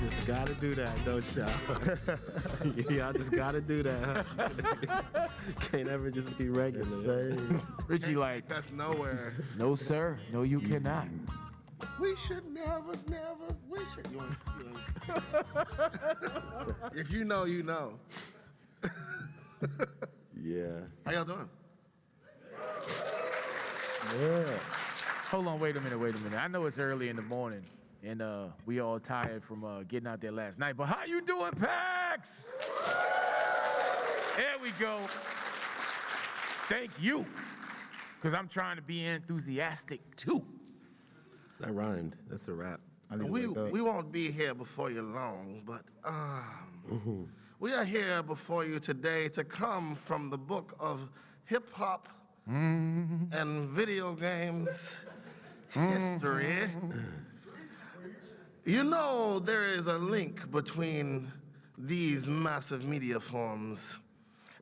just gotta do that, don't y'all? Y'all just gotta do that. Huh? Can't ever just be regular. Richie, like, That's nowhere. no, sir. No, you cannot. We should never. We should. If you know, you know. Yeah. How y'all doing? Yeah. Hold on, wait a minute. I know it's early in the morning, and we all tired from getting out there last night, but how you doing, PAX? There we go. Thank you, because I'm trying to be enthusiastic, too. That rhymed. That's a rap. We won't be here before you long, but we are here before you today to come from the book of hip-hop and video games history. You know there is a link between these massive media forms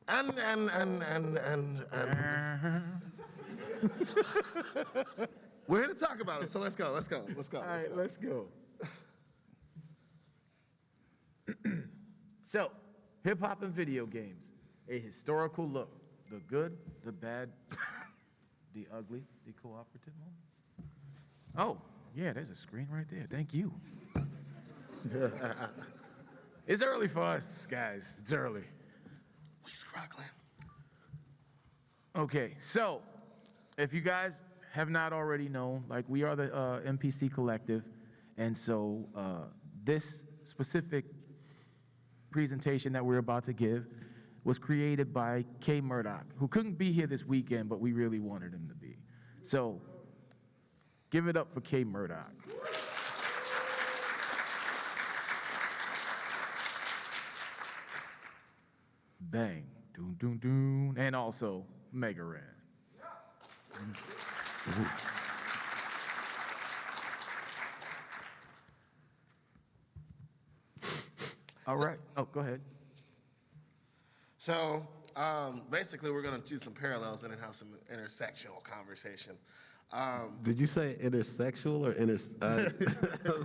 and we're here to talk about it, so let's go. All right, let's go. So, hip-hop and video games, a historical look. The good, the bad, the ugly, the cooperative moments. Oh, yeah, there's a screen right there. Thank you. It's early for us, guys. It's early. We struggling. Okay, so if you guys have not already known, like, we are the MPC Collective, and so this specific presentation that we're about to give was created by K. Murdoch, who couldn't be here this weekend, but we really wanted him to be. So give it up for K. Murdoch. Bang, doon, doon, doon, and also Mega Ran. All right. Oh, go ahead. So basically, we're going to do some parallels and then have some intersectional conversation. Did you say intersexual or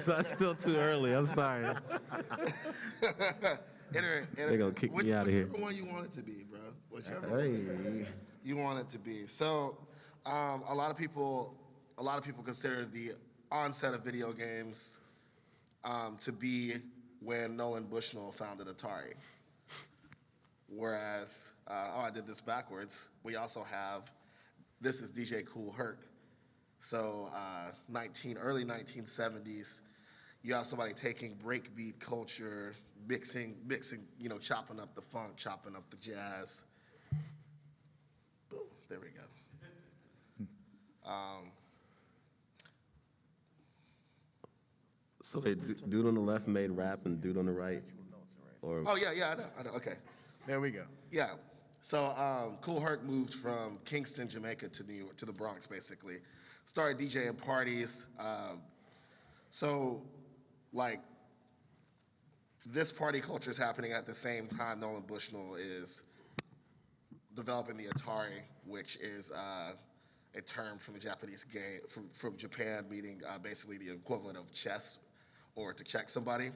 that's still too early. I'm sorry. They're going to kick me out of here. Whichever one you want it to be, bro. Whichever you want it to be. So a lot of people consider the onset of video games to be when Nolan Bushnell founded Atari. Whereas, I did this backwards. We also have, this is DJ Kool Herc. So early 1970s, you have somebody taking breakbeat culture, mixing, chopping up the funk, chopping up the jazz. Boom, there we go. So dude on the left made rap and dude on the right? Or Oh, yeah, I know, okay. There we go. Yeah. So Kool Herc moved from Kingston, Jamaica to New York, to the Bronx, basically. Started DJing parties. So, like, this party culture is happening at the same time Nolan Bushnell is developing the Atari, which is a term from the Japanese game, from Japan, meaning basically the equivalent of chess or to check somebody.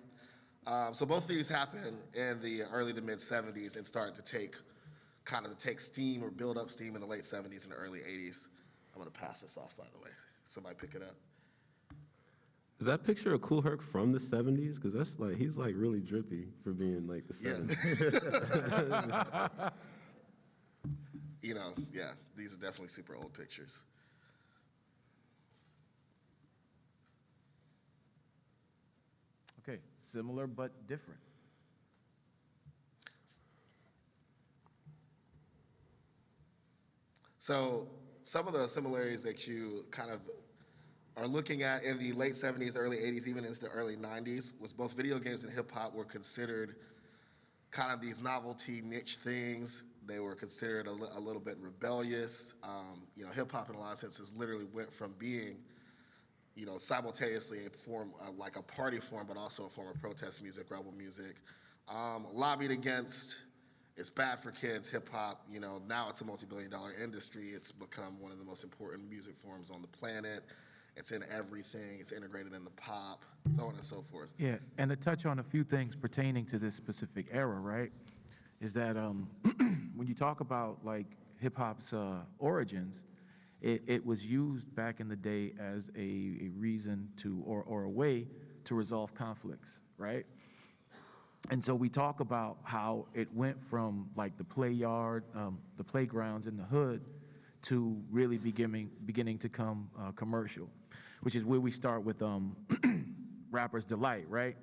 So both of these happened in the early to mid 70s and started to take steam or build up steam in the late 70s and the early 80s. I'm gonna pass this off, by the way. Somebody pick it up. is that picture of Kool Herc from the 70s? Because that's like, he's like really drippy for being like the 70s. Yeah. These are definitely super old pictures. Okay, similar but different. So some of the similarities that you kind of are looking at in the late 70s, early 80s, even into the early 90s, was both video games and hip hop were considered kind of these novelty niche things. They were considered a little bit rebellious. Hip hop in a lot of senses literally went from being, simultaneously a form, like a party form, but also a form of protest music, rebel music. Lobbied against, it's bad for kids, hip hop, now it's a multi-billion-dollar industry. It's become one of the most important music forms on the planet. It's in everything. It's integrated in the pop, so on and so forth. Yeah, and to touch on a few things pertaining to this specific era, right, is that when you talk about like hip hop's origins, it was used back in the day as a reason to, or a way to resolve conflicts, right? And so we talk about how it went from like the play yard, the playgrounds in the hood, to really beginning to come commercial, which is where we start with Rapper's Delight, right?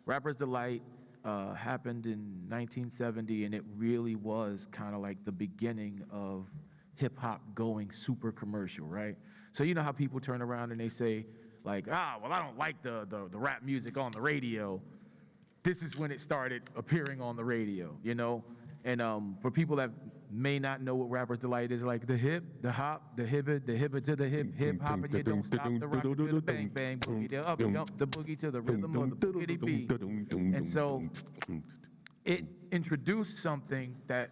Rapper's Delight happened in 1970, and it really was kind of like the beginning of hip hop going super commercial, right? So you know how people turn around and they say, like, well, I don't like the rap music on the radio. This is when it started appearing on the radio, you know? And for people that may not know what Rapper's Delight is, like the hip, the hop, the hibba to the hip hop, and you don't stop the rock to the bang bang boogie, the up jump the boogie to the rhythm of the boogity beat. And so it introduced something that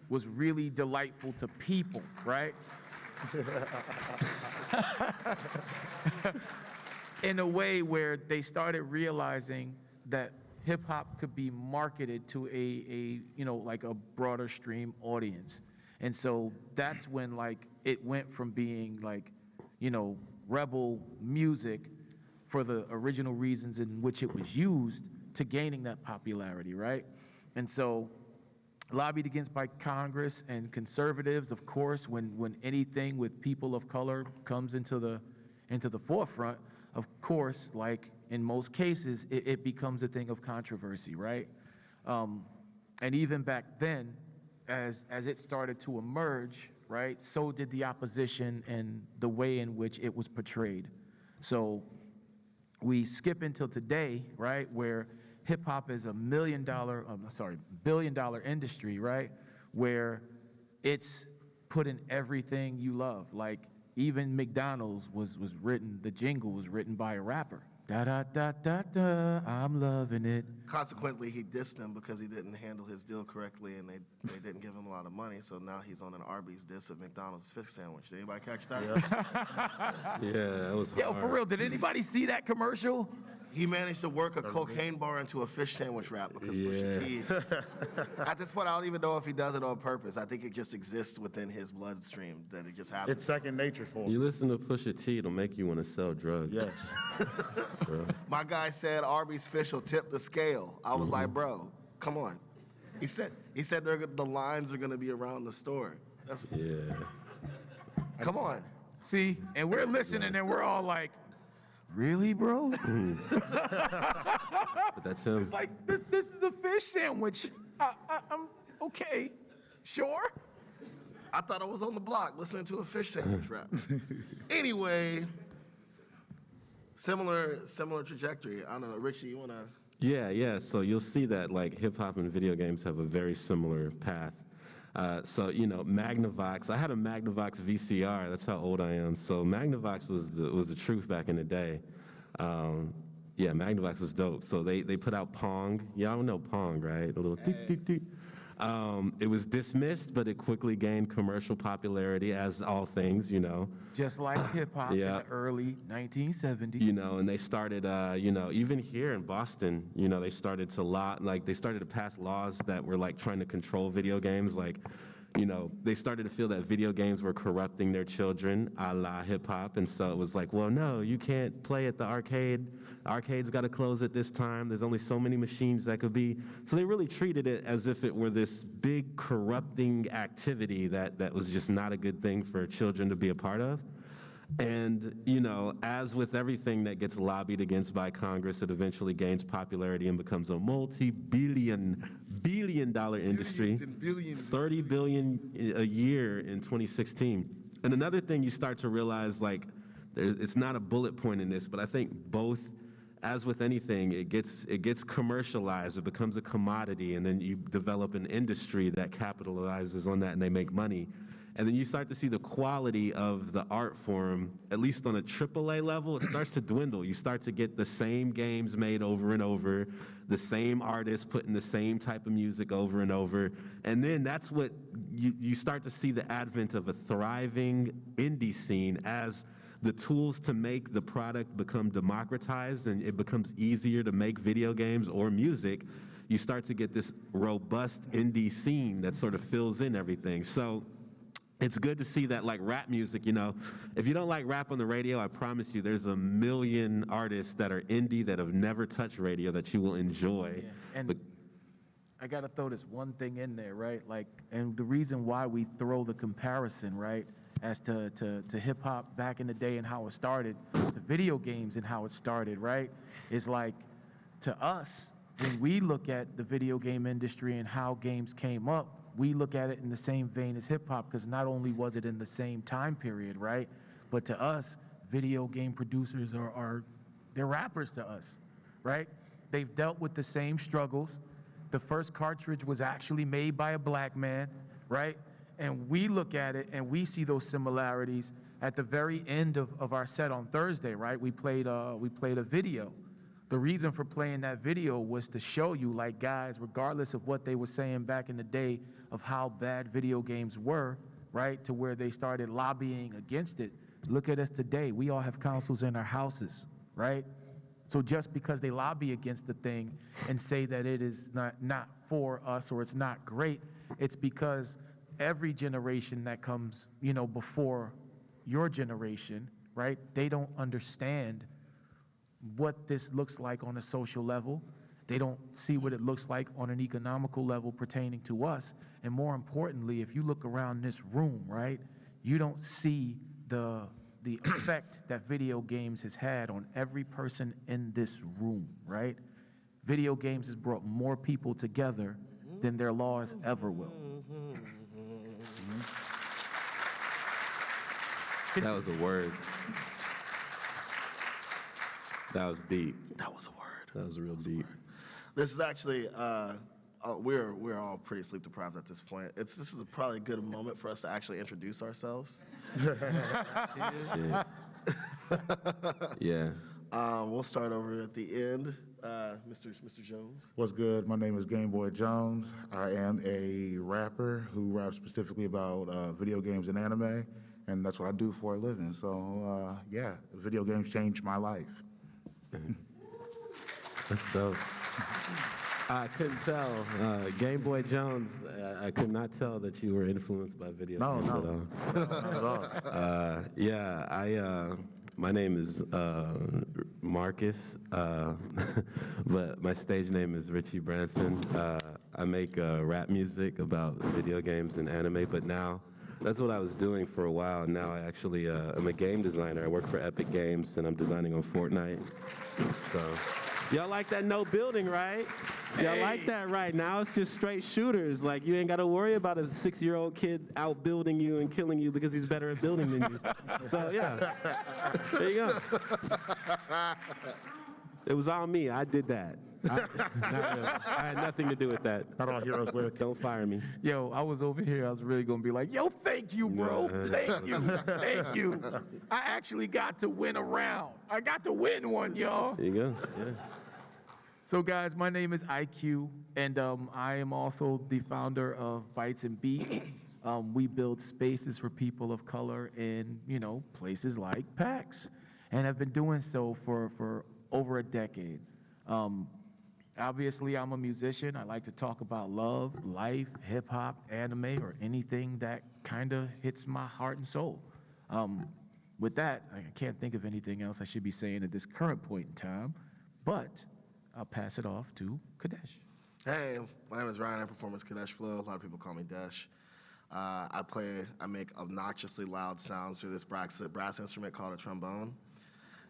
was really delightful to people, right? In a way where they started realizing that hip hop could be marketed to a like a broader stream audience. And so that's when like it went from being like, rebel music for the original reasons in which it was used to gaining that popularity, right? And so lobbied against by Congress and conservatives, of course, when anything with people of color comes into the forefront, of course, like in most cases, it becomes a thing of controversy, right? And even back then, as it started to emerge, right, so did the opposition and the way in which it was portrayed. So we skip until today, right, where hip hop is $1 billion industry, right, where it's put in everything you love. Like even McDonald's was written, the jingle was written by a rapper. Da da da da da, I'm loving it. Consequently, he dissed them because he didn't handle his deal correctly, and they didn't give him a lot of money. So now he's on an Arby's diss of McDonald's fish sandwich. Did anybody catch that? Yeah, that was hard. Yo, for real, did anybody see that commercial? He managed to work a cocaine bar into a fish sandwich wrap because Pusha T. At this point, I don't even know if he does it on purpose. I think it just exists within his bloodstream that it just happens. It's second nature for him. You listen to Pusha T, it'll make you want to sell drugs. Yes. My guy said Arby's fish will tip the scale. I was like, bro, come on. He said the lines are gonna be around the store. Come on. See, and we're listening and we're all like, really, bro? But that's him. It's like, this is a fish sandwich. I'm okay, sure. I thought I was on the block listening to a fish sandwich rap. Anyway, similar trajectory. I don't know, Richie, you wanna? Yeah. So you'll see that like hip hop and video games have a very similar path. So Magnavox. I had a Magnavox VCR. That's how old I am. So Magnavox was the truth back in the day. Magnavox was dope. So they put out Pong. Y'all know Pong, right? A little tick tick tick. It was dismissed, but it quickly gained commercial popularity, as all things, Just like hip hop in the early 1970s. And they started, even here in Boston, they started to pass laws that were like trying to control video games. Like, they started to feel that video games were corrupting their children, a la hip hop. And so it was like, well, no, you can't play at the arcade. The arcade's got to close at this time. There's only so many machines that could be. So they really treated it as if it were this big corrupting activity that was just not a good thing for children to be a part of. And, as with everything that gets lobbied against by Congress, it eventually gains popularity and becomes a multi-billion dollar industry. $30 billion a year in 2016. And another thing you start to realize, like, it's not a bullet point in this, but I think both, as with anything, it gets commercialized, it becomes a commodity, and then you develop an industry that capitalizes on that and they make money. And then you start to see the quality of the art form, at least on a AAA level, it starts to dwindle. You start to get the same games made over and over, the same artists putting the same type of music over and over. And then that's what you start to see the advent of a thriving indie scene as the tools to make the product become democratized and it becomes easier to make video games or music, you start to get this robust indie scene that sort of fills in everything. So it's good to see that, like rap music, you know, if you don't like rap on the radio, I promise you there's a million artists that are indie that have never touched radio that you will enjoy. Yeah. And But I gotta throw this one thing in there, right? Like, and the reason why we throw the comparison, right, as to hip hop back in the day and how it started, to video games and how it started, right, is like, to us, when we look at the video game industry and how games came up, we look at it in the same vein as hip hop, because not only was it in the same time period, right, but to us, video game producers they're rappers to us, right? They've dealt with the same struggles. The first cartridge was actually made by a black man, right? And we look at it and we see those similarities at the very end of our set on Thursday, right? We played a video. The reason for playing that video was to show you, like, guys, regardless of what they were saying back in the day of how bad video games were, right, to where they started lobbying against it, look at us today. We all have consoles in our houses, right? So just because they lobby against the thing and say that it is not for us or it's not great, it's because every generation that comes, you know, before your generation, right, they don't understand what this looks like on a social level. They don't see what it looks like on an economical level pertaining to us. And more importantly, if you look around this room, right, you don't see the effect that video games has had on every person in this room, right? Video games has brought more people together than their laws ever will. that was a word. That was deep. That was a word. That was real deep. This is actually, we're all pretty sleep deprived at this point. This is probably a good moment for us to actually introduce ourselves. Yeah. We'll start over at the end. Mr. Jones. What's good? My name is Game Boy Jones. I am a rapper who raps specifically about video games and anime, and that's what I do for a living. So, yeah, video games changed my life. That's dope. I couldn't tell. Game Boy Jones, I could not tell that you were influenced by video games at all. Not at all. Yeah, my name is Marcus, but my stage name is Richie Branson. I make rap music about video games and anime, but now that's what I was doing for a while. Now I actually am a game designer. I work for Epic Games, and I'm designing on Fortnite. So, y'all like that no building, right? Y'all like that, right? Now it's just straight shooters. Like, you ain't got to worry about a 6-year-old kid outbuilding you and killing you because he's better at building than you. So, yeah. There you go. It was all me. I did that. Not really. I had nothing to do with that. Not all heroes wear capes. Don't fire me. Yo, I was over here, I was really gonna be like, yo, thank you, bro. Thank you. Thank you. I actually got to win a round. I got to win one, y'all. There you go. Yeah. So guys, my name is IQ, and I am also the founder of Bytes and Beats. We build spaces for people of color in, you know, places like PAX, and have been doing so for over a decade. Obviously, I'm a musician. I like to talk about love, life, hip hop, anime, or anything that kind of hits my heart and soul. With that, I can't think of anything else I should be saying at this current point in time, but I'll pass it off to Kadesh. Hey, my name is Ryan. I perform as Kadesh Flow. A lot of people call me Desh. I make obnoxiously loud sounds through this brass instrument called a trombone,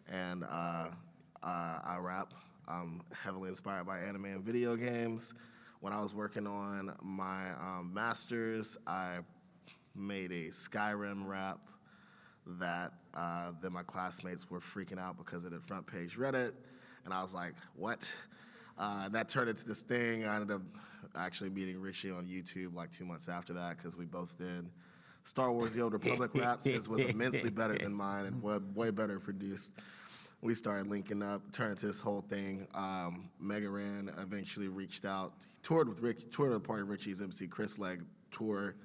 and I rap. I'm heavily inspired by anime and video games. When I was working on my master's, I made a Skyrim rap that then my classmates were freaking out because it had front page Reddit, and I was like, what? That turned into this thing. I ended up actually meeting Richie on YouTube like 2 months after that because we both did Star Wars The Old Republic raps. His was immensely better than mine and way better produced. We started linking up, turned into this whole thing. Mega Ran eventually reached out, toured with the party Richie's MC Chris Legg tour,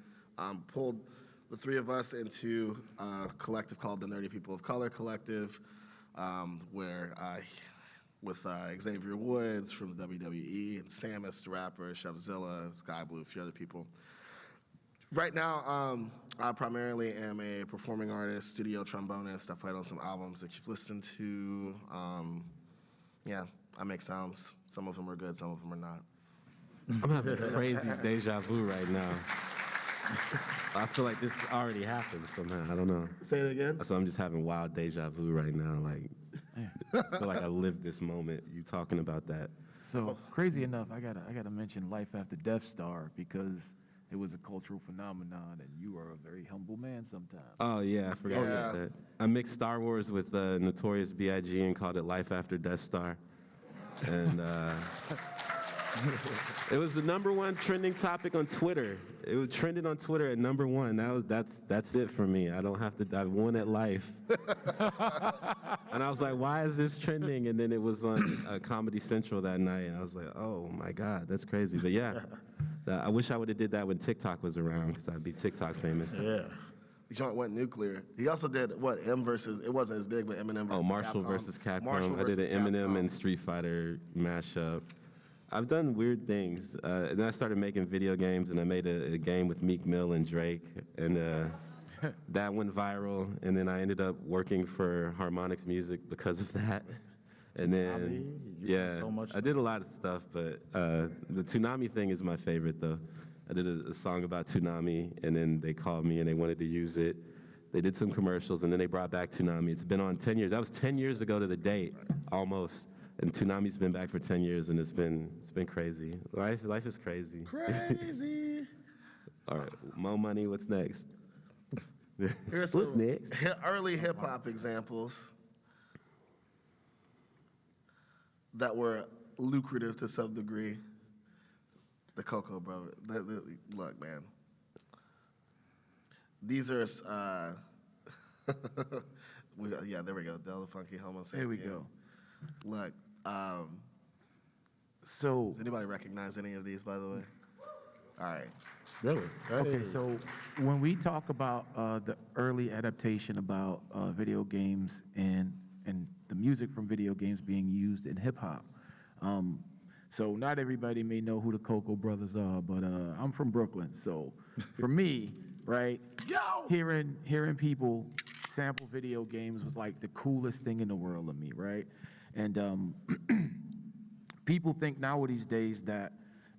pulled the three of us into a collective called the Nerdy People of Color Collective, where with Xavier Woods from the WWE, and Samus, the rapper, Chefzilla, Sky Blue, a few other people. Right now, I primarily am a performing artist, studio trombonist. I played on some albums that you've listened to. Yeah, I make sounds. Some of them are good, some of them are not. I'm having crazy deja vu right now. I feel like this already happened somehow. I don't know. Say it again. So I'm just having wild deja vu right now. Like, I feel like I lived this moment. You talking about that? So crazy enough, I gotta mention Life After Death Star because it was a cultural phenomenon, and you are a very humble man sometimes. Oh yeah, I forgot about that. I mixed Star Wars with Notorious B.I.G. and called it Life After Death Star, and it was the #1 trending topic on Twitter. It was trending on Twitter at #1. That's it for me. I don't have to. I won at life. And I was like, why is this trending? And then it was on Comedy Central that night, and I was like, oh my God, that's crazy. But yeah, I wish I would have did that when TikTok was around, because I'd be TikTok famous. Yeah. The joint went nuclear. He also did what? M versus. It wasn't as big, but Eminem versus. Marshall Capcom. versus Capcom. Marshall I did versus an Eminem Capcom. and Street Fighter mashup. I've done weird things. And then I started making video games, and I made a game with Meek Mill and Drake, and that went viral. And then I ended up working for Harmonix Music because of that. And then, yeah, so much I did a lot of stuff, but the Toonami thing is my favorite, though. I did a song about Toonami, and then they called me and they wanted to use it. They did some commercials, and then they brought back Toonami. It's been on 10 years. That was 10 years ago to the date, almost. And Toonami's been back for 10 years, and it's been crazy. Life is crazy. Crazy. All right, Mo Money, what's next? Here's What's some next? early hip hop examples that were lucrative to some degree. The Cocoa Brothers. Look, man. These are, yeah, there we go. Del the Funky Homo Sapien. There we go. Look, So does anybody recognize any of these, by the way? All right. Really? okay, so when we talk about the early adaptation about video games and the music from video games being used in hip hop, so not everybody may know who the Cocoa Brothers are, but I'm from Brooklyn, so for me, right, hearing people sample video games was like the coolest thing in the world to me, right? And people think nowadays that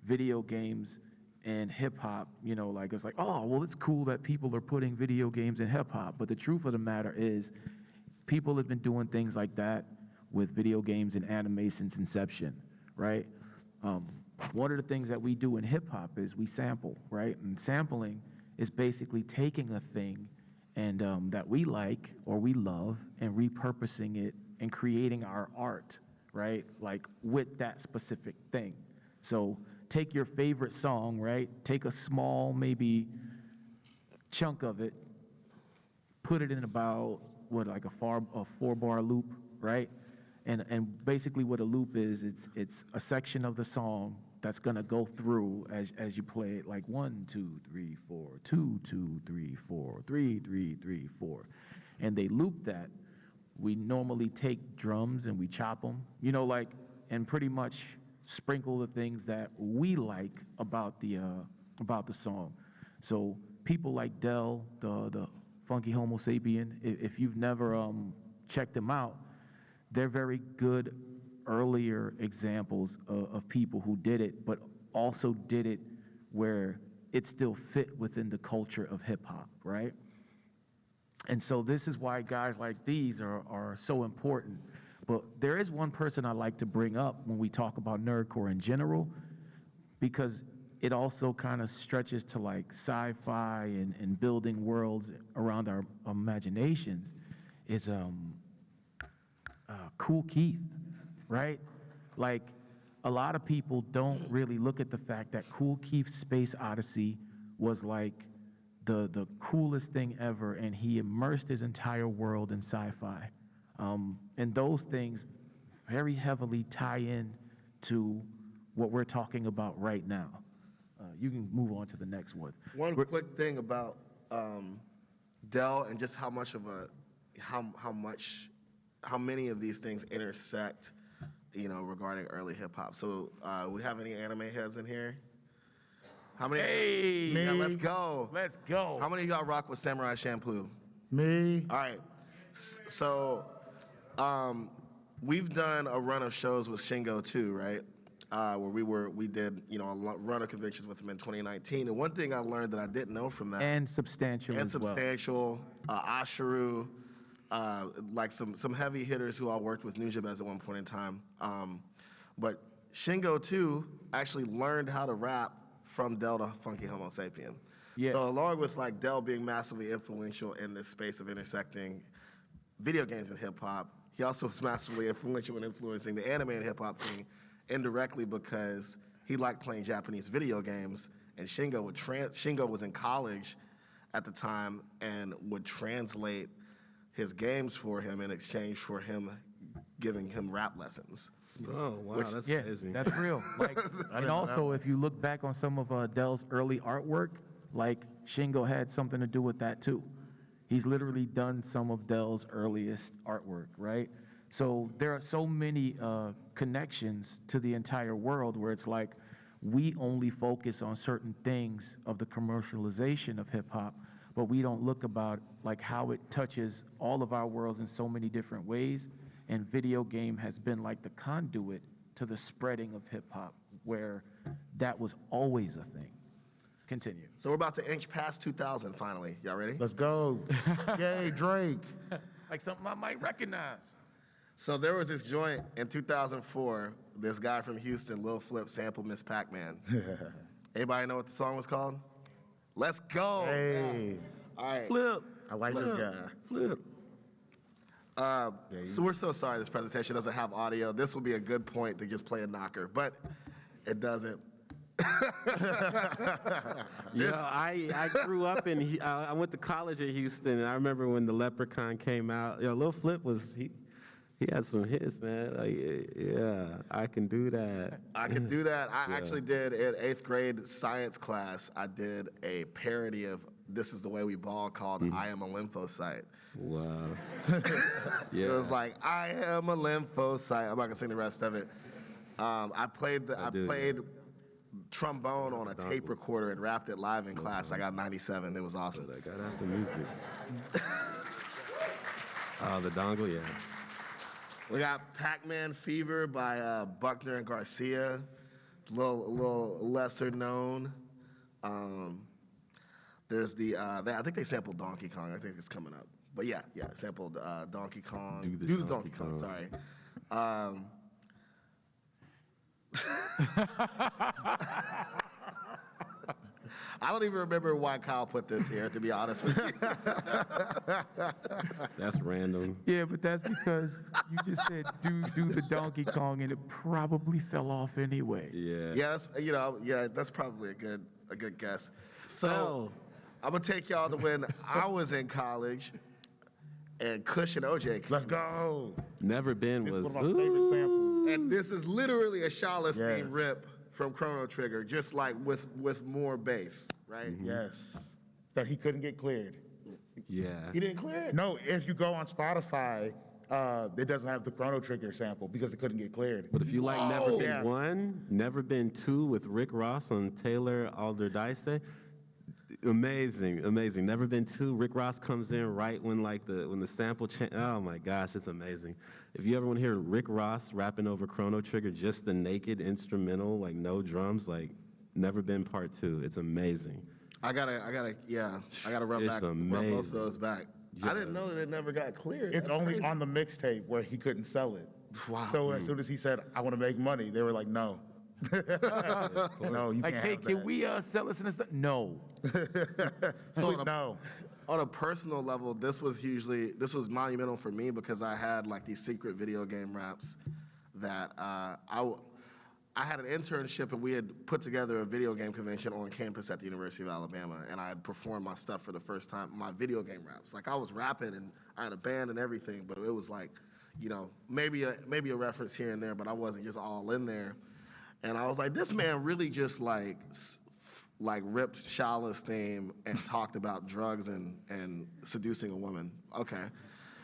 video games and hip hop, you know, like it's like, oh, well, it's cool that people are putting video games in hip hop. But the truth of the matter is, people have been doing things like that with video games and anime since inception, right? One of the things that we do in hip hop is we sample, right? And sampling is basically taking a thing and that we like or we love and repurposing it and creating our art, right? Like with that specific thing. So take your favorite song, right? Take a small, maybe chunk of it, put it in about, like a 4-bar loop, right? And basically what a loop is, it's a section of the song that's gonna go through as you play it, like 1, 2, 3, 4, 2, 2, 3, 4, 3, 3, 3, 4. And they loop that. We normally take drums and we chop them, you know, like, and pretty much sprinkle the things that we like about the song. So people like Del, the Funky Homo Sapien, if you've never checked them out, they're very good earlier examples of people who did it, but also did it where it still fit within the culture of hip hop, right? And so this is why guys like these are so important. But there is one person I like to bring up when we talk about nerdcore in general, because it also kind of stretches to like sci-fi and building worlds around our imaginations, is Kool Keith, right? Like, a lot of people don't really look at the fact that Kool Keith's Space Odyssey was like the coolest thing ever, and he immersed his entire world in sci-fi. And those things very heavily tie in to what we're talking about right now. You can move on to the next one. One quick thing about Del and just how many of these things intersect, regarding early hip hop. So we have any anime heads in here? How many? Hey, Yeah, let's go. let's go. How many of y'all rock with Samurai Champloo? Me? All right. So we've done a run of shows with Shingo too, right? Where we did, a run of conventions with him in 2019. And one thing I learned that I didn't know from that. And Substantial And as well. Substantial, Asheru, like some heavy hitters who all worked with Nujabes at one point in time. But Shingo too actually learned how to rap from Del the Funky Homo Sapien. Yeah. So along with like Del being massively influential in this space of intersecting video games and hip hop, he also was massively influential in influencing the anime and hip hop thing indirectly because he liked playing Japanese video games, and Shingo was in college at the time and would translate his games for him in exchange for him giving him rap lessons. Oh, wow, that's Yeah, crazy. that's real. Like, and also, if you look back on some of Del's early artwork, like Shingo had something to do with that too. He's literally done some of Del's earliest artwork, right? So there are so many connections to the entire world where it's like we only focus on certain things of the commercialization of hip hop, but we don't look about like how it touches all of our worlds in so many different ways. And video game has been like the conduit to the spreading of hip hop, where that was always a thing. Continue. So we're about to inch past 2000 finally. Y'all ready? Let's go. Yay, Drake. Like something I might recognize. So there was this joint in 2004, this guy from Houston, Lil Flip, sampled Miss Pac-Man. Anybody know what the song was called? Let's go. Hey, All right. Flip. I like this guy. Flip. So we're so sorry this presentation doesn't have audio. This would be a good point to just play a knocker, but it doesn't. I grew up I went to college in Houston, and I remember when the Leprechaun came out. Lil Flip he had some hits, man. Like, yeah, I can do that. I can do that. I actually did in 8th grade science class, I did a parody of This Is the Way We Ball called I Am a Lymphocyte. Wow. It was like, I am a lymphocyte. I'm not gonna sing the rest of it. I played trombone on a tape recorder and rapped it live in class. I got 97. It was awesome. I got after music. The dongle, yeah. We got Pac-Man Fever by Buckner and Garcia. A little lesser known. There's I think they sampled Donkey Kong. I think it's coming up. But yeah, sampled Donkey Kong. Do the Donkey Kong, sorry. I don't even remember why Kyle put this here, to be honest with you. That's random. Yeah, but that's because you just said do the Donkey Kong, and it probably fell off anyway. Yeah. Yeah, that's probably a good guess. So I'm gonna take y'all to when I was in college, and Kush and OJ came. Let's go. Never Been This was. is one of my favorite samples. And this is literally a Shawless Yes. theme rip from Chrono Trigger, just like with more bass, right? Yes. That he couldn't get cleared. Yeah. He didn't clear it. No, if you go on Spotify, it doesn't have the Chrono Trigger sample because it couldn't get cleared. But if you like Never Been Yeah. 1, Never Been 2 with Rick Ross on Taylor Alderdice, amazing. Never Been 2, Rick Ross comes in right when the sample oh my gosh, it's amazing. If you ever want to hear Rick Ross rapping over Chrono Trigger, just the naked instrumental, like no drums, like Never Been Part 2, it's amazing. I gotta run It's both amazing. of those back. I didn't know that it never got cleared. It's That's only crazy. on the mixtape where he couldn't sell it. Wow. So as soon as he said, I want to make money, they were like, no. No, you Like, can't hey, have can that. we sell this and stuff? No. No. On a personal level, this was monumental for me because I had like these secret video game raps that I had an internship, and we had put together a video game convention on campus at the University of Alabama, and I had performed my stuff for the first time, my video game raps. Like I was rapping, and I had a band and everything, but it was like, maybe a reference here and there, but I wasn't just all in there. And I was like, this man really just like like ripped Shala's theme and talked about drugs and seducing a woman. Okay,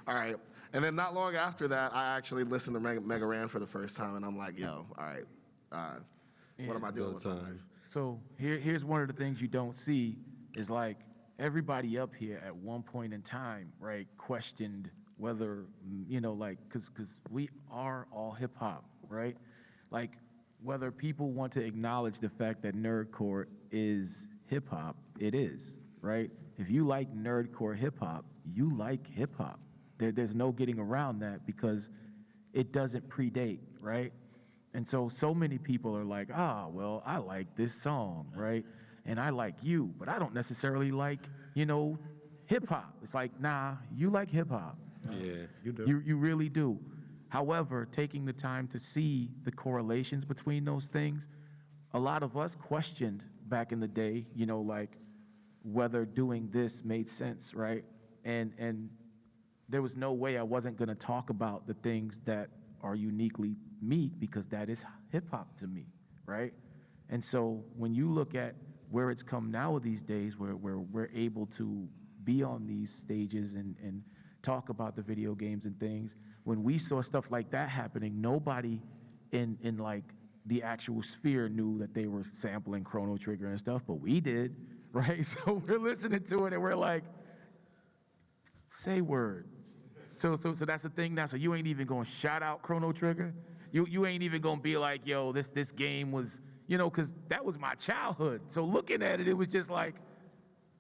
all right. And then not long after that, I actually listened to Mega Ran for the first time, and I'm like, yo, all right, what am I doing with my life? So here's one of the things you don't see is like everybody up here at one point in time, right, questioned whether, like, because we are all hip hop, right? Like, whether people want to acknowledge the fact that nerdcore is hip hop, it is, right? If you like nerdcore hip hop, you like hip hop. There's no getting around that because it doesn't predate, right? And so many people are like, well, I like this song, right? And I like you, but I don't necessarily like, hip hop. It's like, nah, you like hip hop. Yeah. You do. You really do. However, taking the time to see the correlations between those things, a lot of us questioned back in the day, like whether doing this made sense, right? And there was no way I wasn't gonna talk about the things that are uniquely me because that is hip hop to me, right? And so when you look at where it's come now these days, where we're able to be on these stages and talk about the video games and things, when we saw stuff like that happening, nobody in like the actual sphere knew that they were sampling Chrono Trigger and stuff, but we did, right? So we're listening to it and we're like, say word. So that's the thing now. So you ain't even gonna shout out Chrono Trigger. You ain't even gonna be like, yo, this game was, because that was my childhood. So looking at it, it was just like,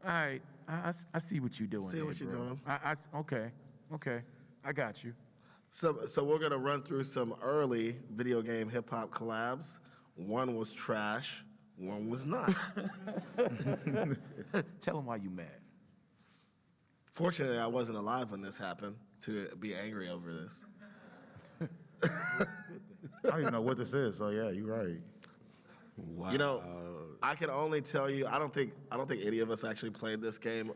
all right, I see what you're doing. See what you're doing. Okay, I got you. So we're gonna run through some early video game hip hop collabs. One was trash, one was not. Tell them why you mad. Fortunately, I wasn't alive when this happened to be angry over this. I don't even know what this is, so yeah, you're right. Wow. I can only tell you, I don't think any of us actually played this game,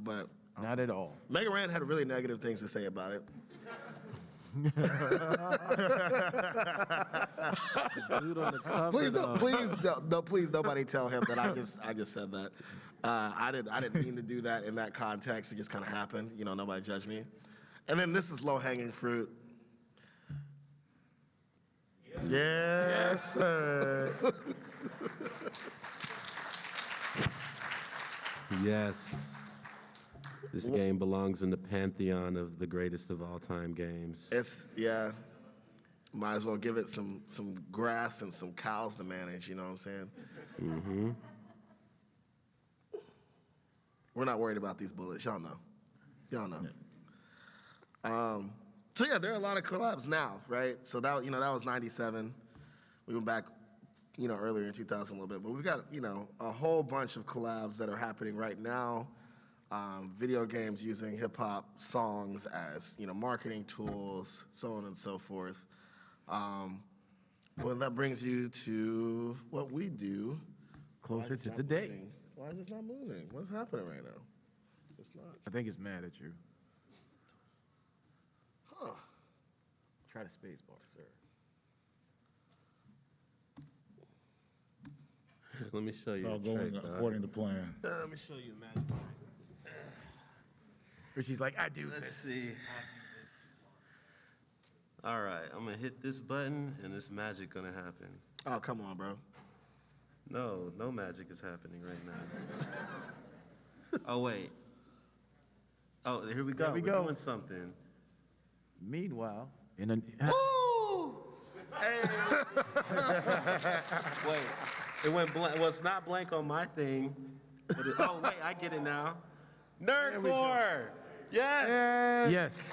but Not at all. Mega Ran had really negative things to say about it. Dude on the cover, Please, nobody tell him that I just said that. I didn't mean to do that in that context. It just kind of happened. Nobody judge me. And then this is low hanging fruit. Yes, sir. Yes. This game belongs in the pantheon of the greatest of all time games. Might as well give it some grass and some cows to manage, you know what I'm saying? Mm-hmm. We're not worried about these bullets, y'all know. So yeah, there are a lot of collabs now, right? So that was 97. We went back, earlier in 2000 a little bit, but we've got, a whole bunch of collabs that are happening right now. Video games using hip hop songs as, marketing tools, so on and so forth. Well, that brings you to what we do. Closer to today. Why is this not moving? What's happening right now? It's not. I think it's mad at you. Huh. Try the space bar, sir. Let me show you. All a going trick, dog. according to plan. Let me show you a magic trick. Or she's like, I do Let's this. see. All right, I'm gonna hit this button and this magic gonna happen. Oh, come on, bro. No magic is happening right now. Oh, wait. Oh, here we go. There we We're go. doing something. Meanwhile, in a Ooh! Hey! Wait, it went blank. Well, it's not blank on my thing. But oh, wait, I get it now. Nerdcore! Yes! yes.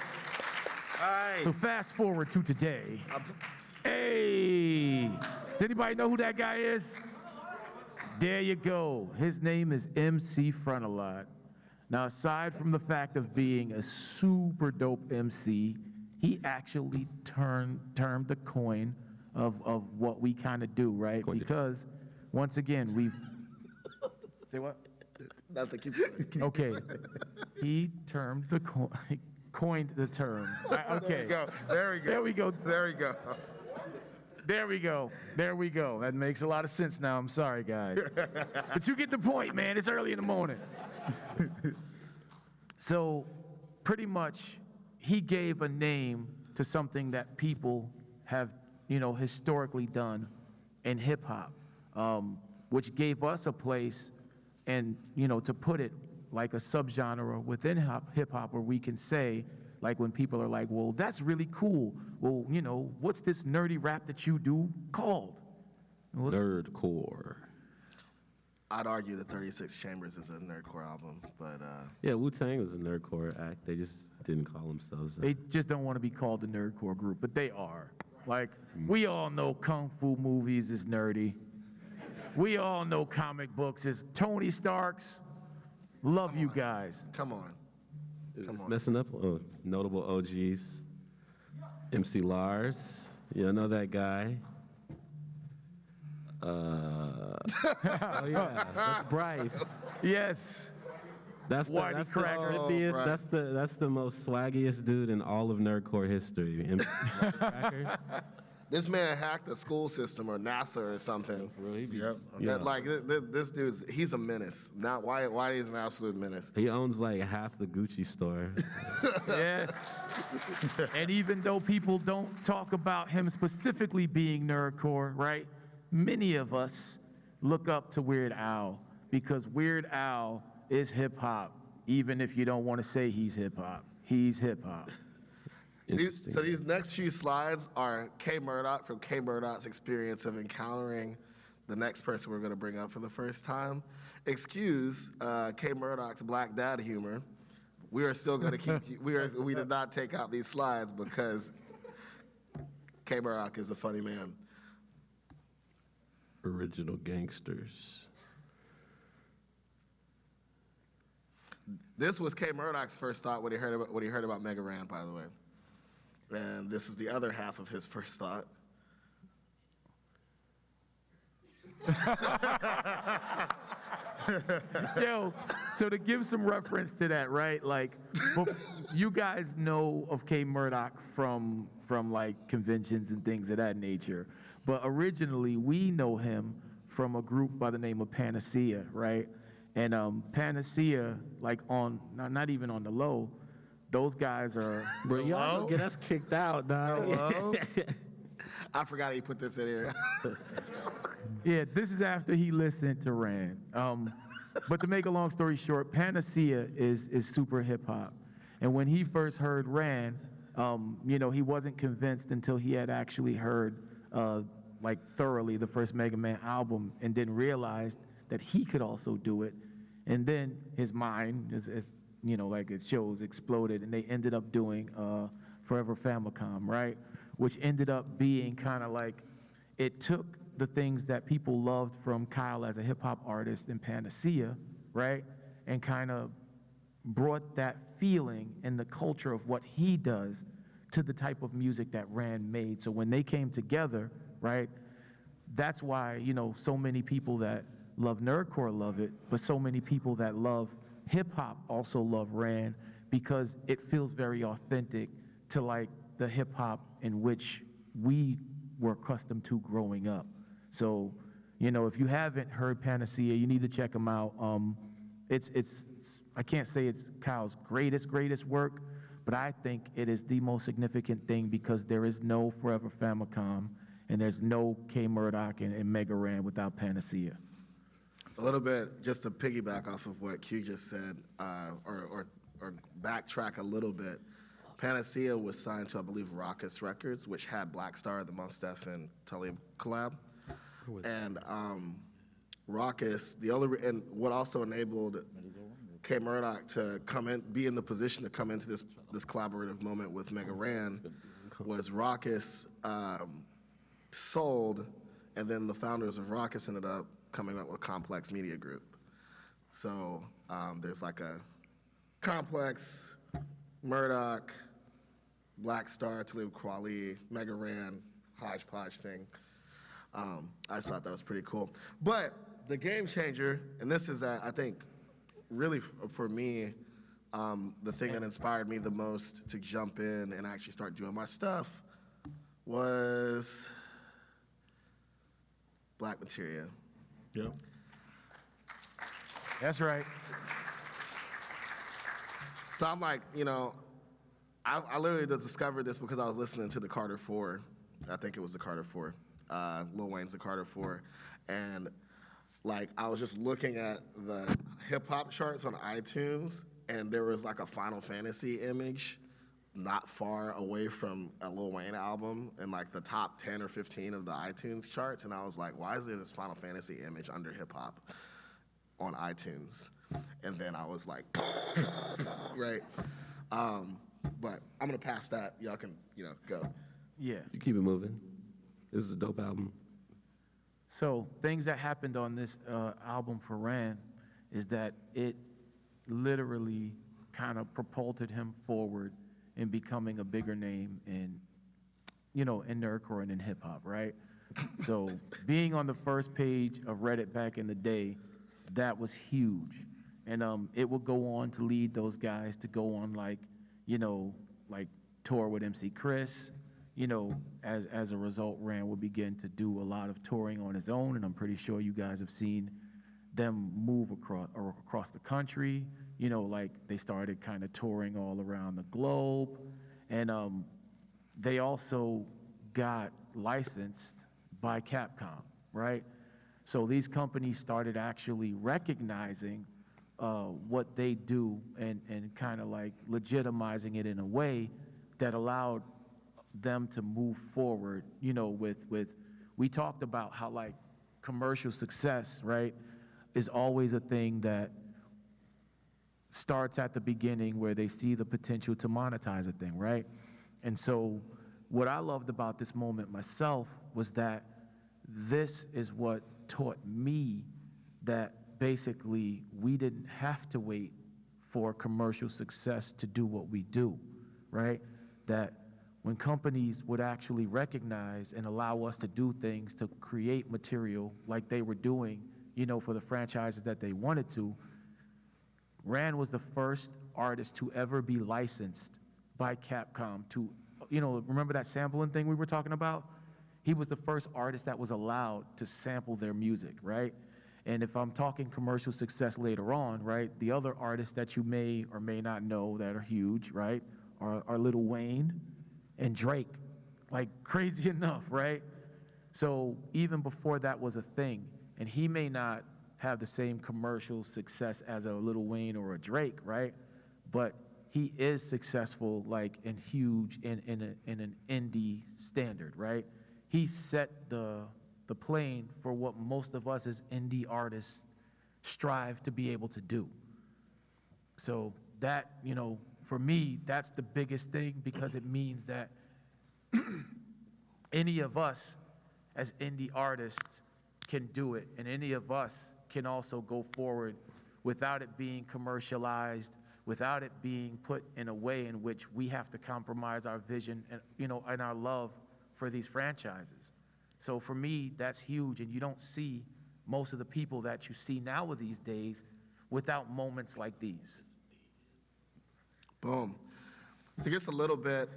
All right. So fast forward to today. Hey, does anybody know who that guy is? There you go. His name is MC Frontalot. Now, aside from the fact of being a super dope MC, he actually turned the coin of what we kind of do, right? Because once again, we've say what? Nothing. Keep going. Okay, he termed the coined the term. Okay, There we go. there we go. There we go. There we go. There we go. That makes a lot of sense now. I'm sorry, guys. But you get the point, man. It's early in the morning. So pretty much he gave a name to something that people have, historically done in hip hop, which gave us a place and, to put it like a subgenre within hip hop where we can say, like when people are like, well, that's really cool. Well, what's this nerdy rap that you do called? Nerdcore. I'd argue that 36 Chambers is a nerdcore album, but Yeah, Wu-Tang was a nerdcore act. They just didn't call themselves that. They just don't want to be called a nerdcore group, but they are. Like, we all know kung fu movies is nerdy. We all know comic books is Tony Stark's. Love you guys. come on. It's messing up notable OGs. MC Lars, you know that guy. Oh yeah, that's Bryce. Yes. That's the, Whitey that's the Cracker. flippiest, that's the most swaggiest dude in all of nerdcore history. MC Cracker. This man hacked the school system or NASA or something. Yep. Yeah. Like this dude's, he's a menace. Not why he's an absolute menace. He owns like half the Gucci store. Yes. And even though people don't talk about him specifically being nerdcore, right? Many of us look up to Weird Al because Weird Al is hip hop, even if you don't want to say he's hip hop. He's hip hop. So these next few slides are K Murdoch from K Murdoch's experience of encountering the next person we're going to bring up for the first time. Excuse K Murdoch's black dad humor. We are still going to keep. We did not take out these slides because K Murdoch is a funny man. Original gangsters. This was K Murdoch's first thought when he heard about Mega Ran, by the way. And this is the other half of his first thought. Yo, so to give some reference to that, right? Like, you guys know of K Murdoch from like conventions and things of that nature. But originally, we know him from a group by the name of Panacea, right? And Panacea, like not even on the low, those guys are. Bro, y'all gonna get us kicked out, dog. I forgot he put this in here. Yeah, this is after he listened to Rand. But to make a long story short, Panacea is super hip hop. And when he first heard Rand, he wasn't convinced until he had actually heard like thoroughly the first Mega Man album and didn't realize that he could also do it. And then his mind, like it shows, exploded, and they ended up doing Forever Famicom, right? Which ended up being kind of like, it took the things that people loved from Kyle as a hip hop artist in Panacea, right? And kind of brought that feeling and the culture of what he does to the type of music that Rand made. So when they came together, right, that's why, so many people that love nerdcore love it, but so many people that love hip hop also love Rand because it feels very authentic to like the hip hop in which we were accustomed to growing up. So, if you haven't heard Panacea, you need to check him out. I can't say it's Kyle's greatest work, but I think it is the most significant thing because there is no Forever Famicom and there's no K Murdoch and Mega Ran without Panacea. A little bit, just to piggyback off of what Q just said, or backtrack a little bit. Panacea was signed to, I believe, Raucous Records, which had Black Star, the Mos Def and Talib collab. And Raucous, and what also enabled K Murdoch to be in the position to come into this collaborative moment with Mega Ran was Raucous sold, and then the founders of Raucous ended up coming up with Complex Media Group. So there's like a Complex, Murdoch, Black Star, Talib Kweli, Mega Ran, hodgepodge thing. I just thought that was pretty cool. But the game changer, and this is, I think, really for me, the thing that inspired me the most to jump in and actually start doing my stuff was black material. Yep. That's right. So I'm like, you know, I literally just discovered this because I was listening to the Carter 4. I think it was the Carter 4. Lil Wayne's the Carter 4. And like, I was just looking at the hip hop charts on iTunes, and there was like a Final Fantasy image not far away from a Lil Wayne album in like the top 10 or 15 of the iTunes charts. And I was like, why is there this Final Fantasy image under hip hop on iTunes? And then I was like, right. But I'm gonna pass that. Y'all can, you know, go. Yeah. You keep it moving. This is a dope album. So things that happened on this album for Ran is that it literally kind of propulsed him forward in becoming a bigger name in, you know, in nerdcore and in hip hop, right? So being on the first page of Reddit back in the day, that was huge. And it would go on to lead those guys to go on like, you know, like tour with MC Chris. You know, as a result, Ran would begin to do a lot of touring on his own, and I'm pretty sure you guys have seen them move across the country. You know, like they started kind of touring all around the globe, and they also got licensed by Capcom, right? So these companies started actually recognizing what they do and kind of like legitimizing it in a way that allowed them to move forward, you know, with we talked about how like commercial success, right, is always a thing that starts at the beginning where they see the potential to monetize a thing, right? And so what I loved about this moment myself was that this is what taught me that basically we didn't have to wait for commercial success to do what we do, right? That when companies would actually recognize and allow us to do things to create material like they were doing, you know, for the franchises that they wanted to, Ran was the first artist to ever be licensed by Capcom to, you know, remember that sampling thing we were talking about? He was the first artist that was allowed to sample their music, right? And if I'm talking commercial success later on, right, the other artists that you may or may not know that are huge, right, are Lil Wayne and Drake, like crazy enough, right? So even before that was a thing, and he may not have the same commercial success as a Lil Wayne or a Drake, right? But he is successful, like, and huge in an indie standard, right? He set the plane for what most of us as indie artists strive to be able to do. So that, you know, for me, that's the biggest thing because it means that any of us as indie artists can do it, and any of us can also go forward without it being commercialized, without it being put in a way in which we have to compromise our vision and, you know, and our love for these franchises. So for me, that's huge, and you don't see most of the people that you see now these days without moments like these. Boom. So just a little bit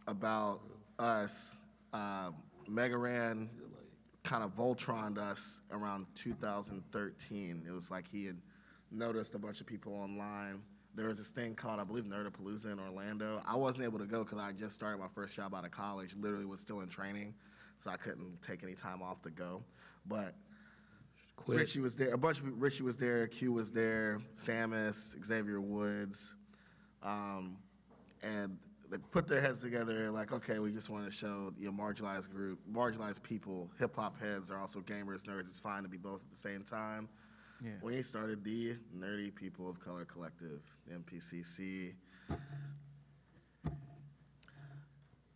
about us. Mega Ran kind of Voltroned us around 2013. It was like he had noticed a bunch of people online. There was this thing called, I believe, Nerdapalooza in Orlando. I wasn't able to go because I just started my first job out of college, literally was still in training, so I couldn't take any time off to go. But Richie was there, Richie was there, Q was there, Samus, Xavier Woods, and they put their heads together like, okay, we just want to show the marginalized group, marginalized people, hip-hop heads are also gamers, nerds, it's fine to be both at the same time. Yeah. We started the Nerdy People of Color Collective, the MPCC. Of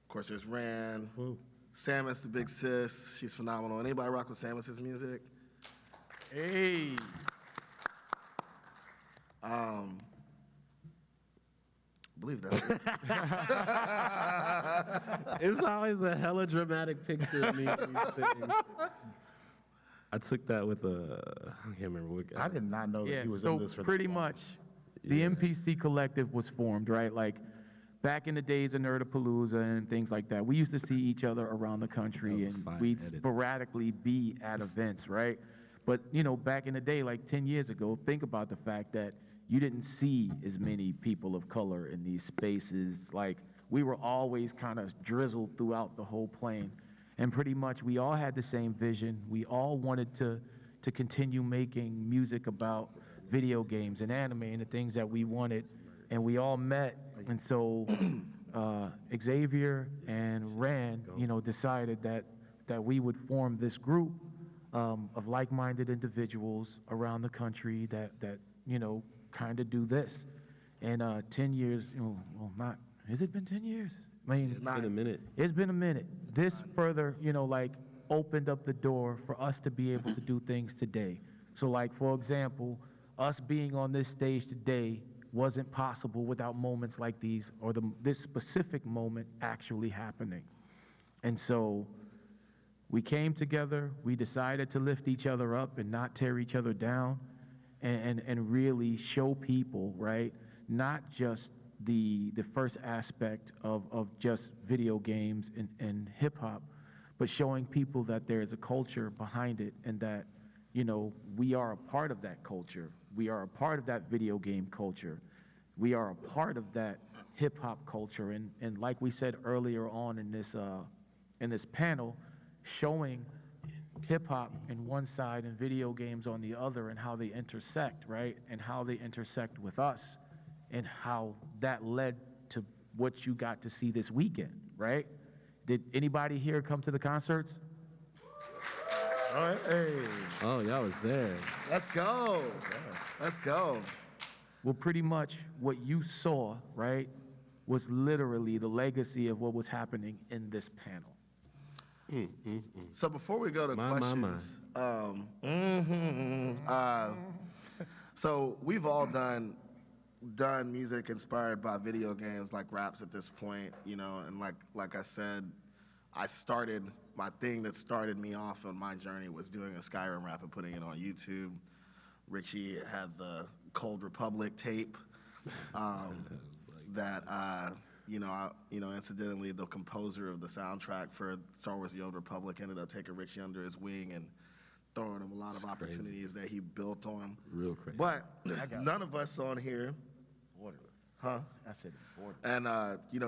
course, there's Ran. Woo. Samus, the big sis. She's phenomenal. Anybody rock with Samus's music? Hey. I believe that. It's always a hella dramatic picture of me. These things. I took that with I can't remember what guy. I did not know that he was so in this for pretty much, the MPC Collective was formed, right? Like, back in the days of Nerdapalooza and things like that, we used to see each other around the country, and we'd sporadically be at events, right? But, you know, back in the day, like 10 years ago, think about the fact that you didn't see as many people of color in these spaces. Like, we were always kind of drizzled throughout the whole plane. And pretty much we all had the same vision. We all wanted to continue making music about video games and anime and the things that we wanted. And we all met. And so Xavier and Rand, you know, decided that we would form this group of like-minded individuals around the country that you know, kind of do this. And 10 years, you know, well, not, has it been 10 years? I mean, It's been a minute. it's been a minute. This further, you know, like, opened up the door for us to be able to do things today. So, like, for example, us being on this stage today wasn't possible without moments like these, or this specific moment actually happening. And so we came together, we decided to lift each other up and not tear each other down, and really show people, right, not just the first aspect of just video games and hip hop, but showing people that there's a culture behind it, and that, you know, we are a part of that culture. We are a part of that video game culture. We are a part of that hip hop culture. And like we said earlier on in this panel, showing hip hop in one side and video games on the other, and how they intersect, right? And how they intersect with us, and how that led to what you got to see this weekend, right? Did anybody here come to the concerts? All right, hey. Oh, y'all was there. Let's go. Let's go. Well, pretty much what you saw, right, was literally the legacy of what was happening in this panel. So before we go to questions, so we've all done music inspired by video games, like raps at this point, you know, and like I said, my thing that started me off on my journey was doing a Skyrim rap and putting it on YouTube. Richie had the Cold Republic tape that incidentally, the composer of the soundtrack for Star Wars: The Old Republic ended up taking Richie under his wing and throwing him a lot of opportunities that he built on. Real crazy. But none of us on here, huh? I said border. And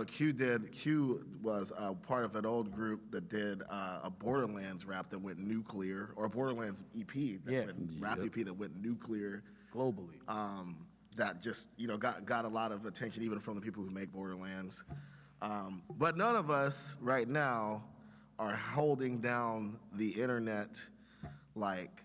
Q was part of an old group that did a Borderlands rap that went nuclear, or a Borderlands EP rap EP that went nuclear Globally. that just, you know, got a lot of attention even from the people who make Borderlands. But none of us right now are holding down the internet like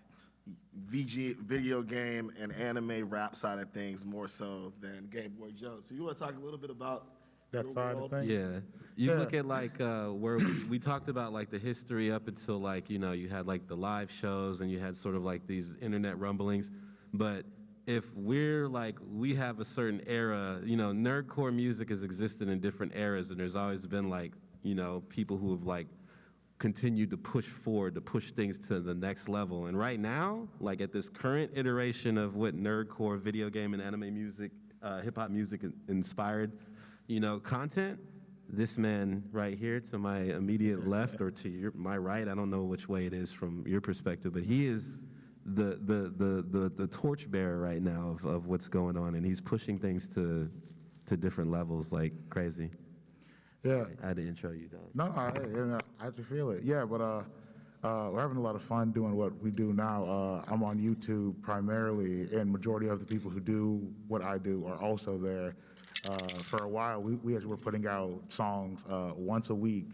video game and anime rap side of things more so than Game Boy Jones. So you want to talk a little bit about That your side of world? things? Yeah. You look at like where we talked about like the history up until like, you know, you had like the live shows and you had sort of like these internet rumblings. But if we're like, we have a certain era, you know, nerdcore music has existed in different eras, and there's always been like, you know, people who have like continued to push forward, to push things to the next level. And right now, like at this current iteration of what nerdcore video game and anime music, hip hop music inspired, you know, content, this man right here to my immediate left or to my right, I don't know which way it is from your perspective, but he is the torchbearer right now of what's going on, and he's pushing things to different levels like crazy. Yeah. I had to intro you, dog. No, I just feel it. Yeah, but we're having a lot of fun doing what we do now. I'm on YouTube primarily, and majority of the people who do what I do are also there. For a while, we were putting out songs once a week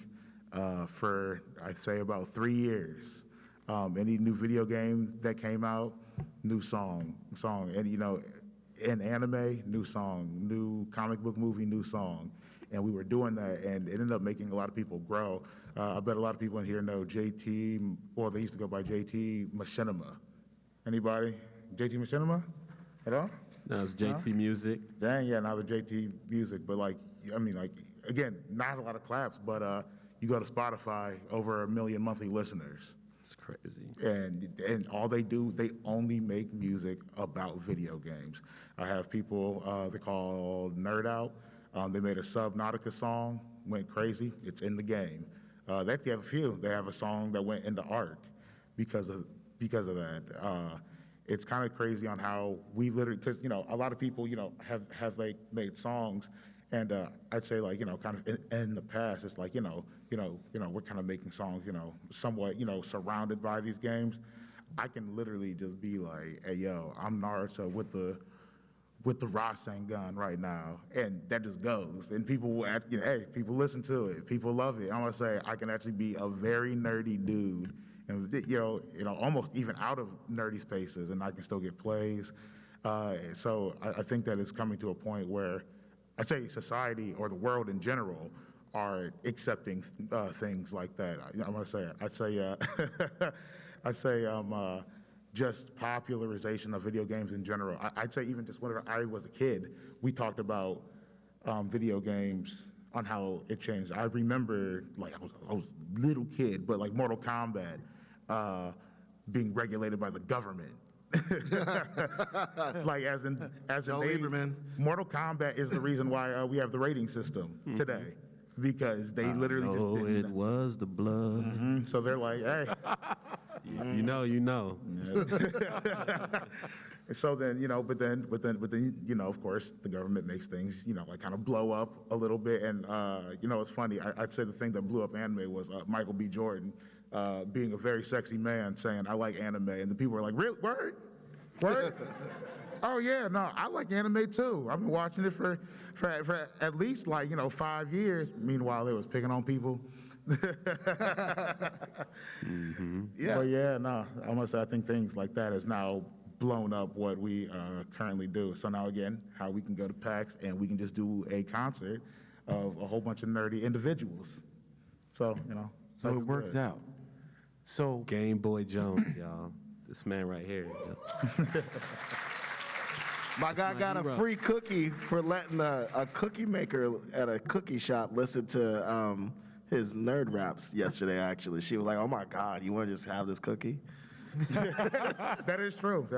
for, I'd say, about 3 years. Any new video game that came out, new song. And, you know, in anime, new song. New comic book movie, new song. And we were doing that, and it ended up making a lot of people grow. I bet a lot of people in here know JT, or they used to go by JT Machinima. Anybody? JT Machinima at all? No, it's JT Music. Dang, yeah, now the JT Music. But like, I mean, like, again, not a lot of claps, but you go to Spotify, over 1 million monthly listeners. It's crazy. And all they do, they only make music about video games. I have people they call Nerd Out. They made a Subnautica song, went crazy. It's in the game. They actually have a few. They have a song that went into Ark because of that. It's kind of crazy on how we literally, because a lot of people have like made songs, and I'd say like kind of in the past it's like we're kind of making songs somewhat surrounded by these games. I can literally just be like, hey yo, I'm Naruto with the Rasengan right now, and that just goes, and people will hey, people listen to it, people love it. I'm gonna say I can actually be a very nerdy dude, and almost even out of nerdy spaces, and I can still get plays. So I think that it's coming to a point where I'd say society or the world in general are accepting things like that. I'd say just popularization of video games in general. I'd say even just whenever I was a kid, we talked about video games on how it changed. I remember, like, I was a little kid, but like Mortal Kombat being regulated by the government. Like as in Lieberman. Mortal Kombat is the reason why we have the rating system today, because they literally just didn't. It was the blood. So they're like, hey. You know. So then, but then, of course, the government makes things, like kind of blow up a little bit. And, it's funny. I'd say the thing that blew up anime was Michael B. Jordan being a very sexy man saying, I like anime. And the people were like, real word? Oh, yeah, no, I like anime, too. I've been watching it for at least, 5 years. Meanwhile, it was picking on people. Yeah. But yeah, no, I must say, I think things like that has now blown up what we currently do. So now again, how we can go to PAX and we can just do a concert of a whole bunch of nerdy individuals. So, So it works out. So Game Boy Jones, y'all. This man right here. My guy got a free cookie for letting a cookie maker at a cookie shop listen to his nerd raps yesterday, actually. She was like, oh my God, you want to just have this cookie? That is true.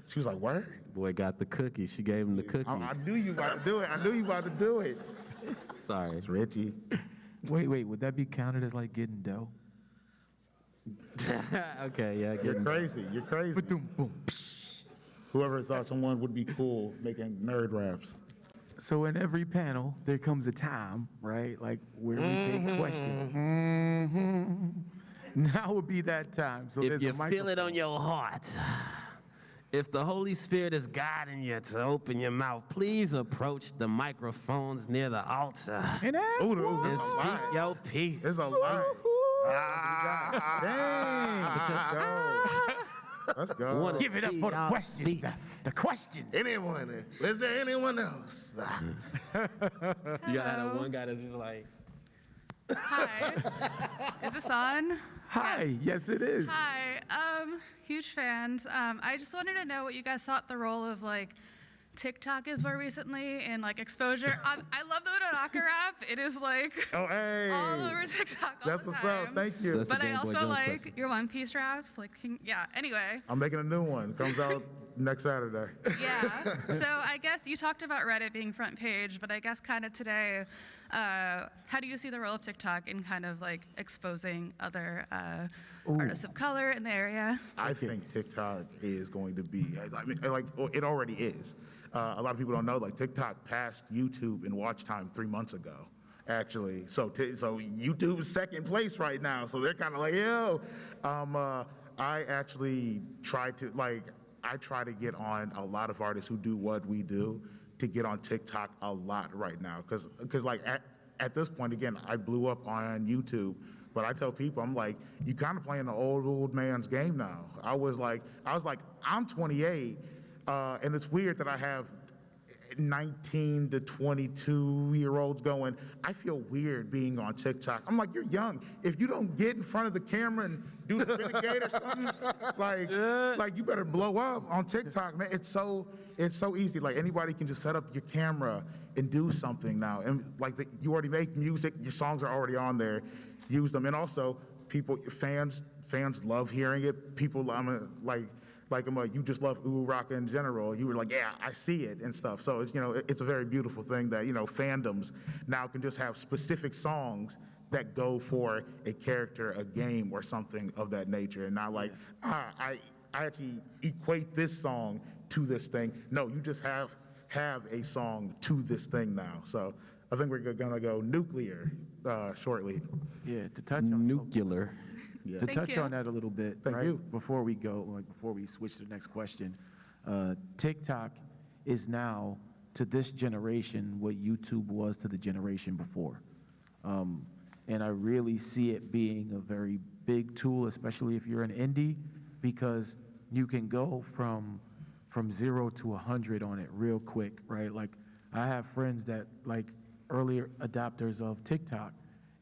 She was like, what? Boy got the cookie. She gave him the cookie. I knew you about to do it. Sorry. It's Richie. wait, would that be counted as like getting dough? Okay, yeah. You're crazy. Boom, boom. Whoever thought someone would be cool making nerd raps. So in every panel, there comes a time, right? Like where we take questions. Now would be that time. So If there's you a feel it microphone. on your heart, if the Holy Spirit is guiding you to open your mouth, please approach the microphones near the altar And ask Ooh, what? and that's a speak lie. your peace. It's a lie. Dang. Let's go. Wanna Give it up see for the y'all questions. speak. The questions. Anyone? Is there anyone else? You gotta have one guy that's just like, Hi. Is this on? Hi. Yes, it is. Hi. Huge fans. I just wanted to know what you guys thought the role of like TikTok is for recently and like exposure. I love the Otonaka rap. It is like Oh, hey. all over TikTok all That's the what's time. up. Thank you. That's a But I Game Boy also Jones like question. your One Piece raps. Like, yeah. Anyway. I'm making a new one. Comes out next Saturday. Yeah. So I guess you talked about Reddit being front page, but I guess kind of today, how do you see the role of TikTok in kind of like exposing other artists of color in the area? I think TikTok is going to be, it already is. A lot of people don't know, like TikTok passed YouTube in watch time 3 months ago, actually. So YouTube is second place right now. So they're kind of like, yo. I actually try to get on a lot of artists who do what we do to get on TikTok a lot right now. Because like at this point, again, I blew up on YouTube. But I tell people, I'm like, you kind of playing the old man's game now. I was like, I'm 28, and it's weird that I have 19 to 22-year-olds going, I feel weird being on TikTok. I'm like, you're young. If you don't get in front of the camera and do the renegade or something, like you better blow up on TikTok, man. It's so easy. Like anybody can just set up your camera and do something now. And like you already make music, your songs are already on there. Use them. And also fans love hearing it. People, like you just love ooh rock in general. You were like, yeah, I see it and stuff. So it's, it's a very beautiful thing that, fandoms now can just have specific songs that go for a character, a game, or something of that nature, and not like, I actually equate this song to this thing. No, you just have a song to this thing now. So I think we're gonna go nuclear shortly. Yeah, to touch on Nuclear. to Thank touch you. on that a little bit, Thank right? you. Before we go, before we switch to the next question, TikTok is now to this generation what YouTube was to the generation before. And I really see it being a very big tool, especially if you're an indie, because you can go from 0 to 100 on it real quick, right? Like, I have friends that like earlier adopters of TikTok,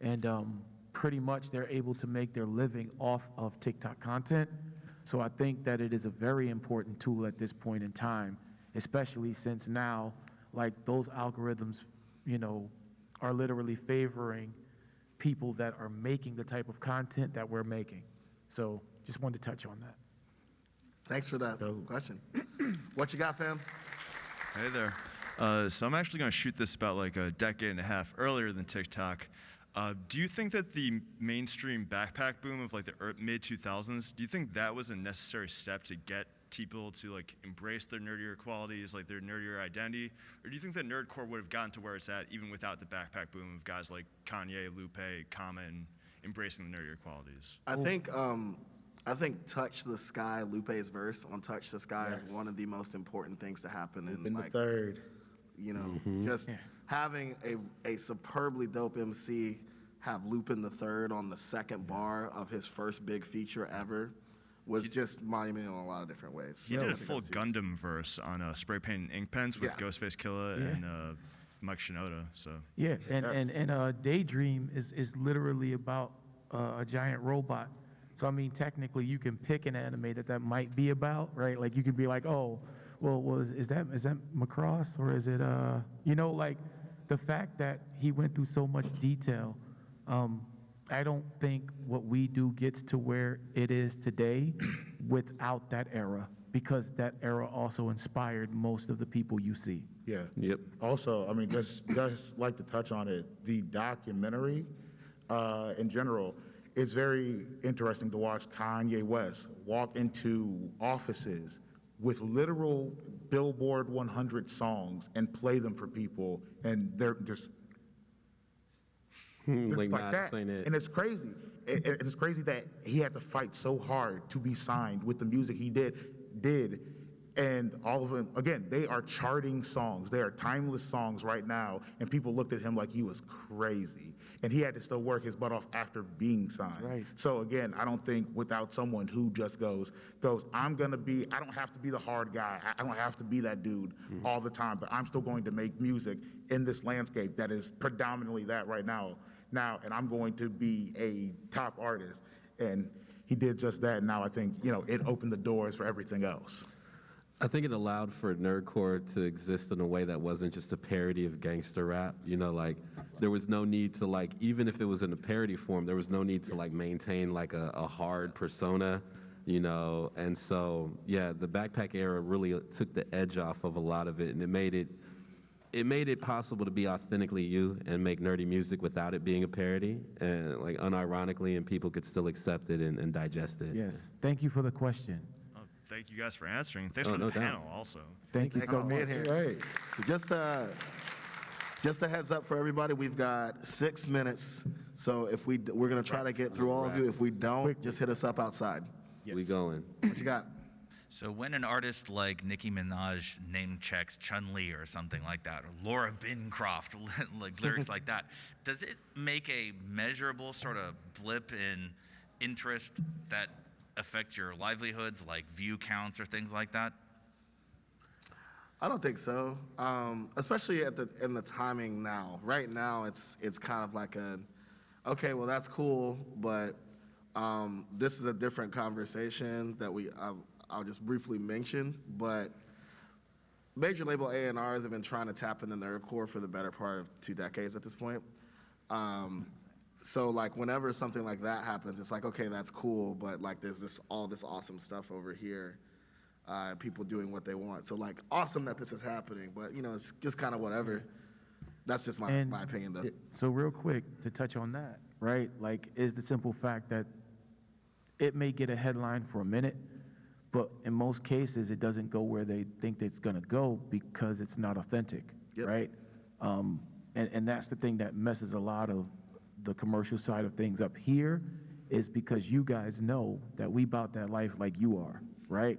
and pretty much they're able to make their living off of TikTok content. So I think that it is a very important tool at this point in time, especially since now, like, those algorithms, are literally favoring people that are making the type of content that we're making. So just wanted to touch on that. Thanks for that question. What you got, fam? Hey there. So I'm actually going to shoot this about like a decade and a half earlier than TikTok. Do you think that the mainstream backpack boom of like the mid 2000s, do you think that was a necessary step to get people to like embrace their nerdier qualities, like their nerdier identity? Or do you think that nerdcore would have gotten to where it's at even without the backpack boom of guys like Kanye, Lupe, Common embracing the nerdier qualities? I think Touch the Sky, Lupe's verse on Touch the Sky is one of the most important things to happen in the like, third. just having a superbly dope MC have Lupin the Third on the second bar of his first big feature ever was just monumental in a lot of different ways. He did a full Gundam verse on spray paint and ink pens with Yeah. Ghostface Killer and Mike Shinoda. So Yeah, and Daydream is literally about a giant robot. So I mean, technically, you can pick an anime that might be about, right? Like, you could be like, oh, well, is that Macross, or is it like, the fact that he went through so much detail. I don't think what we do gets to where it is today without that era, because that era also inspired most of the people you see. Yeah. Yep. Also, I mean, just like to touch on it, the documentary in general, it's very interesting to watch Kanye West walk into offices with literal Billboard 100 songs and play them for people, and they're just Like, like nah, that. this ain't it. And it's crazy. It's crazy that he had to fight so hard to be signed with the music he did. And all of them, again, they are charting songs. They are timeless songs right now. And people looked at him like he was crazy. And he had to still work his butt off after being signed. Right. So again, I don't think without someone who just goes, I don't have to be the hard guy. I don't have to be that dude all the time, but I'm still going to make music in this landscape that is predominantly that right now, and I'm going to be a top artist. And he did just that. And now I think, it opened the doors for everything else. I think it allowed for nerdcore to exist in a way that wasn't just a parody of gangster rap. Like, there was no need to, like, even if it was in a parody form, there was no need to like maintain like a hard persona, And so, yeah, the backpack era really took the edge off of a lot of it, and it made it possible to be authentically you and make nerdy music without it being a parody, and like unironically, and people could still accept it and digest it. Yes. Thank you for the question. oh, thank you guys for answering. Thanks Oh, for the no doubt. panel also. Thank you Thanks so for much. being here. Hey. So just a heads up for everybody, we've got 6 minutes. So if we're gonna try to get through all of you. If we don't, just hit us up outside. We going. What you got? So when an artist like Nicki Minaj name checks Chun-Li or something like that, or Laura Bincroft, like lyrics like that, does it make a measurable sort of blip in interest that affects your livelihoods, like view counts or things like that? I don't think so. Especially in the timing now. Right now, it's kind of like okay, well that's cool, but this is a different conversation that I'll just briefly mention. But major label A&Rs have been trying to tap in the nerdcore for the better part of 2 decades at this point. So like whenever something like that happens, it's like, okay, that's cool, but like there's all this awesome stuff over here people doing what they want. So like, awesome that this is happening, but you know, it's just kind of whatever. That's just my opinion, though. So real quick, to touch on that, right? Like, is the simple fact that it may get a headline for a minute, but in most cases, it doesn't go where they think it's gonna go because it's not authentic, right? And that's the thing that messes a lot of the commercial side of things up here, is because you guys know that we bout that life like you are, right?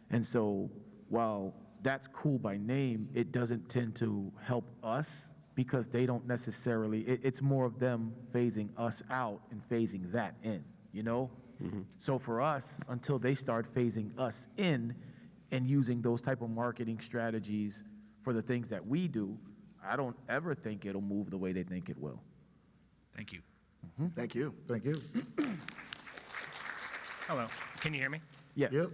And so while that's cool by name, it doesn't tend to help us because they don't necessarily, it's more of them phasing us out and phasing that in, you know? So for us, until they start phasing us in and using those type of marketing strategies for the things that we do, I don't ever think it'll move the way they think it will. Thank you. Thank you. Thank you. Hello, can you hear me? Yes. Yep.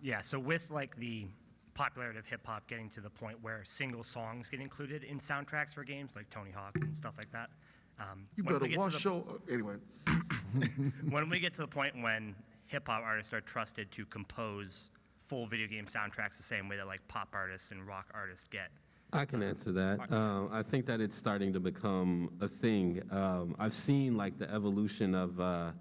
Yeah, so with like the popularity of hip hop getting to the point where single songs get included in soundtracks for games like Tony Hawk and stuff like that. You when we better get to watch the- show. Anyway, When we get to the point when hip hop artists are trusted to compose full video game soundtracks the same way that like pop artists and rock artists get. I can answer that. I think that it's starting to become a thing. I've seen like the evolution of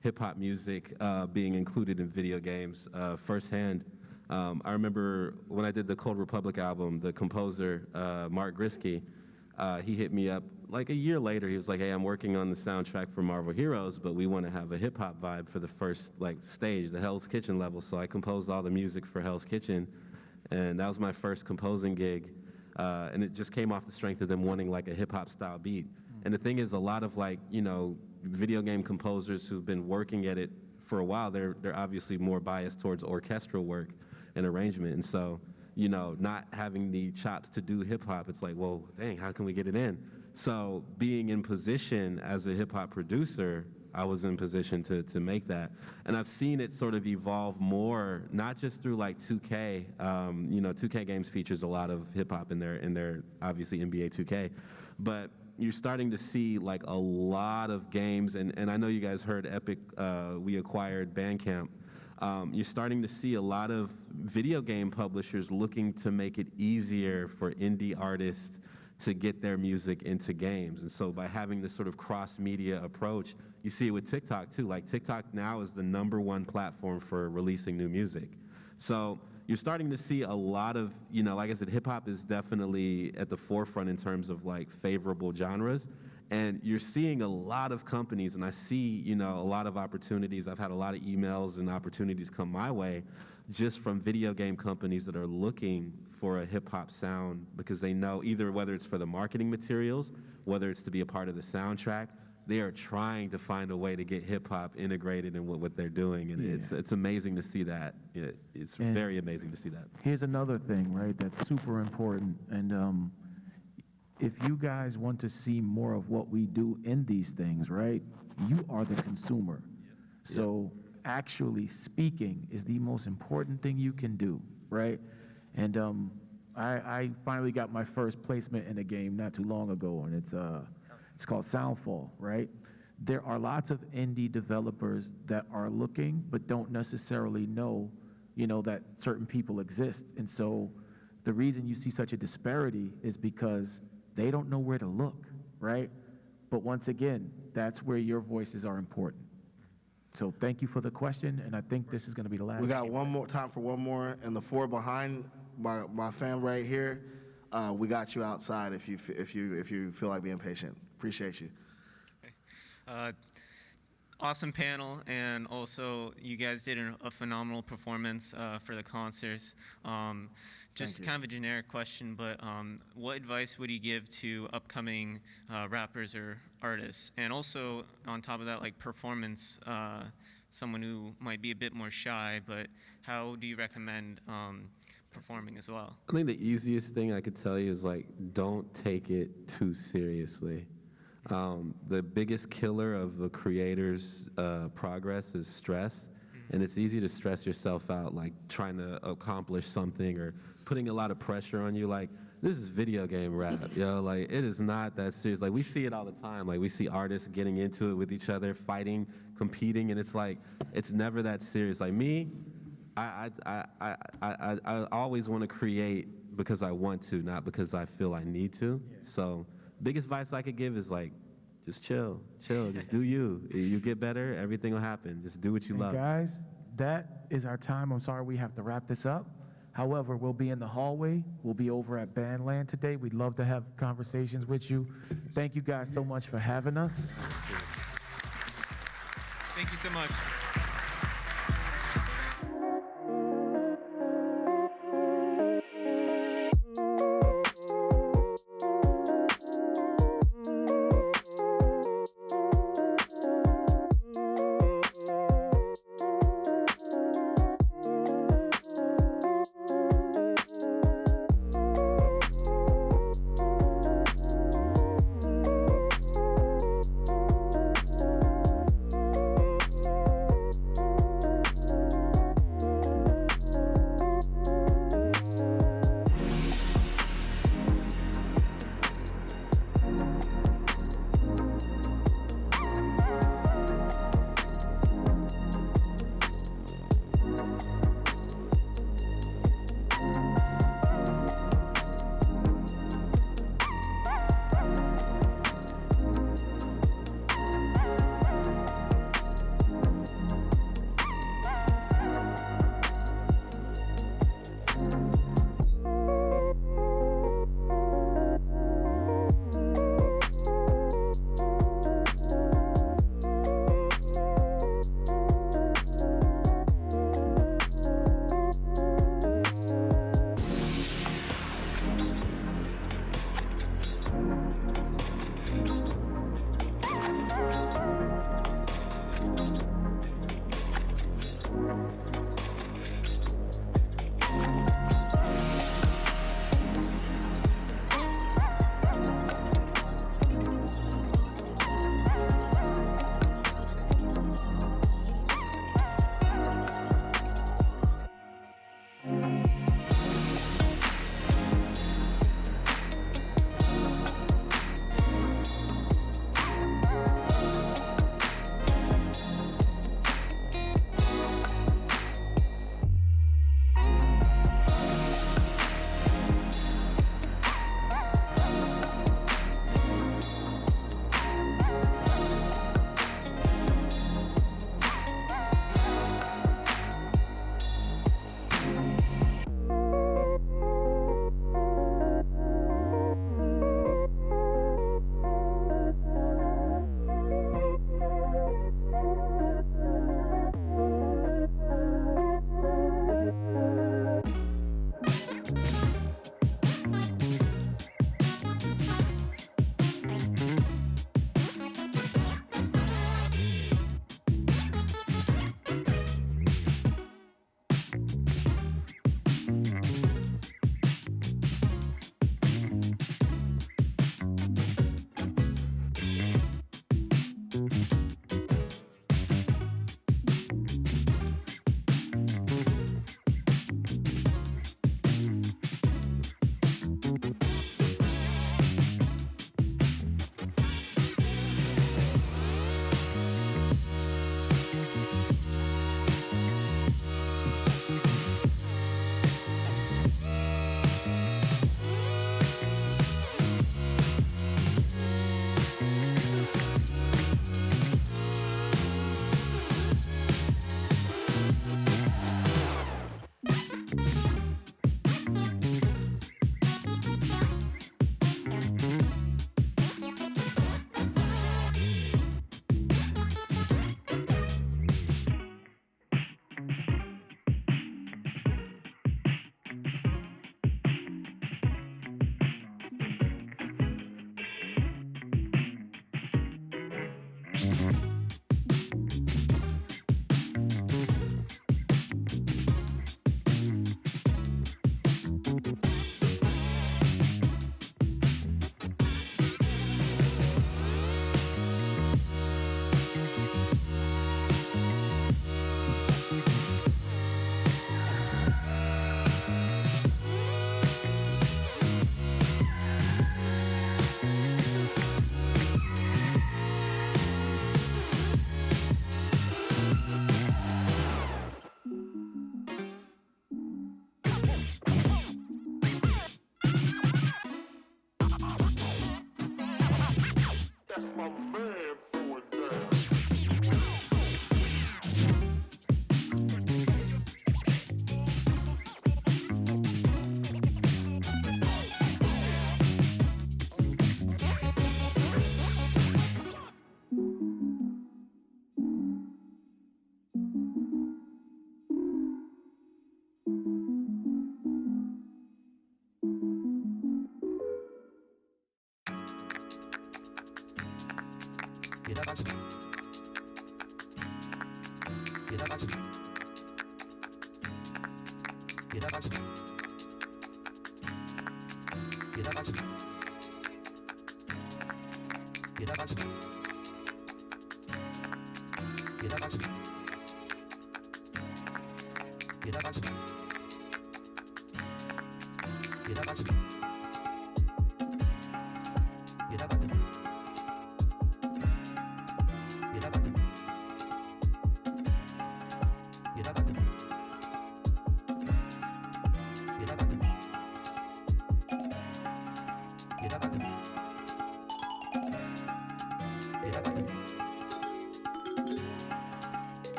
hip hop music being included in video games firsthand. I remember when I did the Cold Republic album, the composer, Mark Grisky, he hit me up like a year later. He was like, hey, I'm working on the soundtrack for Marvel Heroes, but we want to have a hip hop vibe for the first like stage, the Hell's Kitchen level. So I composed all the music for Hell's Kitchen, and that was my first composing gig. And it just came off the strength of them wanting like a hip hop style beat. And the thing is, a lot of like, you know, video game composers who've been working at it for a while, they're obviously more biased towards orchestral work and arrangement. And so, you know, not having the chops to do hip hop, it's like, well, dang, how can we get it in? So being in position as a hip hop producer, I was in position to make that. And I've seen it sort of evolve more, not just through like 2K. You know, 2K games features a lot of hip hop in their obviously NBA 2K. But you're starting to see like a lot of games, and I know you guys heard Epic, we acquired Bandcamp. You're starting to see a lot of video game publishers looking to make it easier for indie artists to get their music into games. And so by having this sort of cross-media approach, you see it with TikTok too. Like TikTok now is the #1 platform for releasing new music. So you're starting to see a lot of, you know, like I said, hip hop is definitely at the forefront in terms of like favorable genres. And you're seeing a lot of companies, and I see, you know, a lot of opportunities. I've had a lot of emails and opportunities come my way just from video game companies that are looking for a hip hop sound because they know either whether it's for the marketing materials, whether it's to be a part of the soundtrack, they are trying to find a way to get hip hop integrated in what they're doing. And it's amazing to see that. It's very amazing to see that. Here's another thing, right, that's super important. And if you guys want to see more of what we do in these things, right, you are the consumer. So actually speaking is the most important thing you can do, right? And I finally got my first placement in a game not too long ago, and it's called Soundfall, right? There are lots of indie developers that are looking but don't necessarily know, you know, that certain people exist. And so the reason you see such a disparity is because they don't know where to look, right? But once again, that's where your voices are important. So thank you for the question, and I think this is going to be the last. we got time for one more, and the four behind my fam right here. We got you outside if you feel like being patient. Appreciate you. Awesome panel, and also you guys did a phenomenal performance for the concerts. Just kind of a generic question, but what advice would you give to upcoming rappers or artists? And also, on top of that, like performance, someone who might be a bit more shy, but how do you recommend performing as well? I think the easiest thing I could tell you is like, don't take it too seriously. The biggest killer of a creator's progress is stress. And it's easy to stress yourself out, like trying to accomplish something or putting a lot of pressure on you. Like, this is video game rap, yo. Like, it is not that serious. Like, we see it all the time. Like, we see artists getting into it with each other, fighting, competing, and it's like, it's never that serious. Like, me, I always want to create because I want to, not because I feel I need to. So biggest advice I could give is like, just chill, just do you. You get better, everything will happen. Just do what you And love. guys, that is our time. I'm sorry we have to wrap this up. However, we'll be in the hallway. We'll be over at Bandland today. We'd love to have conversations with you. Thank you guys so much for having us. Thank you so much.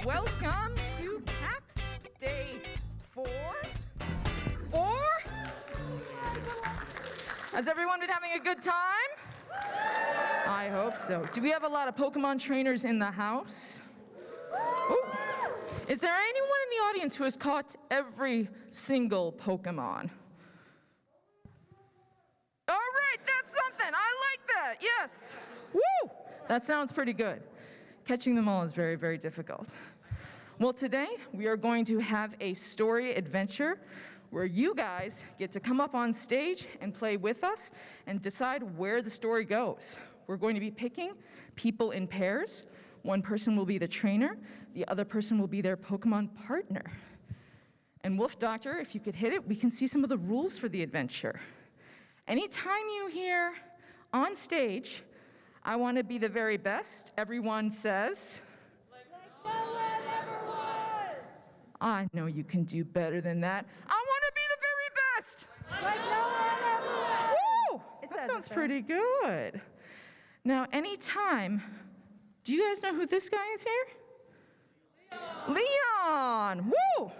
Welcome to PAX Day 4. Has everyone been having a good time? I hope so. Do we have a lot of Pokemon trainers in the house? Ooh. Is there anyone in the audience who has caught every single Pokemon? All right, that's something. I like that. Yes. Woo! That sounds pretty good. Catching them all is very, very difficult. Well, today we are going to have a story adventure where you guys get to come up on stage and play with us and decide where the story goes. We're going to be picking people in pairs. One person will be the trainer, the other person will be their Pokemon partner. And Wolf Doctor, if you could hit it, we can see some of the rules for the adventure. Anytime you hear on stage, "I want to be the very best," everyone says, "Like no one ever was." I know you can do better than that. "I want to be the very best." Like no one ever was. Woo! That sounds pretty good. Now, anytime, do you guys know who this guy is here? Leon! Woo!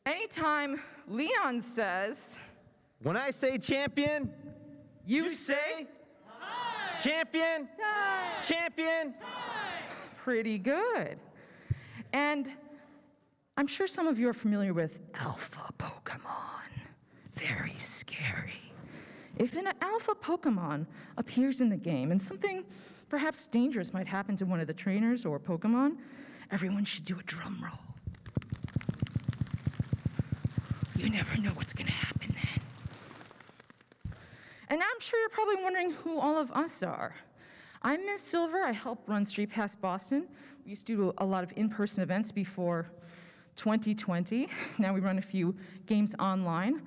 Anytime Leon says, When I say champion, you say time. Champion, time. Champion. Time. Pretty good. And I'm sure some of you are familiar with alpha Pokemon. Very scary. If an alpha Pokemon appears in the game and something perhaps dangerous might happen to one of the trainers or Pokemon, everyone should do a drum roll. You never know what's gonna happen then. And I'm sure you're probably wondering who all of us are. I'm Ms. Silver. I help run Street Pass Boston. We used to do a lot of in-person events before 2020. Now we run a few games online.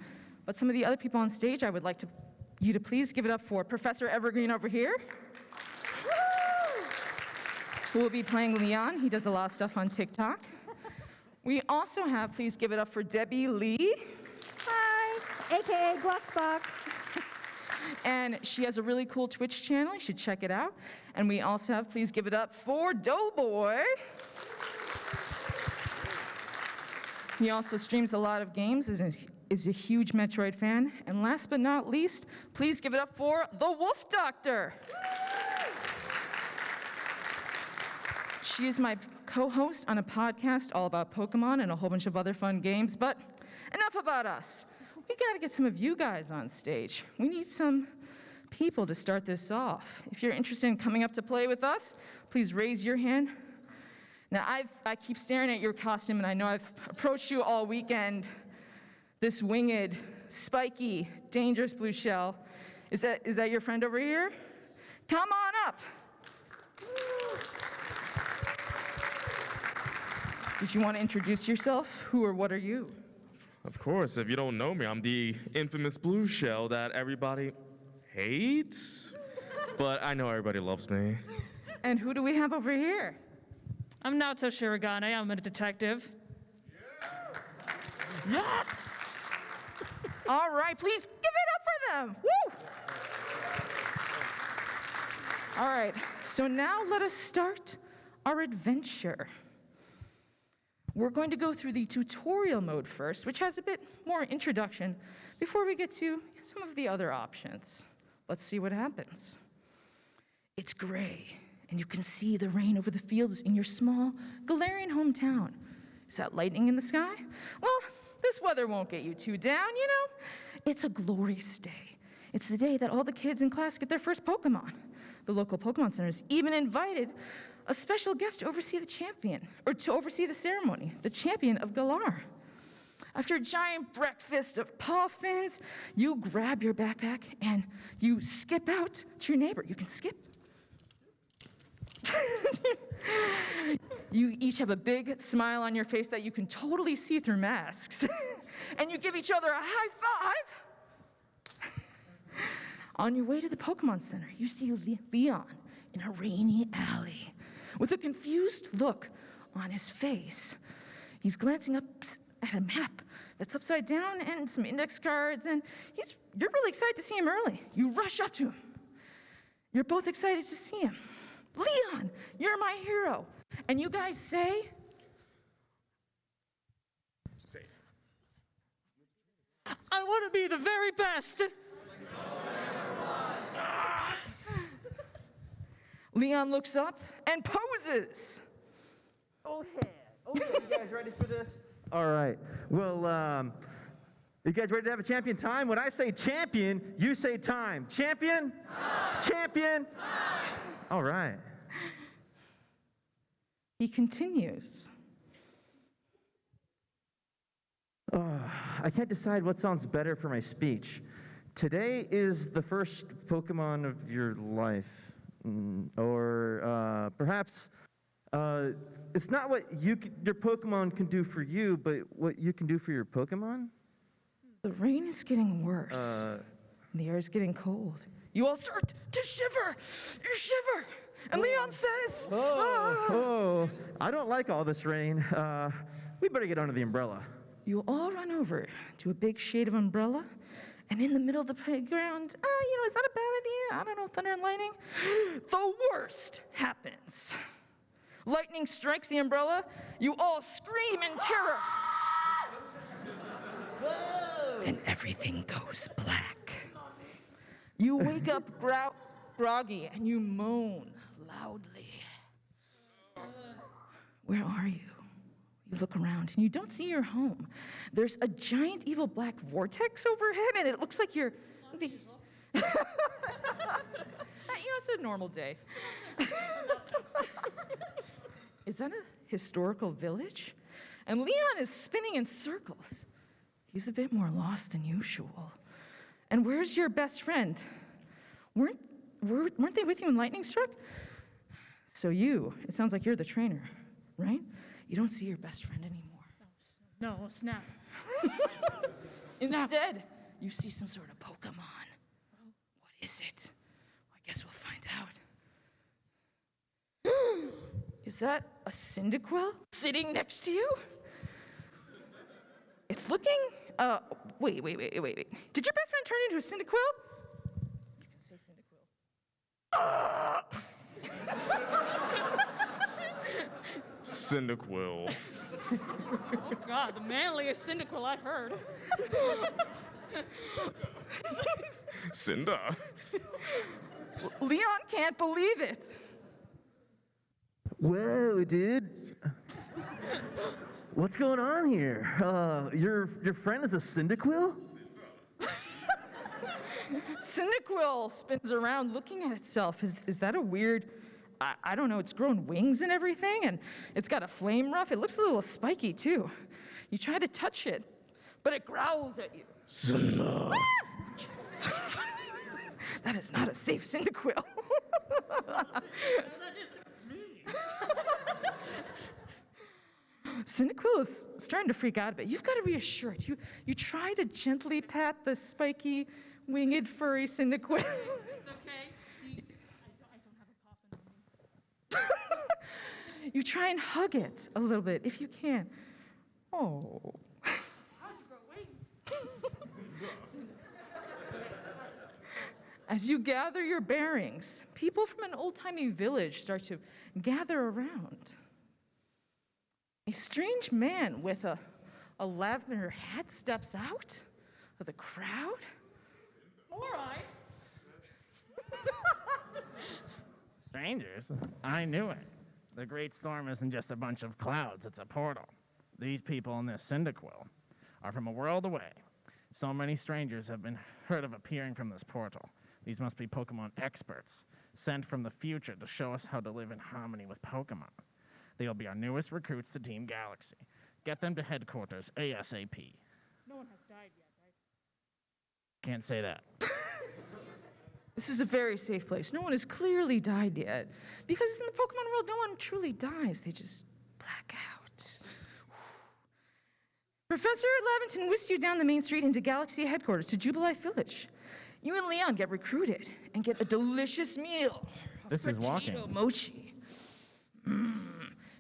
But some of the other people on stage, I would like you to please give it up for Professor Evergreen over here, who will be playing Leon. He does a lot of stuff on TikTok. We also have, please give it up for Debbie Lee. Hi, AKA Bloxbox. And she has a really cool Twitch channel. You should check it out. And we also have, please give it up for Doughboy. He also streams a lot of games, is a huge Metroid fan. And last but not least, please give it up for the Wolf Doctor. She is my co-host on a podcast all about Pokemon and a whole bunch of other fun games, but enough about us. We gotta get some of you guys on stage. We need some people to start this off. If you're interested in coming up to play with us, please raise your hand. Now, I keep staring at your costume, and I know I've approached you all weekend. This winged, spiky, dangerous blue shell. Is that your friend over here? Come on up. Did you want to introduce yourself? Who or what are you? Of course, if you don't know me, I'm the infamous blue shell that everybody hates, but I know everybody loves me. And who do we have over here? I'm Naoto Shirogane. I'm a detective. Yeah! All right, please give it up for them. Woo! All right, so now let us start our adventure. We're going to go through the tutorial mode first, which has a bit more introduction before we get to some of the other options. Let's see what happens. It's gray, and you can see the rain over the fields in your small Galarian hometown. Is that lightning in the sky? Well, this weather won't get you too down, you know? It's a glorious day. It's the day that all the kids in class get their first Pokemon. The local Pokemon Center has even invited a special guest to oversee the ceremony, the champion of Galar. After a giant breakfast of paw fins, you grab your backpack and you skip out to your neighbor. You can skip. You each have a big smile on your face that you can totally see through masks. And you give each other a high five. On your way to the Pokemon Center, you see Leon in a rainy alley with a confused look on his face. He's glancing up at a map that's upside down and some index cards, and you're really excited to see him early. You rush up to him. You're both excited to see him. Leon, you're my hero. And you guys say, I want to be the very best. Leon looks up and poses. Okay, you guys ready for this? All right. Well, you guys ready to have a champion time? When I say champion, you say time. Champion? Time. Champion? Time. All right. He continues. I can't decide what sounds better for my speech. Today is the first Pokemon of your life. Or perhaps it's not what your Pokemon can do for you, but what you can do for your Pokemon? The rain is getting worse. And the air is getting cold. You all start to shiver. You shiver. And Leon says, Oh, I don't like all this rain. We better get under the umbrella. You all run over to a big shade of umbrella, and in the middle of the playground, is that a bad idea? I don't know, thunder and lightning. The worst happens. Lightning strikes the umbrella. You all scream in terror. And everything goes black. You wake up groggy, and you moan loudly. Where are you? You look around, and you don't see your home. There's a giant evil black vortex overhead, and it looks like you're... it's a normal day. Is that a historical village? And Leon is spinning in circles. He's a bit more lost than usual. And where's your best friend? Weren't they with you in Lightning Struck? So it sounds like you're the trainer, right? You don't see your best friend anymore. No, snap. Instead, you see some sort of Pokemon. What is it? I guess we'll find out. Is that a Cyndaquil sitting next to you? It's looking, wait. Did your best friend turn into a Cyndaquil? You can say Cyndaquil. Cyndaquil. Oh, God, the manliest Cyndaquil I've heard. Cinda. Leon can't believe it. Whoa, dude. What's going on here? Your friend is a Cyndaquil? Cyndaquil spins around looking at itself. Is that a weird, I don't know, it's grown wings and everything, and it's got a flame ruff. It looks a little spiky, too. You try to touch it, but it growls at you. Cinda. That is not a safe Cyndaquil. Cyndaquil is starting to freak out a bit. You've got to reassure it. You try to gently pat the spiky, winged, furry Cyndaquil. It's okay. I don't have a coffin on me. You try and hug it a little bit, if you can. Oh. How'd you grow wings? As you gather your bearings, people from an old-timey village start to gather around. A strange man with a lavender hat steps out of the crowd. 4 eyes. Strangers? I knew it. The Great Storm isn't just a bunch of clouds, it's a portal. These people in this Cyndaquil are from a world away. So many strangers have been heard of appearing from this portal. These must be Pokemon experts, sent from the future to show us how to live in harmony with Pokemon. They'll be our newest recruits to Team Galaxy. Get them to headquarters ASAP. No one has died yet, right? Can't say that. This is a very safe place. No one has clearly died yet. Because in the Pokemon world, no one truly dies. They just black out. Professor Laventon whisks you down the main street into Galaxy headquarters to Jubilife Village. You and Leon get recruited and get a delicious meal. This is walking. Potato mochi.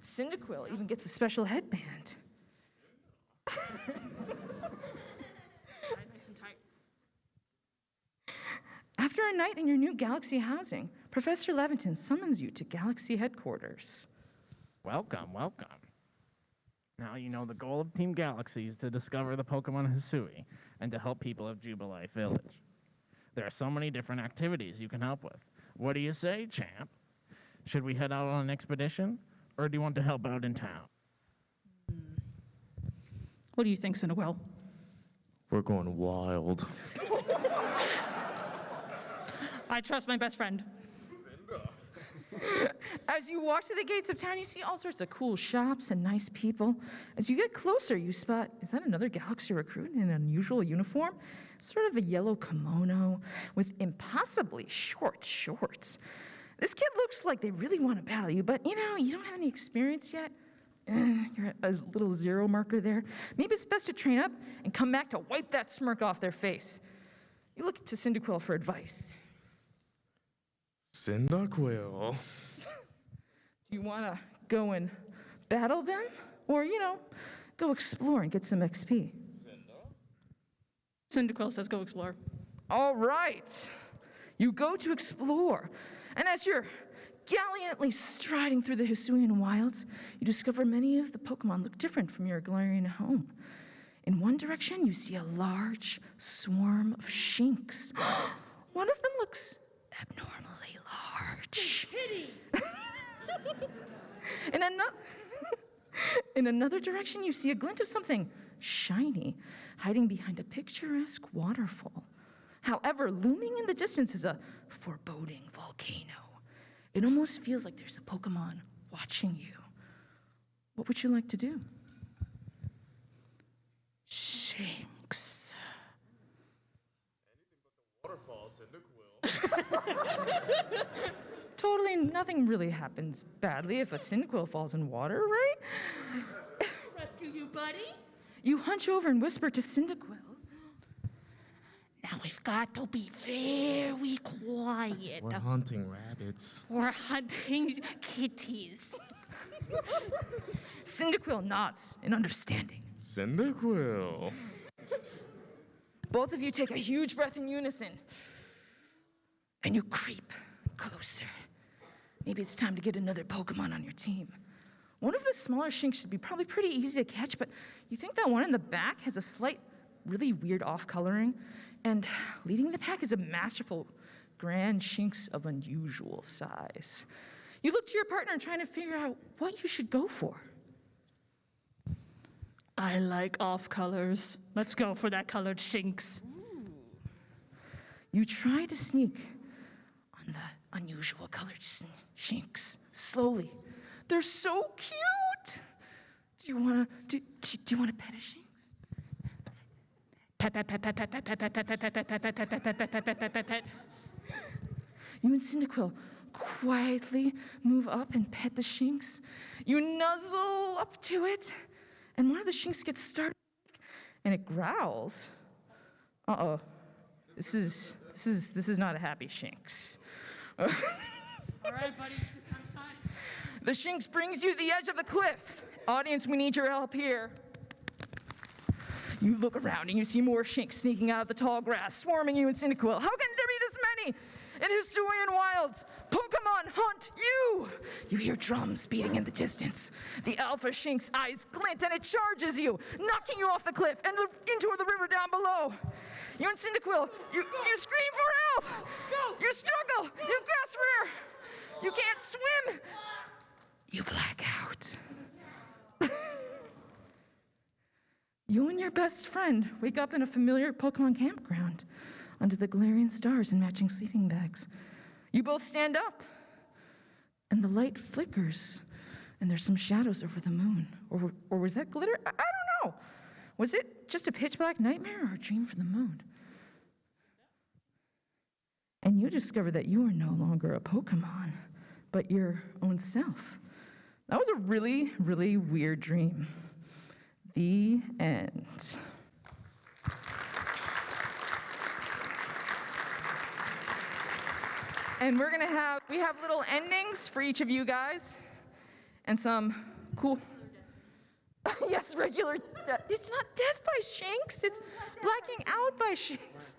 Cyndaquil even gets a special headband. Nice and tight. After a night in your new Galaxy housing, Professor Laventon summons you to Galaxy headquarters. Welcome, welcome. Now you know the goal of Team Galaxy is to discover the Pokemon Hisui and to help people of Jubilife Village. There are so many different activities you can help with. What do you say, champ? Should we head out on an expedition, or do you want to help out in town? What do you think, Cyndaquil? We're going wild. I trust my best friend. As you walk to the gates of town, you see all sorts of cool shops and nice people. As you get closer, you spot, is that another Galaxy recruit in an unusual uniform? Sort of a yellow kimono with impossibly short shorts. This kid looks like they really want to battle you, but you don't have any experience yet. You're at a little zero marker there. Maybe it's best to train up and come back to wipe that smirk off their face. You look to Cyndaquil for advice. Cyndaquil. Do you want to go and battle them? Or, go explore and get some XP? Cyndaquil says go explore. All right. You go to explore. And as you're gallantly striding through the Hisuian wilds, you discover many of the Pokemon look different from your Galarian home. In one direction, you see a large swarm of Shinx. One of them looks abnormally large. Kitty! In another direction, you see a glint of something shiny hiding behind a picturesque waterfall. However, looming in the distance is a foreboding volcano. It almost feels like there's a Pokemon watching you. What would you like to do? Shinx. Waterfall, Cyndaquil. Totally nothing really happens badly if a Cyndaquil falls in water, right? Rescue you, buddy. You hunch over and whisper to Cyndaquil. Now we've got to be very quiet. We're hunting rabbits. We're hunting kitties. Cyndaquil nods in understanding. Cyndaquil. Both of you take a huge breath in unison. And you creep closer. Maybe it's time to get another Pokemon on your team. One of the smaller Shinx should be probably pretty easy to catch, but you think that one in the back has a slight, really weird off-coloring? And leading the pack is a masterful grand Shinx of unusual size. You look to your partner trying to figure out what you should go for. I like off colors. Let's go for that colored Shinx. You try to sneak on the unusual colored Shinx slowly. They're so cute. Do you want to pet a Shinx? Pet, pet, pet, pet, pet, pet, pet, pet, pet, pet, pet, pet, pet, pet, pet, pet, pet, pet, pet, pet. You and Cyndaquil quietly move up and pet the Shinx. You nuzzle up to it, and one of the Shinx gets started, and it growls. Uh-oh. This is not a happy Shinx. All right, buddy, it's time to sign. The Shinx brings you to the edge of the cliff. Audience, we need your help here. You look around and you see more Shinx sneaking out of the tall grass, swarming you and Cyndaquil. How can there be this many? In Hisuian wilds, Pokemon hunt you! You hear drums beating in the distance. The Alpha Shinx eyes glint and it charges you, knocking you off the cliff and into the river down below. You and Cyndaquil, you scream for help! Go! You struggle! You grasp for air! You can't swim! You black out. You and your best friend wake up in a familiar Pokemon campground under the Galarian stars and matching sleeping bags. You both stand up, and the light flickers, and there's some shadows over the moon. Or was that glitter? I don't know. Was it just a pitch black nightmare or a dream from the moon? And you discover that you are no longer a Pokemon, but your own self. That was a really, really weird dream. The end. And we have little endings for each of you guys, and some cool. Yes, regular death. It's not death by Shinx, it's blacking out by Shinx.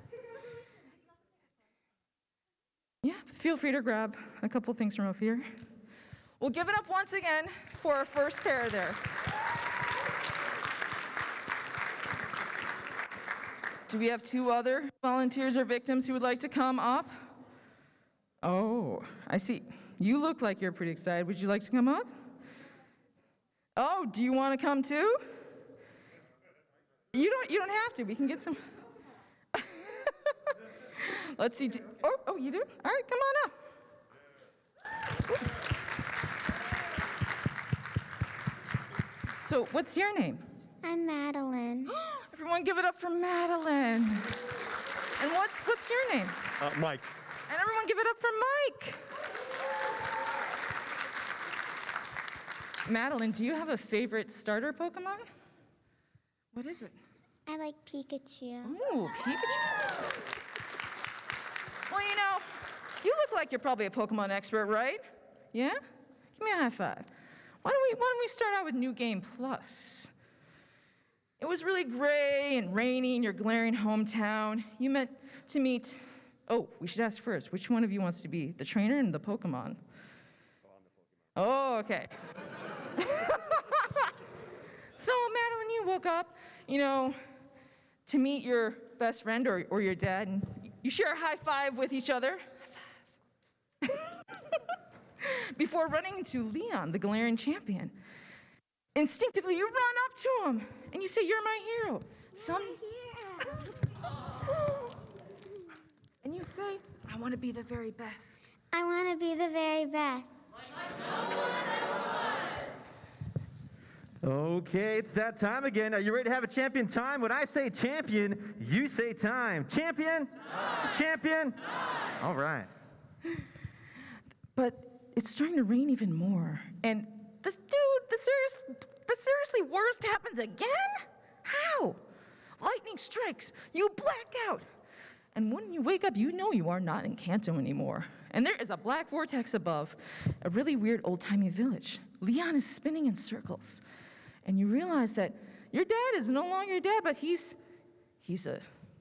Yeah, feel free to grab a couple things from up here. We'll give it up once again for our first pair there. Do we have two other volunteers or victims who would like to come up? Oh, I see. You look like you're pretty excited. Would you like to come up? Oh, do you want to come too? You don't have to. We can get some. Let's see. Oh, you do? All right, come on up. So what's your name? I'm Madeline. Everyone give it up for Madeline. And what's your name? Mike. And everyone give it up for Mike. Madeline, do you have a favorite starter Pokemon? What is it? I like Pikachu. Ooh, Pikachu. Well, you look like you're probably a Pokemon expert, right? Yeah? Give me a high five. Why don't we start out with New Game Plus? It was really gray and rainy in your glaring hometown. You met to meet. Oh, we should ask first. Which one of you wants to be the trainer and the Pokemon? Oh, okay. So, Madeline, you woke up, to meet your best friend or your dad, and you share a high five with each other. High five. Before running into Leon, the Galarian champion. Instinctively, you run up to him, and you say, "You're my hero." And you say, "I want to be the very best." I want to be the very best. Okay, it's that time again. Are you ready to have a champion time? When I say champion, you say time. Champion? Time. Champion? Time. All right. But it's starting to rain even more. And the seriously worst happens again? How? Lightning strikes, you black out. And when you wake up, you know you are not in Kanto anymore. And there is a black vortex above, a really weird old-timey village. Leon is spinning in circles. And you realize that your dad is no longer your dad, but he's do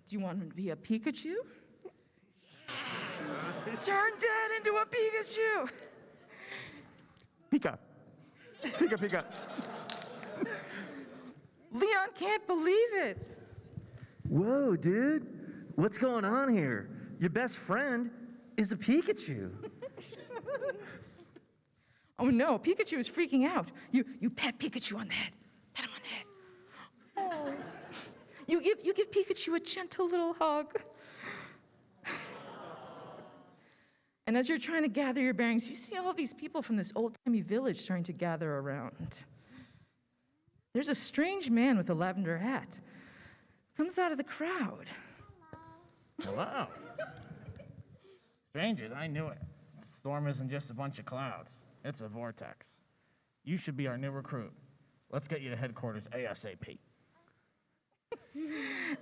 you want him to be a Pikachu? Yeah. Turn dad into a Pikachu. Pika. Pika, Pika. Leon can't believe it. Whoa, dude. What's going on here? Your best friend is a Pikachu. Oh no, Pikachu is freaking out. You pat Pikachu on the head. Pat him on the head. Oh. You give Pikachu a gentle little hug. And as you're trying to gather your bearings, you see all these people from this old-timey village starting to gather around. There's a strange man with a lavender hat. Comes out of the crowd. Hello. Strangers, I knew it. The storm isn't just a bunch of clouds. It's a vortex. You should be our new recruit. Let's get you to headquarters ASAP.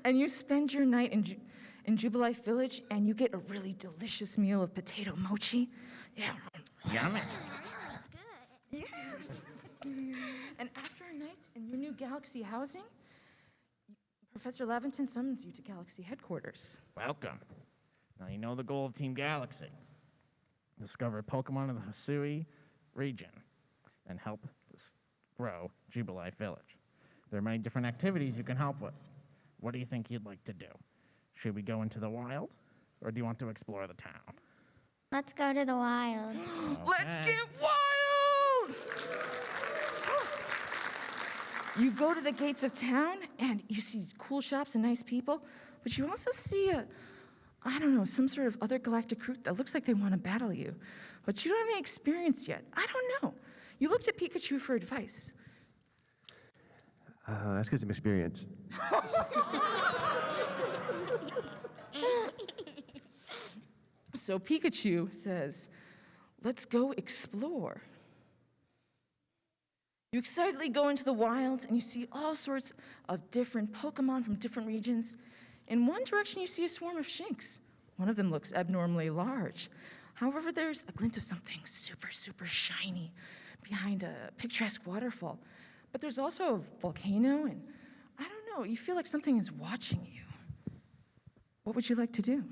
And you spend your night in Jubilife Village, and you get a really delicious meal of potato mochi. Yeah. Yummy. Yeah. And after a night in your new Galaxy housing, Professor Laventon summons you to Galaxy headquarters. Welcome. Now you know the goal of Team Galaxy. Discover Pokemon in the Hisui region and help grow Jubilife Village. There are many different activities you can help with. What do you think you'd like to do? Should we go into the wild, or do you want to explore the town? Let's go to the wild. Let's get wild! You go to the gates of town, and you see cool shops and nice people, but you also see some sort of other galactic crew that looks like they want to battle you. But you don't have any experience yet. I don't know. You looked at Pikachu for advice. Let's get some experience. So Pikachu says, "Let's go explore." You excitedly go into the wilds, and you see all sorts of different Pokemon from different regions. In one direction, you see a swarm of Shinx. One of them looks abnormally large. However, there's a glint of something super, super shiny behind a picturesque waterfall. But there's also a volcano, and I don't know, you feel like something is watching you. What would you like to do?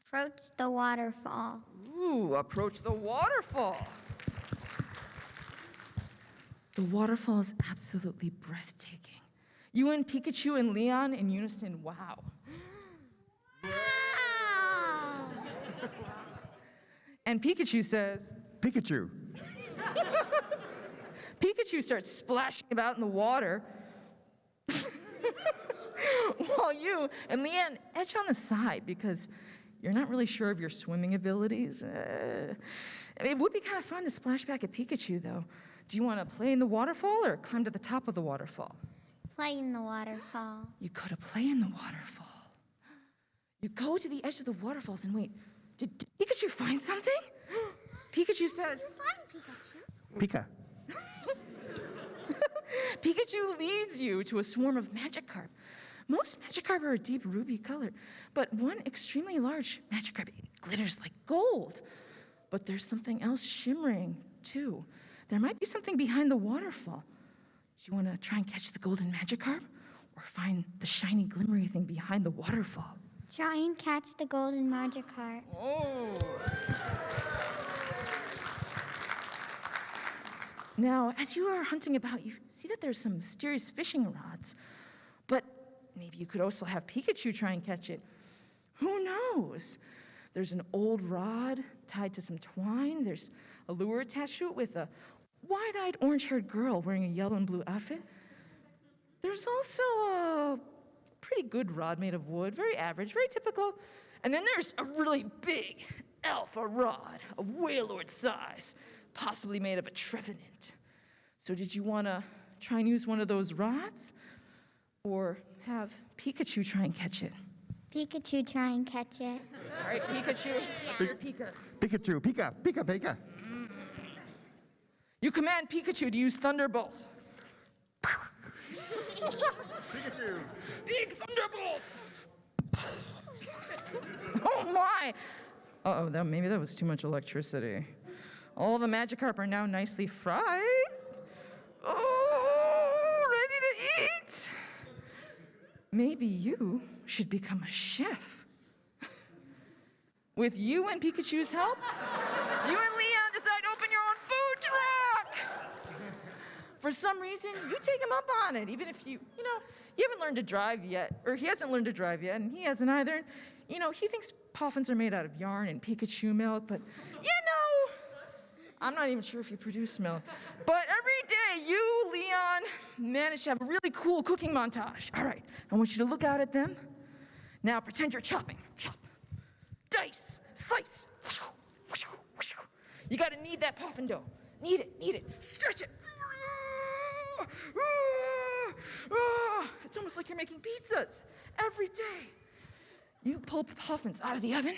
Approach the waterfall. Ooh, approach the waterfall. The waterfall is absolutely breathtaking. You and Pikachu and Leon in unison, wow. Wow! And Pikachu says, Pikachu. Pikachu starts splashing about in the water, while you and Leanne edge on the side because you're not really sure of your swimming abilities. It would be kind of fun to splash back at Pikachu, though. Do you want to play in the waterfall or climb to the top of the waterfall? Play in the waterfall. You go to play in the waterfall. You go to the edge of the waterfalls and wait. Did Pikachu find something? Pikachu says, Pika. Pikachu leads you to a swarm of Magikarp. Most Magikarp are a deep ruby color, but one extremely large Magikarp glitters like gold. But there's something else shimmering, too. There might be something behind the waterfall. Do you want to try and catch the golden Magikarp? Or find the shiny, glimmery thing behind the waterfall? Try and catch the golden Magikarp. Oh. Now, as you are hunting about, you see that there's some mysterious fishing rods. But maybe you could also have Pikachu try and catch it. Who knows? There's an old rod tied to some twine. There's a lure attached to it with a wide-eyed, orange-haired girl wearing a yellow and blue outfit. There's also a pretty good rod made of wood, very average, very typical. And then there's a really big alpha rod of Wailord size, possibly made of a trevenant. So did you want to try and use one of those rods? Or have Pikachu try and catch it? Pikachu, try and catch it. All right, Pikachu, it's your Pika. Pikachu, Pika, Pika, Pika. You command Pikachu to use Thunderbolt. Pikachu. Big Thunderbolt! Oh my! Uh-oh, maybe that was too much electricity. All the Magikarp are now nicely fried. Oh, ready to eat! Maybe you should become a chef. With you and Pikachu's help, you and Leon decide to open your own food truck! For some reason, you take him up on it, even if you haven't learned to drive yet, or he hasn't learned to drive yet, and he hasn't either. He thinks puffins are made out of yarn and Pikachu milk, but I'm not even sure if you produce milk. But every day, you, Leon, manage to have a really cool cooking montage. All right, I want you to look out at them. Now pretend you're chopping. Chop. Dice. Slice. You gotta knead that puffin dough. Knead it. Stretch it. It's almost like you're making pizzas every day. You pull puffins out of the oven.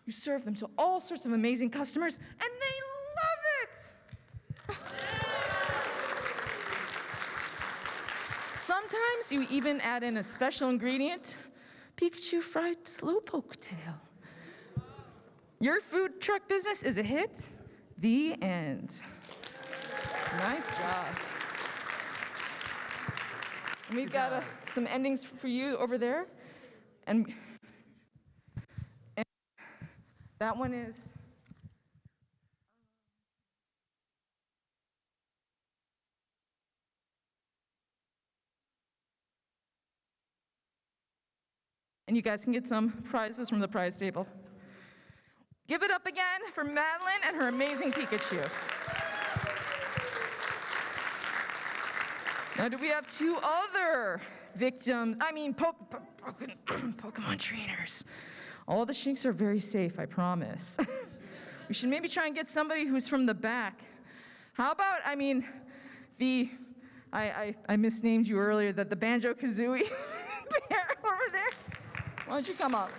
You serve them to all sorts of amazing customers, and they love it. Sometimes you even add in a special ingredient, Pikachu fried slowpoke tail. Your food truck business is a hit. The end. Nice job. And we've got some endings for you over there. And that one is... And you guys can get some prizes from the prize table. Give it up again for Madeline and her amazing Pikachu. Now, do we have two other victims? Pokemon trainers. All the Shinx are very safe, I promise. We should maybe try and get somebody who's from the back. How about, I misnamed you earlier, the Banjo-Kazooie bear over there. Why don't you come up?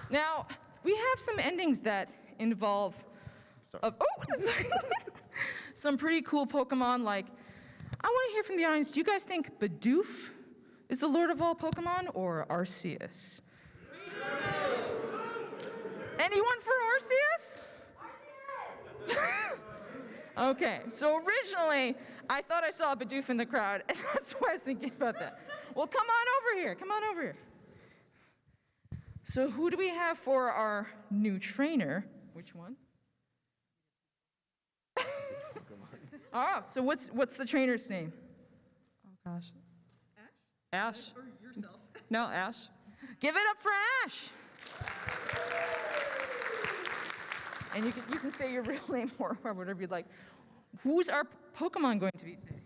Now, we have some endings that involve some pretty cool Pokemon, like, I want to hear from the audience, do you guys think Bidoof is the lord of all Pokemon, or Arceus? Anyone for Arceus? Okay, so originally, I thought I saw a Bidoof in the crowd, and that's why I was thinking about that. Well, come on over here. So who do we have for our new trainer? Which one? Oh, so what's the trainer's name? Oh gosh. Ash? Or yourself. No, Ash. Give it up for Ash. And you can say your real name or whatever you'd like. Who's our Pokemon going to be today?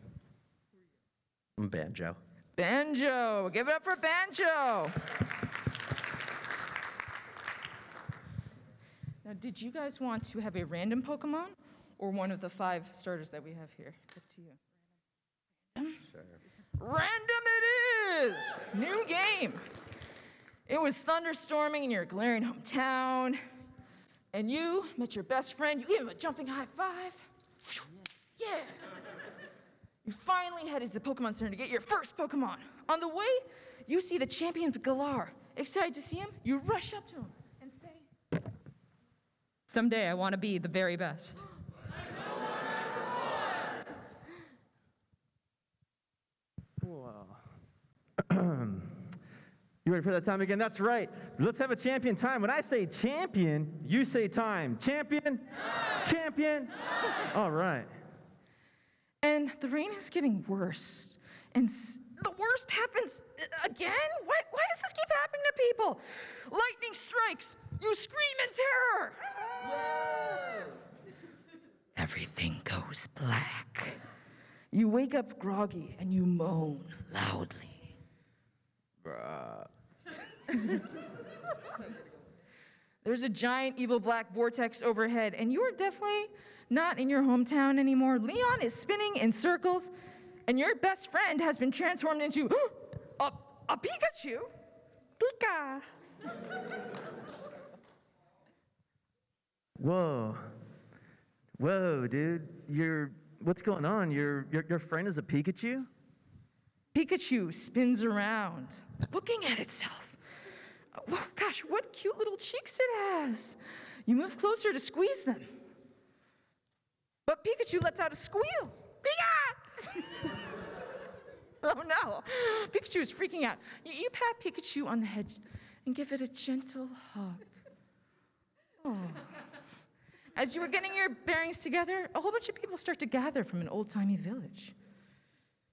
I'm Banjo. Banjo. Give it up for Banjo. Now, did you guys want to have a random Pokemon or one of the 5 starters that we have here? It's up to you. Random? Sure. Random it is! New game. It was thunderstorming in your glaring hometown, and you met your best friend. You gave him a jumping high five. Yeah. You finally headed to the Pokemon Center to get your first Pokemon. On the way, you see the champion of Galar. Excited to see him, you rush up to him and say, Someday I want to be the very best. You ready for that time again? That's right. Let's have a champion time. When I say champion, you say time. Champion? Champion? All right. and the rain is getting worse. And the worst happens again? Why does this keep happening to people? Lightning strikes. You scream in terror. Everything goes black. You wake up groggy and you moan loudly. Bruh. There's a giant evil black vortex overhead, and you are definitely not in your hometown anymore. Leon is spinning in circles, and your best friend has been transformed into a Pikachu. Pika. Whoa. Whoa, dude. What's going on? Your friend is a Pikachu? Pikachu spins around, looking at itself. Oh, gosh, what cute little cheeks it has. You move closer to squeeze them. But Pikachu lets out a squeal. Pika! Oh no, Pikachu is freaking out. You pat Pikachu on the head and give it a gentle hug. Oh. As you were getting your bearings together, a whole bunch of people start to gather from an old-timey village.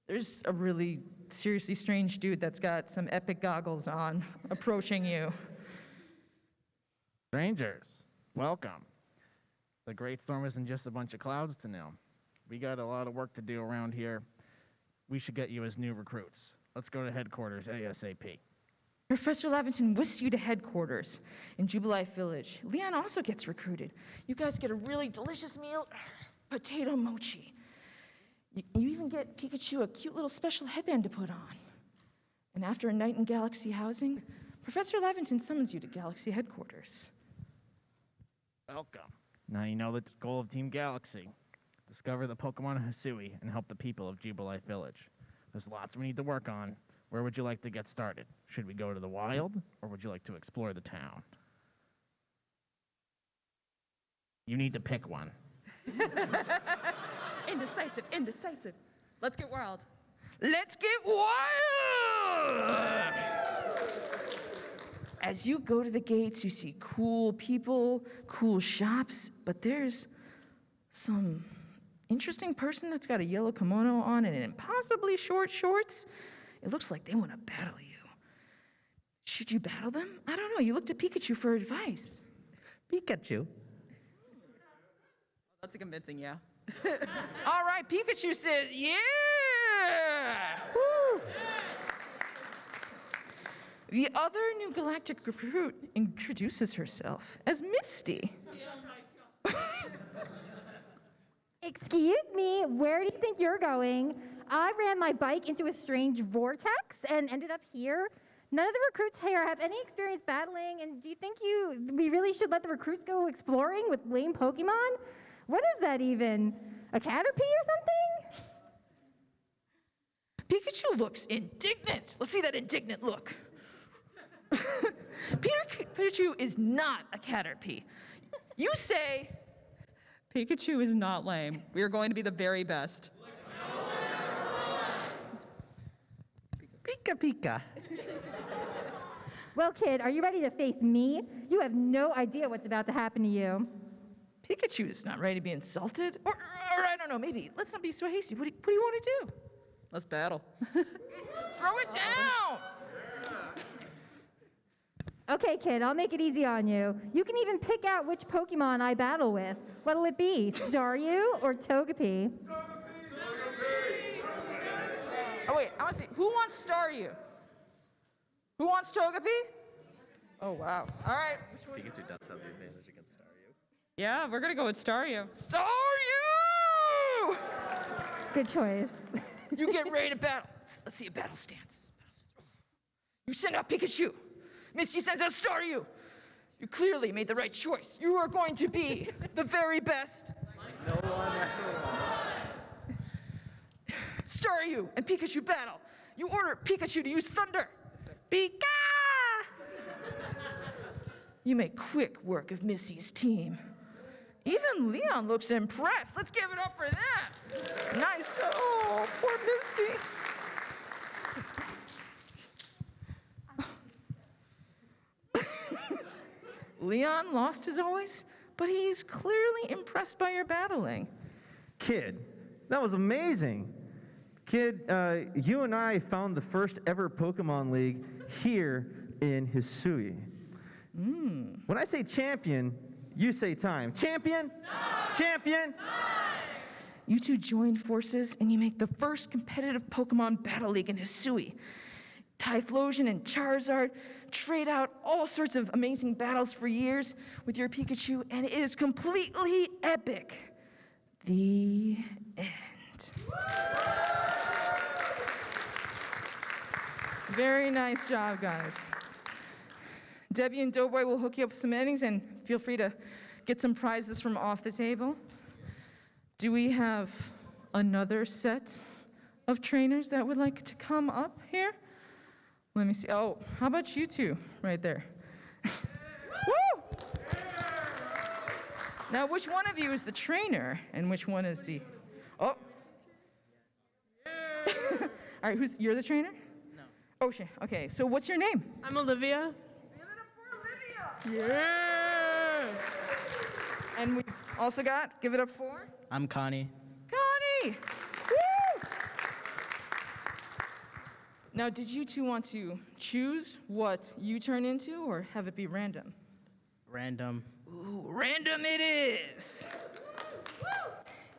There's a really seriously strange dude that's got some epic goggles on approaching you. Strangers, welcome. The Great Storm isn't just a bunch of clouds to know. We got a lot of work to do around here. We should get you as new recruits. Let's go to headquarters ASAP. Professor Lavington whisks you to headquarters in Jubilee Village. Leon also gets recruited. You guys get a really delicious meal, potato mochi. You even get Pikachu a cute little special headband to put on. And after a night in Galaxy housing, Professor Lavington summons you to Galaxy headquarters. Welcome. Now you know the goal of Team Galaxy. Discover the Pokemon Hisui and help the people of Jubilee Village. There's lots we need to work on. Where would you like to get started? Should we go to the wild, or would you like to explore the town? You need to pick one. Indecisive. Let's get wild. Let's get wild! As you go to the gates, you see cool people, cool shops, but there's some interesting person that's got a yellow kimono on and impossibly short shorts. It looks like they want to battle you. Should you battle them? I don't know. You look to Pikachu for advice. Pikachu. That's a convincing yeah. All right, Pikachu says, yeah! Woo! The other new galactic recruit introduces herself as Misty. Excuse me, where do you think you're going? I ran my bike into a strange vortex and ended up here. None of the recruits here have any experience battling, and do you think we really should let the recruits go exploring with lame Pokemon? What is that even? A Caterpie or something? Pikachu looks indignant. Let's see that indignant look. Pikachu is not a Caterpie. You say, Pikachu is not lame. We are going to be the very best. Pika Pika. Well, kid, are you ready to face me? You have no idea what's about to happen to you. Pikachu is not ready to be insulted. Or I don't know, maybe. Let's not be so hasty. What do you want to do? Let's battle. Throw it down! Okay, kid, I'll make it easy on you. You can even pick out which Pokemon I battle with. What'll it be, Staryu or Togepi? Oh, wait, I want to see. Who wants Staryu? Who wants Togepi? Oh, wow. All right. Pikachu does have the advantage against Staryu. Yeah, we're gonna go with Staryu. Staryu! Good choice. You get ready to battle. Let's see a battle stance. You send out Pikachu. Misty sends out Staryu. You clearly made the right choice. You are going to be the very best. No one ever was. Staryu and Pikachu battle. You order Pikachu to use Thunder. Pika! You make quick work of Missy's team. Even Leon looks impressed. Let's give it up for that. Nice job. Oh, poor Misty. Leon lost as always, but he's clearly impressed by your battling. Kid, that was amazing. Kid, you and I found the first ever Pokemon League here in Hisui. When I say champion, you say time. Champion? Time! Champion? Time! You two join forces and you make the first competitive Pokemon Battle League in Hisui. Typhlosion and Charizard trade out all sorts of amazing battles for years with your Pikachu, and it is completely epic. The end. Very nice job, guys. Debbie and Doughboy will hook you up with some endings, and feel free to get some prizes from off the table. Do we have another set of trainers that would like to come up here? Let me see. Oh, how about you two right there? Woo! Now, which one of you is the trainer and which one is the... Oh. All right, you're the trainer? No. Oh, shit. Okay, so what's your name? I'm Olivia. Yeah! And we've also got, give it up for? I'm Connie. Connie! Woo! Now, did you two want to choose what you turn into or have it be random? Random. Ooh, random it is!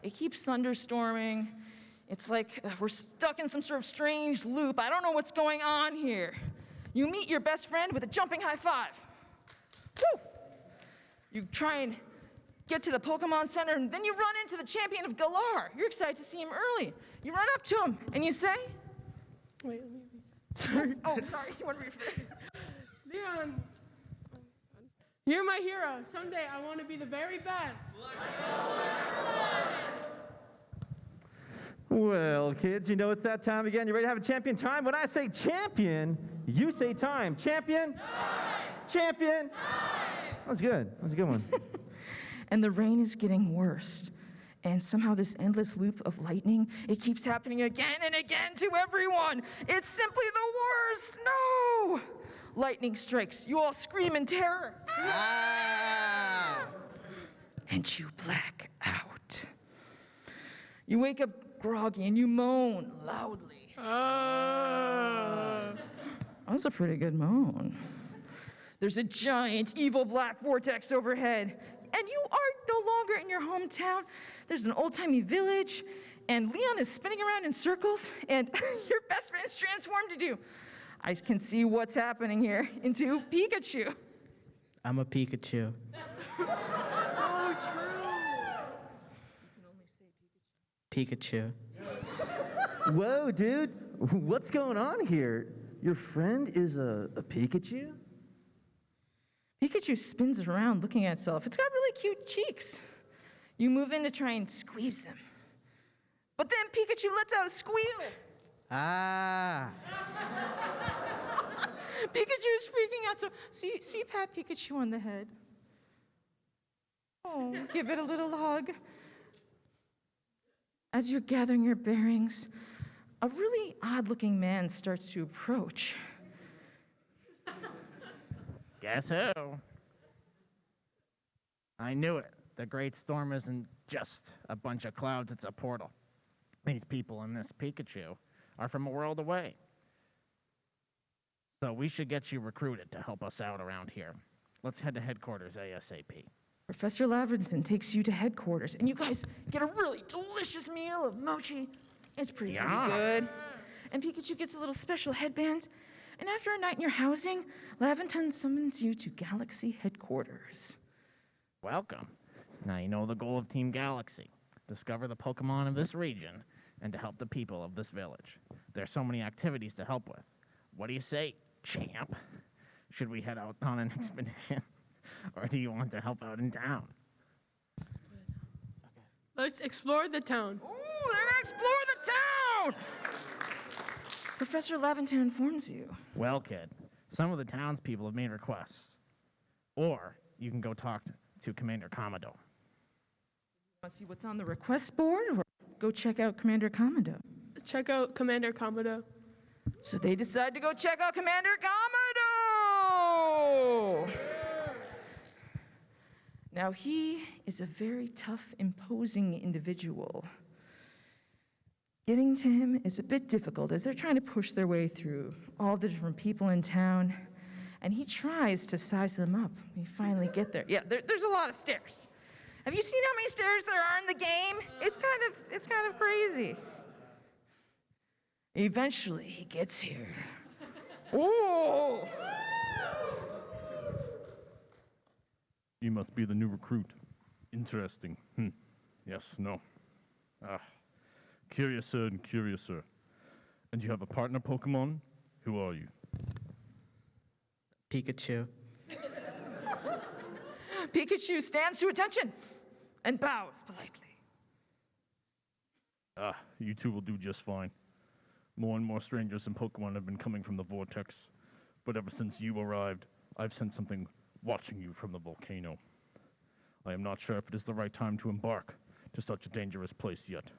It keeps thunderstorming. It's like we're stuck in some sort of strange loop. I don't know what's going on here. You meet your best friend with a jumping high five. Woo! You try and get to the Pokemon Center, and then you run into the champion of Galar. You're excited to see him early. You run up to him, and you say... Wait, let me read. Sorry. Oh, sorry. You want to rephrase? Leon, you're my hero. Someday I want to be the very best. Well, kids, you know it's that time again. You ready to have a champion time? When I say champion, you say time. Champion? Time! Champion? Time! That's good. That's a good one. And the rain is getting worse. And somehow this endless loop of lightning, it keeps happening again and again to everyone. It's simply the worst. No! Lightning strikes. You all scream in terror. Ah! And you black out. You wake up groggy and you moan loudly. That was a pretty good moan. There's a giant evil black vortex overhead, and you are no longer in your hometown. There's an old-timey village, and Leon is spinning around in circles, and your best friend is transformed into you. I can see what's happening here, into Pikachu. I'm a Pikachu. So true. Pikachu. Whoa, dude. What's going on here? Your friend is a Pikachu? Pikachu spins around looking at itself. It's got really cute cheeks. You move in to try and squeeze them. But then Pikachu lets out a squeal. Ah. Pikachu is freaking out. So you pat Pikachu on the head. Oh, give it a little hug. As you're gathering your bearings, a really odd-looking man starts to approach. Guess who? I knew it. The Great Storm isn't just a bunch of clouds, it's a portal. These people in this Pikachu are from a world away. So we should get you recruited to help us out around here. Let's head to headquarters ASAP. Professor Laverton takes you to headquarters, and you guys get a really delicious meal of mochi. It's pretty good. And Pikachu gets a little special headband. And after a night in your housing, Laventon summons you to Galaxy headquarters. Welcome. Now, you know the goal of Team Galaxy: discover the Pokemon of this region and to help the people of this village. There's so many activities to help with. What do you say, champ? Should we head out on an expedition? Or do you want to help out in town? Let's explore the town. Ooh, they're gonna explore the town! Professor Laventon informs you. Well, kid, some of the townspeople have made requests. Or you can go talk to Commander Commodore. Want to see what's on the request board, or go check out Commander Commodore? Check out Commander Commodore. So they decide to go check out Commander Commodore! Now, he is a very tough, imposing individual. Getting to him is a bit difficult as they're trying to push their way through all the different people in town, and he tries to size them up. They finally get there. Yeah, there's a lot of stairs. Have you seen how many stairs there are in the game? It's kind of crazy. Eventually, he gets here. Ooh! You must be the new recruit. Interesting. Yes, no. Curiouser and curiouser. And you have a partner Pokemon? Who are you? Pikachu. Pikachu stands to attention and bows politely. You two will do just fine. More and more strangers and Pokemon have been coming from the vortex. But ever since you arrived, I've sensed something watching you from the volcano. I am not sure if it is the right time to embark to such a dangerous place yet.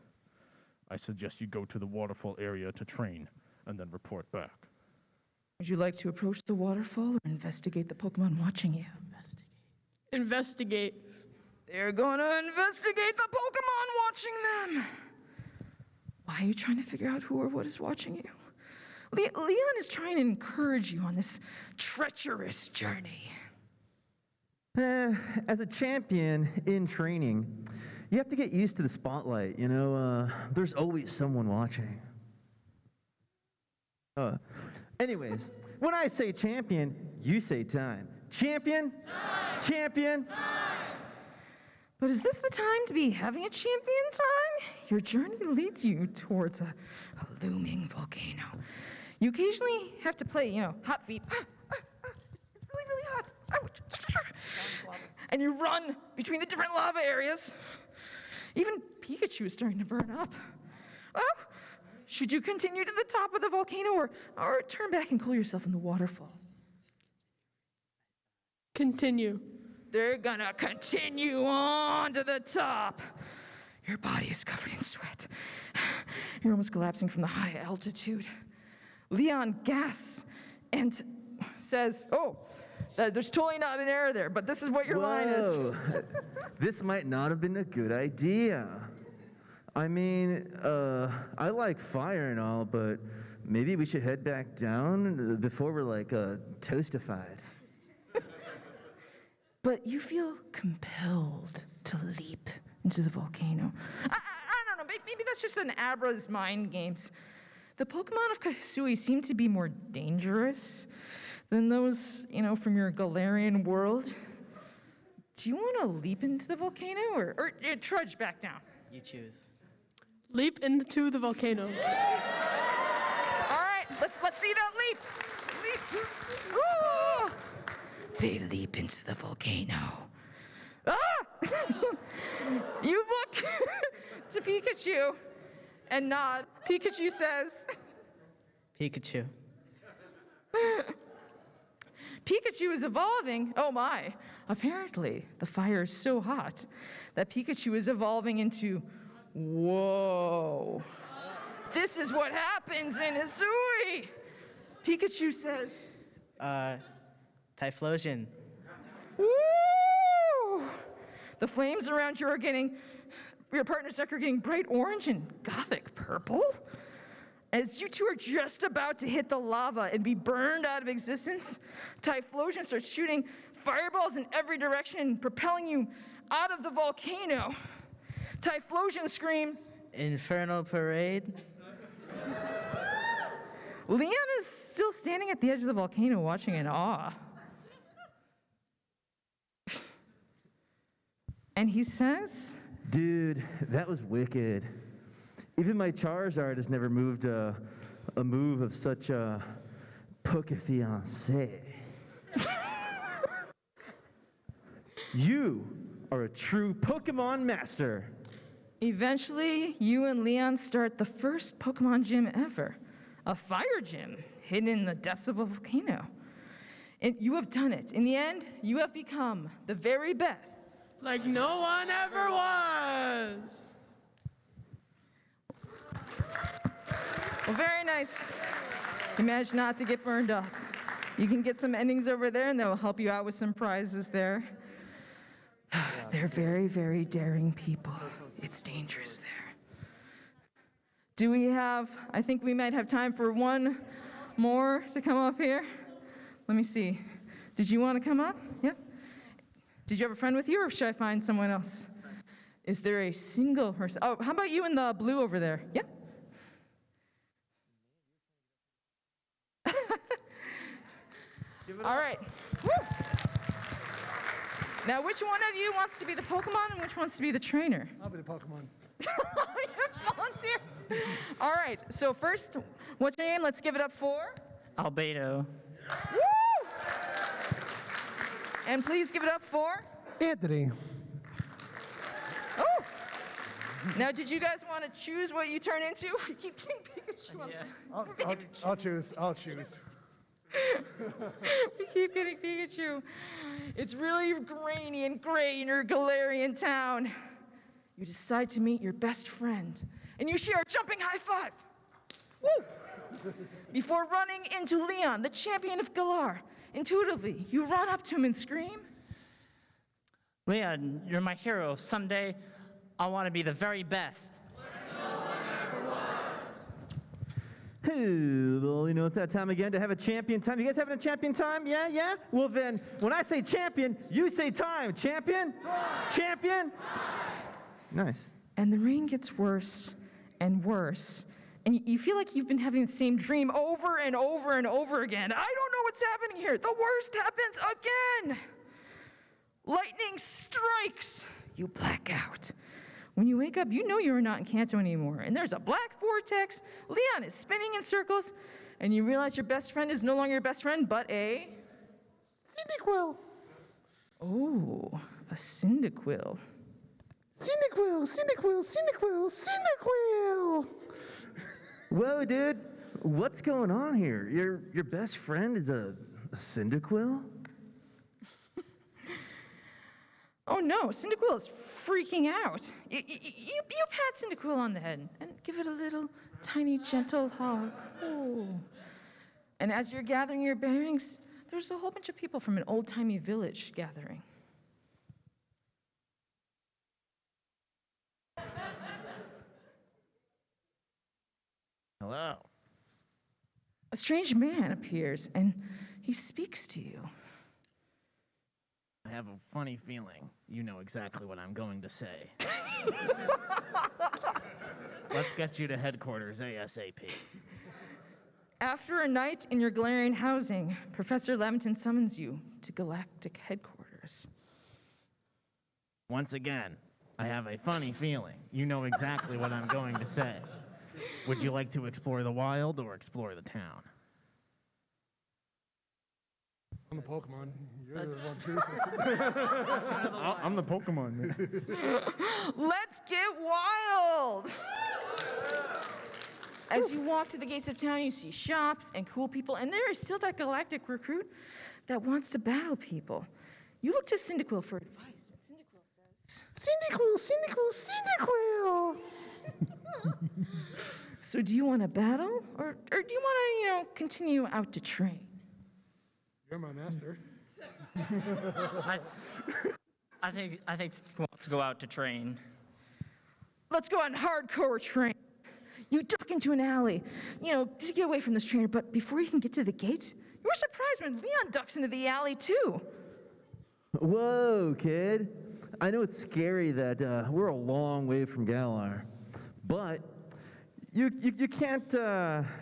I suggest you go to the waterfall area to train and then report back. Would you like to approach the waterfall or investigate the Pokemon watching you? Investigate. They're gonna investigate the Pokemon watching them! Why are you trying to figure out who or what is watching you? Leon is trying to encourage you on this treacherous journey. As a champion in training, you have to get used to the spotlight, you know? There's always someone watching. Anyways, when I say champion, you say time. Champion? Time! Champion? Time! But is this the time to be having a champion time? Your journey leads you towards a looming volcano. You occasionally have to play, hot feet. It's really, really hot. Ouch. And you run between the different lava areas. Even Pikachu is starting to burn up. Oh, should you continue to the top of the volcano or turn back and cool yourself in the waterfall? Continue. They're gonna continue on to the top. Your body is covered in sweat. You're almost collapsing from the high altitude. Leon gasps and says, there's totally not an error there, but this is what your line is. This might not have been a good idea. I mean, I like fire and all, but maybe we should head back down before we're toastified. But you feel compelled to leap into the volcano. I don't know, maybe that's just an Abra's mind games. The Pokemon of Kasui seem to be more dangerous than those, from your Galarian world. Do you want to leap into the volcano or trudge back down? You choose. Leap into the volcano. All right, let's see that leap. Ooh! They leap into the volcano. You look to Pikachu and nod. Pikachu says, Pikachu. Pikachu is evolving. Oh my. Apparently, the fire is so hot that Pikachu is evolving into, whoa. This is what happens in Hisui. Pikachu says, Typhlosion. woo! The flames around you your partner's deck are getting bright orange and gothic purple. As you two are just about to hit the lava and be burned out of existence, Typhlosion starts shooting fireballs in every direction, propelling you out of the volcano. Typhlosion screams, Inferno Parade. Leon is still standing at the edge of the volcano watching in awe. And he says, Dude, that was wicked. Even my Charizard has never moved a move of such a Poke-fiancé. You are a true Pokemon master. eventually, you and Leon start the first Pokemon gym ever, a fire gym hidden in the depths of a volcano. And you have done it. In the end, you have become the very best. Like no one ever was. Well, very nice. You managed not to get burned up. You can get some endings over there, and they'll help you out with some prizes there. They're very, very daring people. It's dangerous there. Do we have, I think we might have time for one more to come up here. Let me see. Did you want to come up? Yep. Did you have a friend with you, or should I find someone else? Is there a single person? Oh, how about you in the blue over there? Yep. All right. Woo. Now, which one of you wants to be the Pokemon and which wants to be the trainer? I'll be the Pokemon. You're volunteers. All right. So first, what's your name? Let's give it up for. Albedo. Woo! And please give it up for. Anthony. Oh. Now, did you guys want to choose what you turn into? We keep getting Pikachu on I'll choose. I'll choose. We keep getting Pikachu. It's really grainy and gray in your Galarian town. You decide to meet your best friend, and you share a jumping high five. Woo! Before running into Leon, the champion of Galar. Intuitively, you run up to him and scream, Leon, you're my hero. Someday, I want to be the very best. Well, you know, it's that time again to have a champion time. You guys having a champion time? Yeah, yeah? Well, then, when I say champion, you say time. Champion? Champion? Nice. And the rain gets worse and worse. And you feel like you've been having the same dream over and over and over again. I don't know what's happening here. The worst happens again. Lightning strikes. You black out. When you wake up, you know you're not in Kanto anymore. And there's a black vortex. Leon is spinning in circles. And you realize your best friend is no longer your best friend, but a... Cyndaquil. Oh, a Cyndaquil. Cyndaquil, Cyndaquil, Cyndaquil, Cyndaquil. Whoa, dude. What's going on here? Your best friend is a Cyndaquil? Oh no, Cyndaquil is freaking out. You pat Cyndaquil on the head and give it a little tiny gentle hug. Oh. And as you're gathering your bearings, there's a whole bunch of people from an old-timey village gathering. Hello. A strange man appears and he speaks to you. I have a funny feeling you know exactly what I'm going to say. Let's get you to headquarters ASAP. After a night in your Galarian housing, Professor Lamington summons you to galactic headquarters. Once again, I have a funny feeling you know exactly what I'm going to say. Would you like to explore the wild or explore the town? I'm the Pokemon. You're the one choosing. I'm the Pokemon, man. Let's get wild! As you walk to the gates of town, you see shops and cool people, and there is still that galactic recruit that wants to battle people. You look to Cyndaquil for advice, and Cyndaquil says, Cyndaquil, Cyndaquil, Cyndaquil. So do you want to battle, or do you want to, continue out to train? You're my master. I think Cyndaquil wants to go out to train. Let's go on hardcore train. You duck into an alley, to get away from this trainer, but before you can get to the gates, you were surprised when Leon ducks into the alley too. Whoa, kid. I know it's scary that we're a long way from Galar, but you can't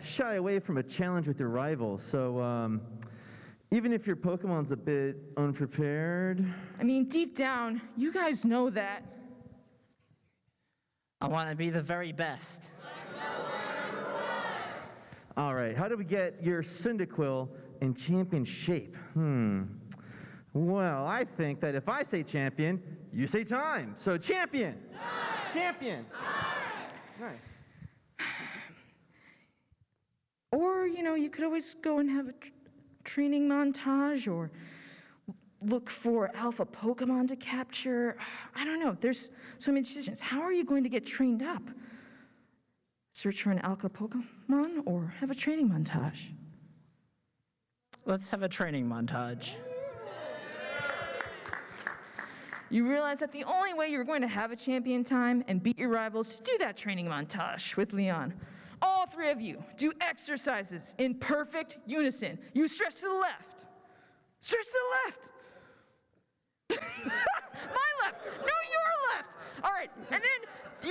shy away from a challenge with your rival. So Even if your Pokemon's a bit unprepared. I mean, deep down, you guys know that. I want to be the very best. All right, how do we get your Cyndaquil in champion shape? Well, I think that if I say champion, you say time. So champion! Champion! Nice. Or, you could always go and have a training montage or look for alpha Pokemon to capture. I don't know. There's so many decisions. How are you going to get trained up? Search for an alpha Pokemon or have a training montage? Let's have a training montage. You realize that the only way you're going to have a champion time and beat your rivals is to do that training montage with Leon. All three of you do exercises in perfect unison. You stretch to the left. Stretch to the left. My left. No, your left. All right. And then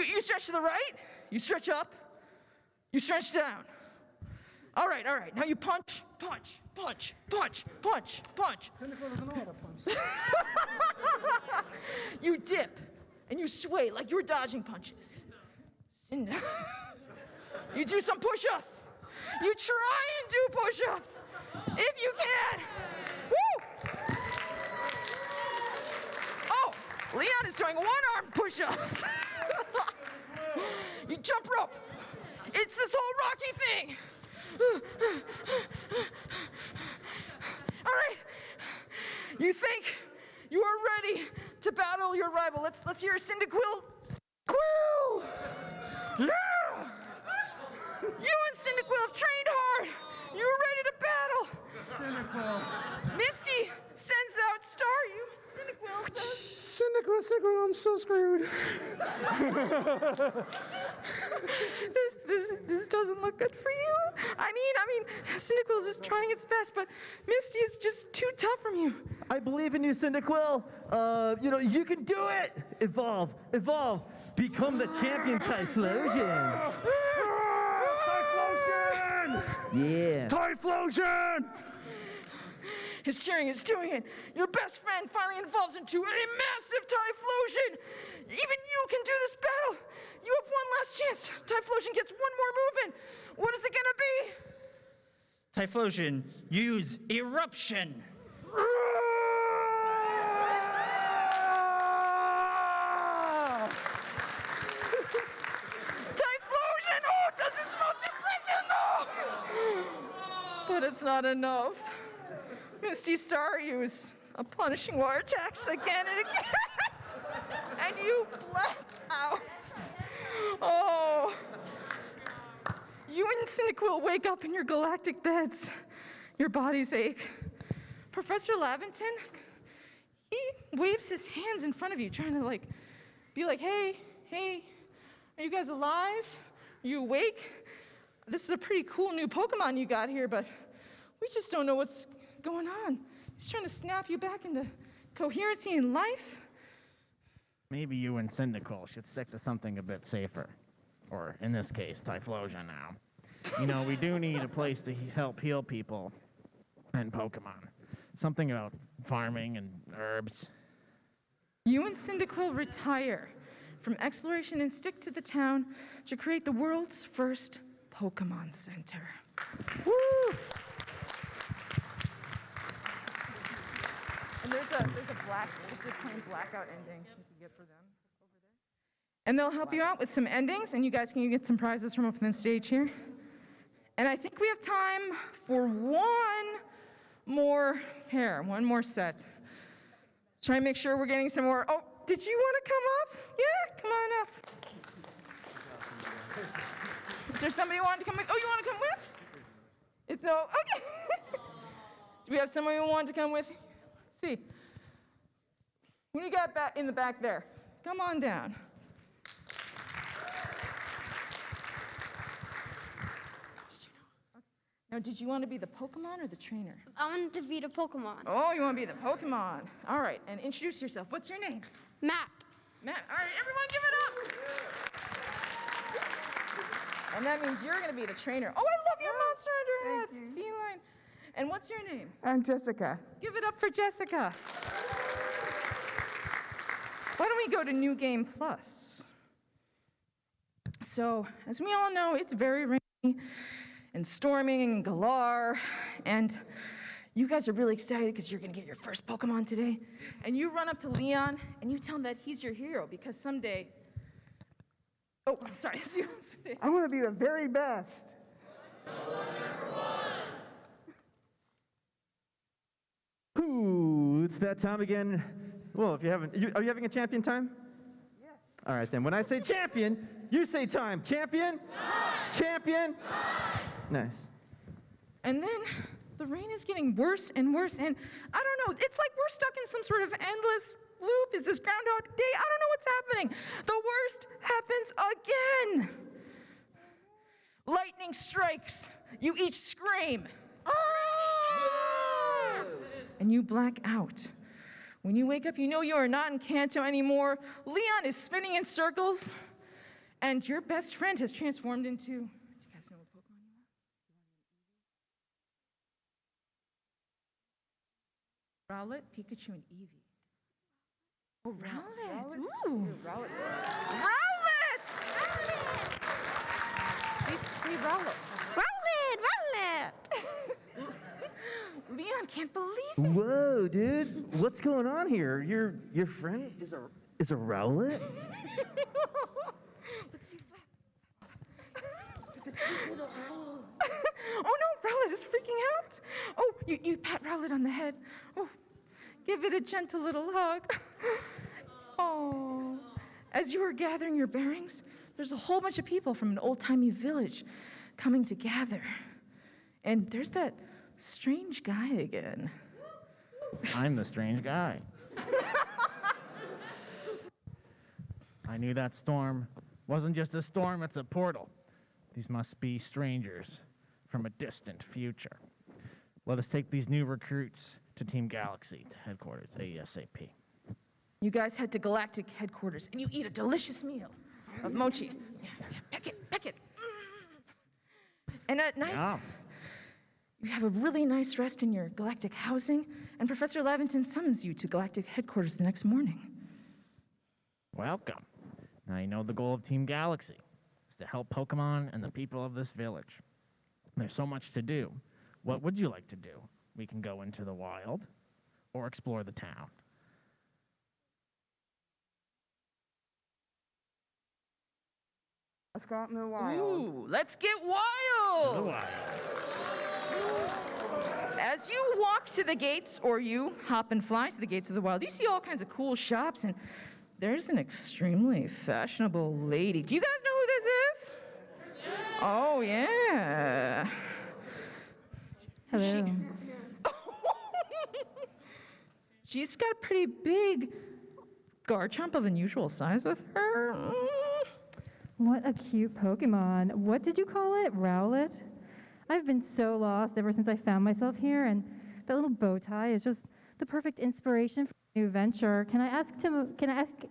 you stretch to the right. You stretch up. You stretch down. All right. Now you punch, punch, punch, punch, punch, punch. Cyndaquil doesn't know how to punch. You dip and you sway like you're dodging punches. You do some push-ups. You try and do push-ups if you can. Woo! Oh, Leon is doing one-arm push-ups. You jump rope. It's this whole Rocky thing. All right. You think you are ready to battle your rival. Let's hear Cyndaquil. Cyndaquil! Yeah! You and Cyndaquil have trained hard. You're ready to battle. Cyndaquil. Misty sends out Staryu. Cyndaquil says, Cyndaquil, I'm so screwed. This doesn't look good for you. I mean, Cyndaquil's just trying its best, but Misty is just too tough from you. I believe in you, Cyndaquil. You can do it. Evolve. Become the champion Typhlosion. Typhlosion! Yeah. Typhlosion! His cheering is doing it. Your best friend finally evolves into a massive Typhlosion. Even you can do this battle. You have one last chance. Typhlosion gets one more move in. What is it gonna be? Typhlosion, use eruption. Typhlosion! Oh, it does its most impressive though! But it's not enough. Misty Staryu is punishing water attacks again and again. And you black out. Oh. You and Cyndaquil wake up in your galactic beds. Your bodies ache. Professor Laventon, he waves his hands in front of you, trying to be like, hey, are you guys alive? Are you awake? This is a pretty cool new Pokemon you got here, but we just don't know what's going on. He's trying to snap you back into coherency in life. Maybe you and Cyndaquil should stick to something a bit safer. Or, in this case, Typhlosion now. We do need a place to help heal people and Pokemon. Something about farming and herbs. You and Cyndaquil retire from exploration and stick to the town to create the world's first Pokemon Center. Woo! And there's a plain blackout ending you can get for them over there. And they'll help you out with some endings, and you guys can get some prizes from up on the stage here. And I think we have time for one more pair, one more set. Let's try and make sure we're getting some more. Oh, did you want to come up? Yeah, come on up. Is there somebody who wanted to come with? Oh, you want to come with? It's no, okay. Do we have someone who wanted to come with? Let's see. Who do you got back in the back there? Come on down. Now, did you want to be the Pokemon or the trainer? I wanted to be the Pokemon. Oh, you want to be the Pokemon. All right, and introduce yourself. What's your name? Matt. Matt. All right, everyone give it up. And that means you're going to be the trainer. Oh, I love your monster under your head. Feline. And what's your name? I'm Jessica. Give it up for Jessica. Why don't we go to New Game Plus? So, as we all know, it's very rainy and storming and Galar, and you guys are really excited because you're gonna get your first Pokemon today. And you run up to Leon and you tell him that he's your hero because someday, oh, I'm sorry, that's you. I want to be the very best. Ooh, it's that time again. Well, if you haven't, are you having a champion time? Yeah. All right, then. When I say champion, you say time. Champion? Time! Champion? Time! Nice. And then the rain is getting worse and worse, and I don't know, it's like we're stuck in some sort of endless loop. Is this Groundhog Day? I don't know what's happening. The worst happens again. Lightning strikes. You each scream. Ah! And you black out. When you wake up, you know you are not in Kanto anymore. Leon is spinning in circles, and your best friend has transformed into, do you guys know what Pokemon you are? Rowlet, Pikachu, and Eevee. Oh, Rowlet. Ooh. Rowlet. Rowlet! Say Rowlet. Rowlet! Rowlet! Leon can't believe it. Whoa, dude. What's going on here? Your friend is a Rowlet? Let's see. Oh no, Rowlet is freaking out. Oh, you pat Rowlet on the head. Oh, give it a gentle little hug. Oh. As you are gathering your bearings, there's a whole bunch of people from an old-timey village coming to gather. And there's that strange guy again. I'm the strange guy. I knew that storm wasn't just a storm, it's a portal. These must be strangers from a distant future. Let us take these new recruits to Team Galaxy, to headquarters, ASAP. You guys head to Galactic headquarters and you eat a delicious meal of mochi. Yeah, peck it, peck it. And at night, you have a really nice rest in your galactic housing, and Professor Lavington summons you to Galactic headquarters the next morning. Welcome. Now you know the goal of Team Galaxy is to help Pokemon and the people of this village. There's so much to do. What would you like to do? We can go into the wild or explore the town. Let's go out in the wild. Ooh, let's get wild! As you walk to the gates, or you hop and fly to the gates of the wild, you see all kinds of cool shops, and there's an extremely fashionable lady. Do you guys know who this is? Oh, yeah. Hello. She's got a pretty big Garchomp of unusual size with her. What a cute Pokemon. What did you call it? Rowlet? I've been so lost ever since I found myself here, and that little bow tie is just the perfect inspiration for a new venture. Can I ask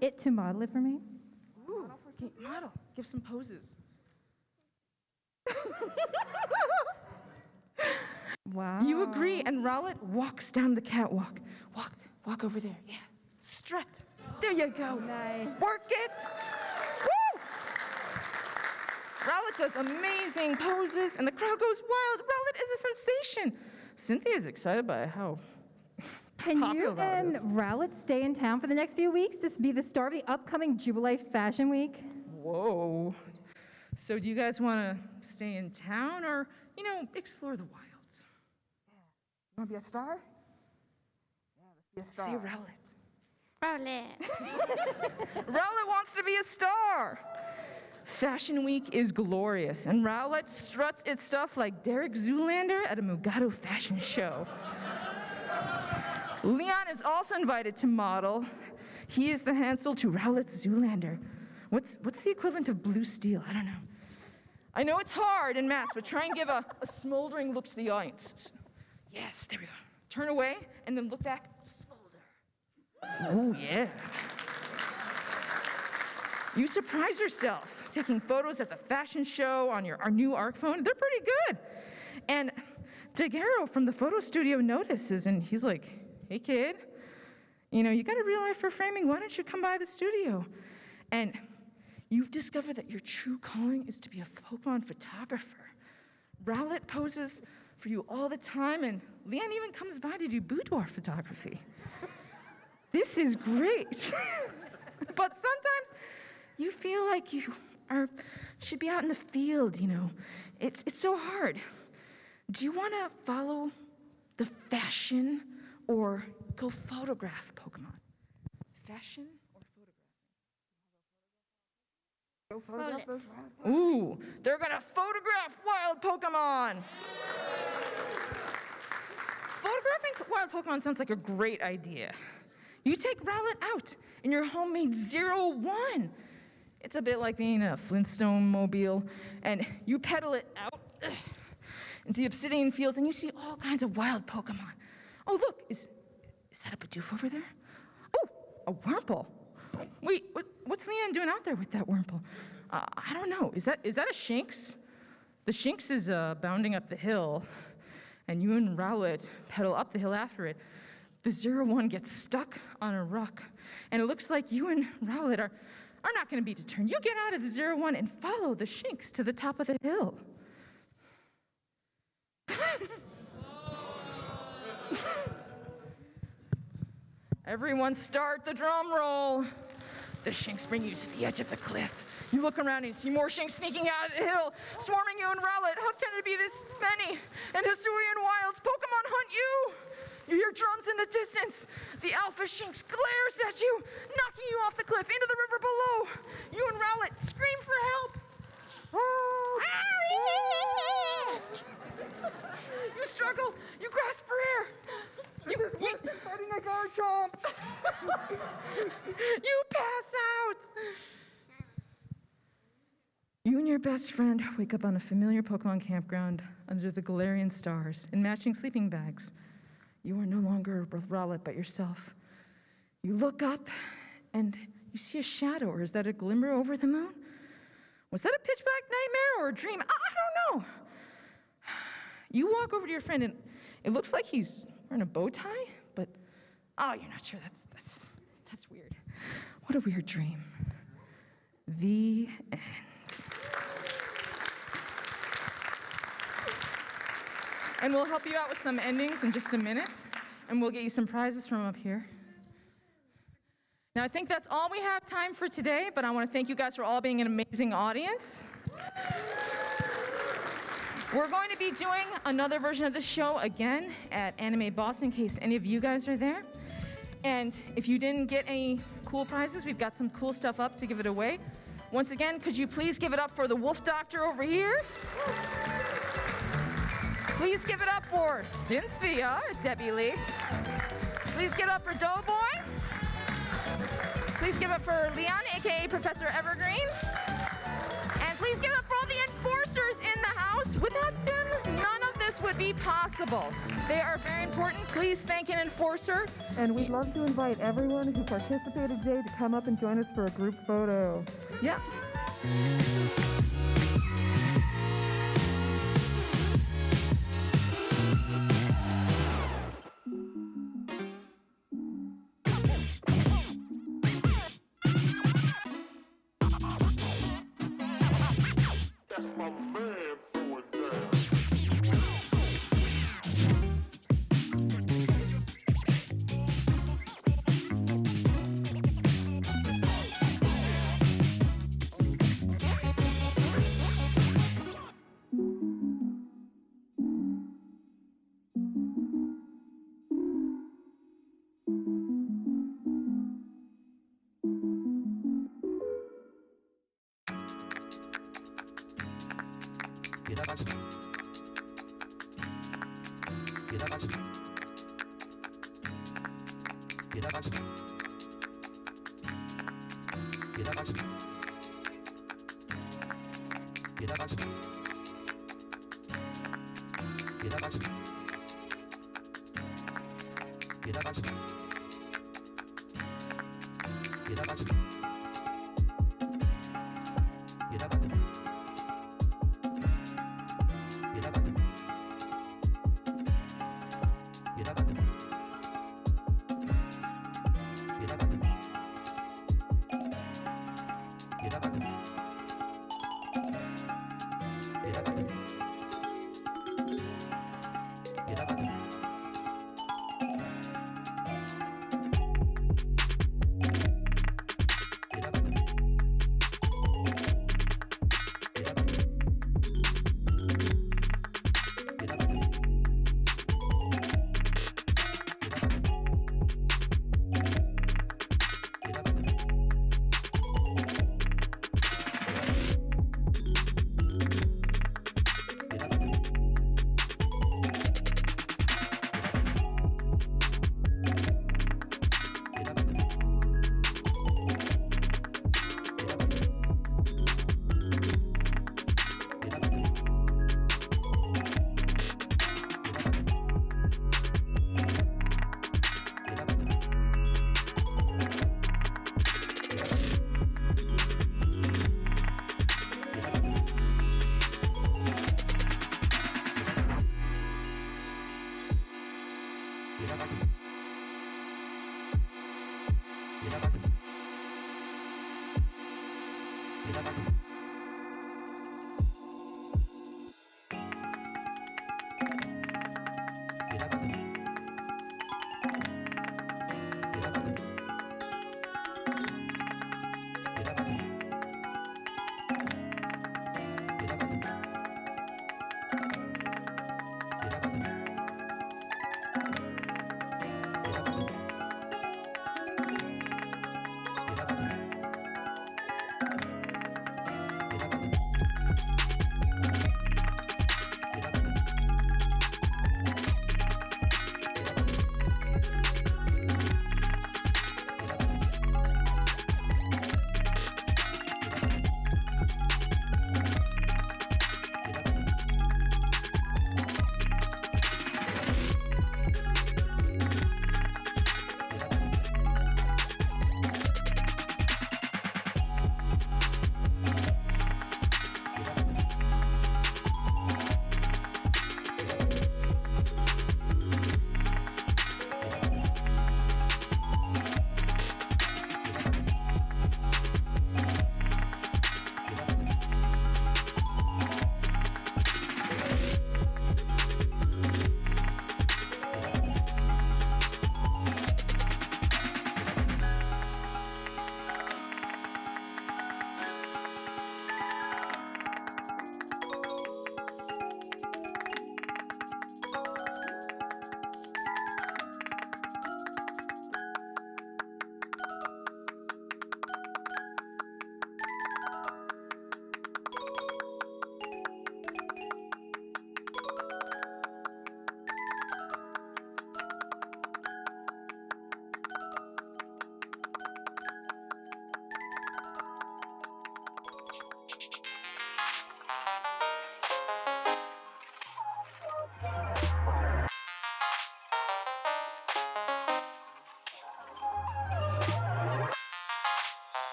it to model it for me? Ooh, okay, model. Give some poses. Wow. You agree, and Rowlet walks down the catwalk. Walk over there. Yeah. Strut. There you go. Nice. Work it. Woo! Rowlet does amazing poses, and the crowd goes wild. Rowlet is a sensation. Cynthia is excited by how Can popular you Rowlet and is. Rowlet stay in town for the next few weeks to be the star of the upcoming Jubilee Fashion Week? Whoa. So do you guys want to stay in town or, explore the wilds? You want to be a star? Yeah, let's be a Say star. Rowlet. Rowlet wants to be a star. Fashion Week is glorious, and Rowlet struts its stuff like Derek Zoolander at a Mugatu fashion show. Leon is also invited to model. He is the Hansel to Rowlet's Zoolander. What's the equivalent of blue steel? I don't know. I know it's hard in math, but try and give a smoldering look to the audience. Yes, there we go. Turn away, and then look back. Smolder. Oh, yeah. You surprise yourself taking photos at the fashion show on our new ARC phone. They're pretty good. And Daguerre from the photo studio notices, and he's like, hey, kid, you know, you got a real eye for framing. Why don't you come by the studio? And you've discovered that your true calling is to be a Pokemon photographer. Rowlet poses for you all the time, and Leanne even comes by to do boudoir photography. This is great. But sometimes you feel like you should be out in the field, you know. It's so hard. Do you want to follow the fashion or go photograph Pokemon? Fashion or photograph? Go photograph those wild. Ooh, they're gonna photograph wild Pokemon. Photographing wild Pokemon sounds like a great idea. You take Rowlet out in your homemade 01. It's a bit like being a Flintstone mobile, and you pedal it out into the obsidian fields, and you see all kinds of wild Pokemon. Oh, look, is that a Bidoof over there? Oh, a Wurmple. Wait, what's Leanne doing out there with that Wurmple? I don't know. Is that a Shinx? The Shinx is bounding up the hill, and you and Rowlet pedal up the hill after it. The 01 gets stuck on a rock, and it looks like you and Rowlet are not going to be deterred. You get out of the 01 and follow the Shinx to the top of the hill. Everyone start the drum roll. The Shinx bring you to the edge of the cliff. You look around and you see more Shinx sneaking out of the hill, swarming you and Rowlet. How can there be this many? And Hisuian wilds, Pokemon hunt you. You hear drums in the distance. The Alpha Shinx glares at you, knocking you off the cliff into the river below. You and Rowlet scream for help. You struggle. You grasp for air. Worse than fighting a Garchomp. You pass out. You and your best friend wake up on a familiar Pokemon campground under the Galarian stars in matching sleeping bags. You are no longer Rowlet but yourself. You look up and you see a shadow, or is that a glimmer over the moon? Was that a pitch black nightmare or a dream? I don't know. You walk over to your friend and it looks like he's wearing a bow tie, but you're not sure. That's weird. What a weird dream. The end. And we'll help you out with some endings in just a minute, and we'll get you some prizes from up here. Now, I think that's all we have time for today, but I want to thank you guys for all being an amazing audience. We're going to be doing another version of the show again at Anime Boston in case any of you guys are there. And if you didn't get any cool prizes, we've got some cool stuff up to give it away. Once again, could you please give it up for the Wolf Doctor over here? Please give it up for Cynthia, Debbie Lee. Please give it up for Doughboy. Please give it up for Leon, aka Professor Evergreen. And please give it up for all the enforcers in the house. Without them, none of this would be possible. They are very important. Please thank an enforcer. And we'd love to invite everyone who participated today to come up and join us for a group photo. Yeah.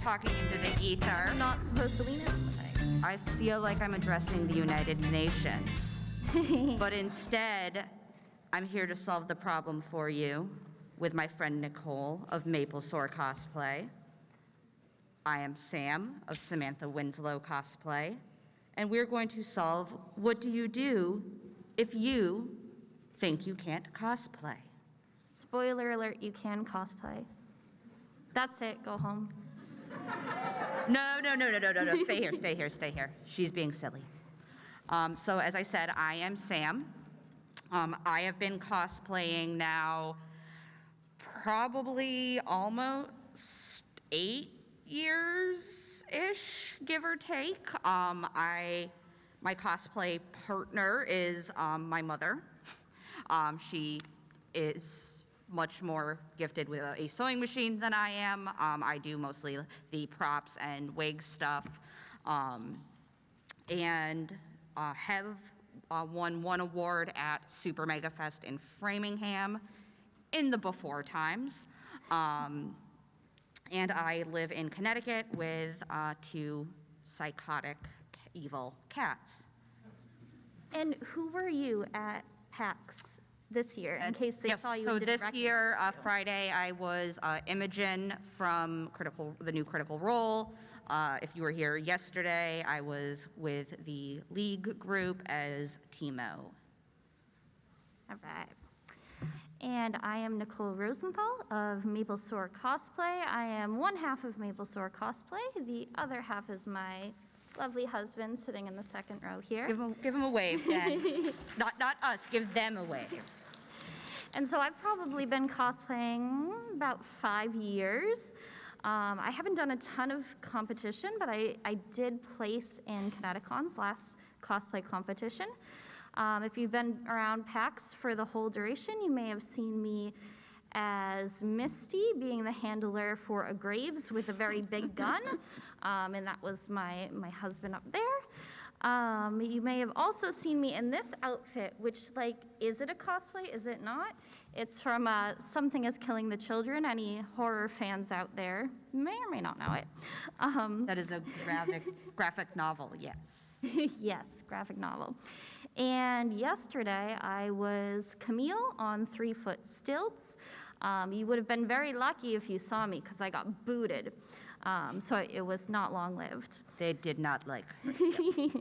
talking into the ether. I'm not supposed to lean in. I feel like I'm addressing the United Nations. But instead, I'm here to solve the problem for you with my friend Nicole of Maple Soar Cosplay. I am Sam of Samantha Winslow Cosplay, and we're going to solve what do you do if you think you can't cosplay. Spoiler alert, you can cosplay. That's it, go home. No. Stay here. She's being silly. So as I said, I am Sam. I have been cosplaying now probably almost 8 years-ish, give or take. My cosplay partner is my mother. She is much more gifted with a sewing machine than I am. I do mostly the props and wig stuff. And have won one award at Super Mega Fest in Framingham in the before times. And I live in Connecticut with 2 psychotic, evil cats. And who were you at PAX this year, in case they saw you So and didn't this recognize year, you? Friday, I was Imogen from the new Critical Role. If you were here yesterday, I was with the League group as Timo. All right. And I am Nicole Rosenthal of Maple Soar Cosplay. I am one half of Maple Soar Cosplay. The other half is my lovely husband sitting in the second row here. Give him a wave, Dan. not us, give them a wave. And so I've probably been cosplaying about 5 years. I haven't done a ton of competition, but I did place in Connecticut's last cosplay competition. If you've been around PAX for the whole duration, you may have seen me as Misty, being the handler for a Graves with a very big gun, and that was my husband up there. You may have also seen me in this outfit, which, like, is it a cosplay? Is it not? It's from Something is Killing the Children. Any horror fans out there may or may not know it. That is a graphic novel, yes. Yes, graphic novel. And yesterday, I was Camille on 3-foot stilts. You would have been very lucky if you saw me, because I got booted. So it was not long-lived. They did not like her stilts.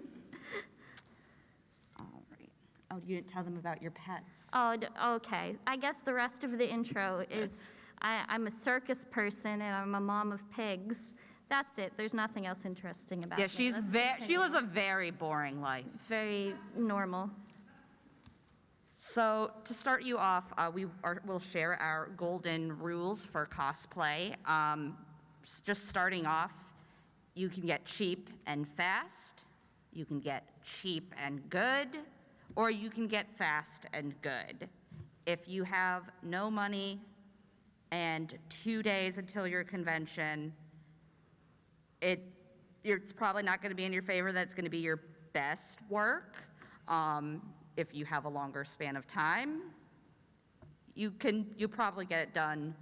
All right. Oh, you didn't tell them about your pets. Oh, okay. I guess the rest of the intro is I'm a circus person, and I'm a mom of pigs. That's it. There's nothing else interesting about Yeah, me. she lives a very boring life. Very normal. So to start you off, we'll share our golden rules for cosplay. Just starting off, you can get cheap and fast, you can get cheap and good, or you can get fast and good. If you have no money and 2 days until your convention, it's probably not going to be in your favor that it's going to be your best work. If you have a longer span of time, you'll probably get it done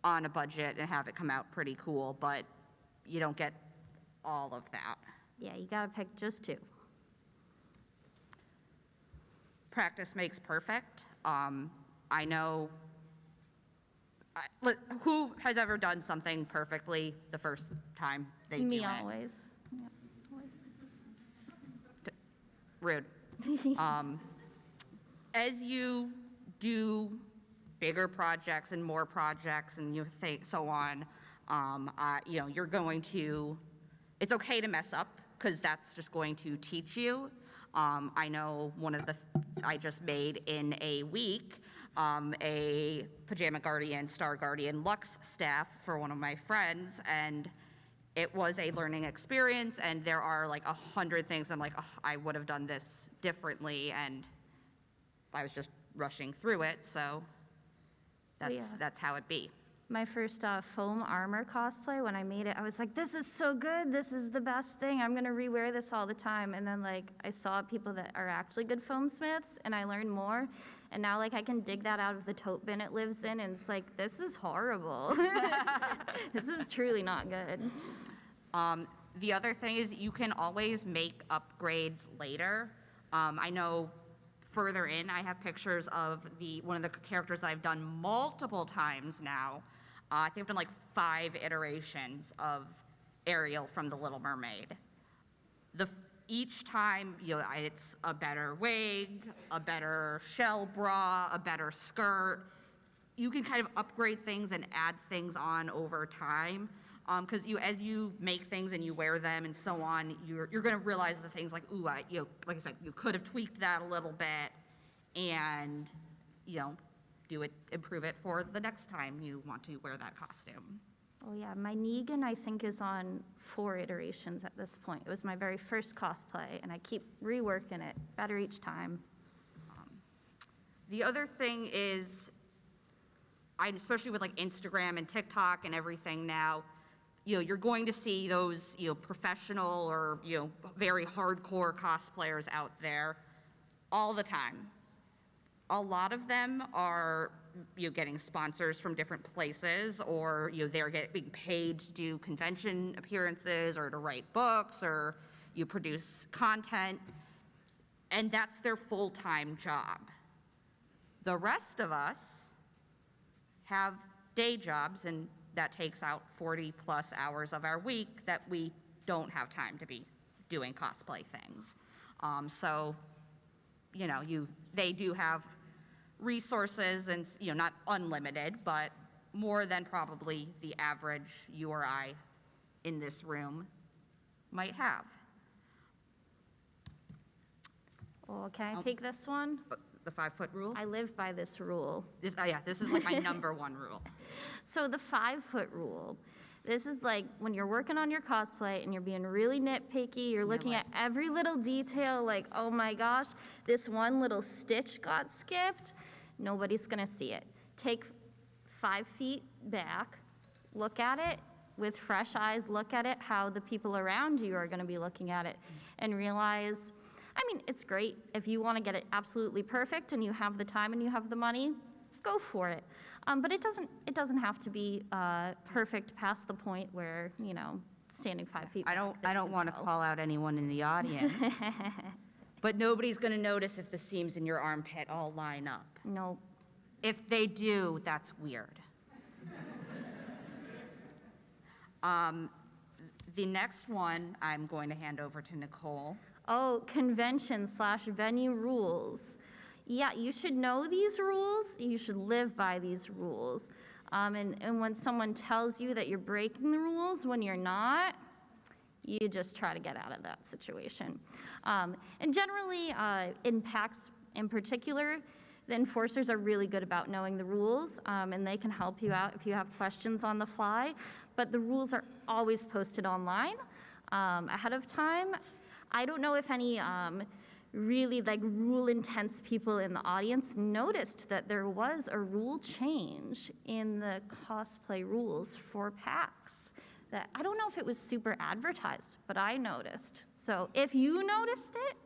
on a budget and have it come out pretty cool, but you don't get all of that. Yeah, you gotta pick just 2. Practice makes perfect. I know, who has ever done something perfectly the first time they do it? Me always. Yeah, always. Rude. As you do bigger projects and more projects and you think so on, you're going to, it's okay to mess up because that's just going to teach you. I know I just made in a week a Pajama Guardian, Star Guardian Lux staff for one of my friends, and it was a learning experience, and there are like 100 things I'm like, oh, I would have done this differently, and I was just rushing through it, so that's how it be. my first foam armor cosplay. When I made it, I was like, this is so good. This is the best thing. I'm gonna rewear this all the time. And then like I saw people that are actually good foam smiths and I learned more. And now like I can dig that out of the tote bin it lives in and it's like, this is horrible. This is truly not good. The other thing is you can always make upgrades later. I know further in, I have pictures of one of the characters that I've done multiple times now. I think I've done like 5 iterations of Ariel from The Little Mermaid. Each time, it's a better wig, a better shell bra, a better skirt. You can kind of upgrade things and add things on over time. Because as you make things and you wear them and so on, you're going to realize the things like, ooh, like I said, you could have tweaked that a little bit, and improve it for the next time you want to wear that costume. Oh yeah, my Negan I think is on 4 iterations at this point. It was my very first cosplay, and I keep reworking it, better each time. The other thing is, especially with like Instagram and TikTok and everything now, you're going to see those, professional or, very hardcore cosplayers out there all the time. A lot of them are, getting sponsors from different places, or, they're being paid to do convention appearances or to write books or produce content, and that's their full-time job. The rest of us have day jobs, and that takes out 40+ hours of our week that we don't have time to be doing cosplay things. So, they do have resources and, not unlimited, but more than probably the average you or I in this room might have. Oh, can I take this one? The 5-foot rule? I live by this rule. This is like my number 1 rule. So the 5-foot rule, this is like when you're working on your cosplay and you're being really nitpicky, you're looking at every little detail like, oh my gosh, this one little stitch got skipped. Nobody's gonna see it. Take 5 feet back, look at it with fresh eyes, look at it how the people around you are gonna be looking at it, and realize, it's great if you want to get it absolutely perfect and you have the time and you have the money, go for it. But it doesn't have to be perfect past the point where, standing 5 feet. I don't want to call out anyone in the audience, but nobody's going to notice if the seams in your armpit all line up. No. If they do, that's weird. The next one I'm going to hand over to Nicole. Oh, convention/venue rules. Yeah, you should know these rules. You should live by these rules. And when someone tells you that you're breaking the rules when you're not, you just try to get out of that situation. And generally, in PAX in particular, the enforcers are really good about knowing the rules, and they can help you out if you have questions on the fly. But the rules are always posted online ahead of time. I don't know if any really rule-intense people in the audience noticed that there was a rule change in the cosplay rules for PAX. That I don't know if it was super advertised, but I noticed. So if you noticed it,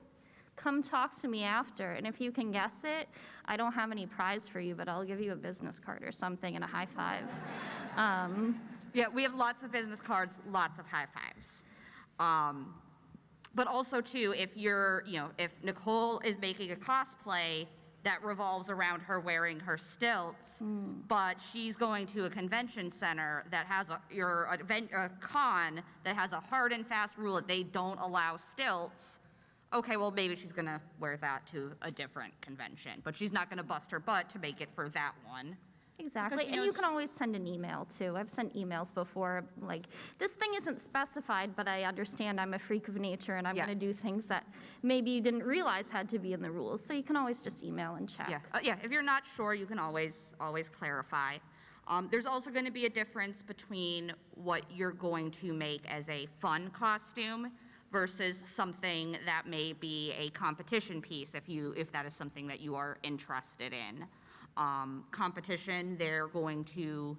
come talk to me after. And if you can guess it, I don't have any prize for you, but I'll give you a business card or something and a high five. Yeah, we have lots of business cards, lots of high fives. But also too, if if Nicole is making a cosplay that revolves around her wearing her stilts, but she's going to a convention center that has a con that has a hard and fast rule that they don't allow stilts, okay, well maybe she's gonna wear that to a different convention, but she's not gonna bust her butt to make it for that one. Exactly, and you can always send an email too. I've sent emails before, like, this thing isn't specified, but I understand I'm a freak of nature and I'm gonna do things that maybe you didn't realize had to be in the rules, so you can always just email and check. Yeah, if you're not sure, you can always clarify. There's also gonna be a difference between what you're going to make as a fun costume versus something that may be a competition piece if that is something that you are interested in. Competition, they're going to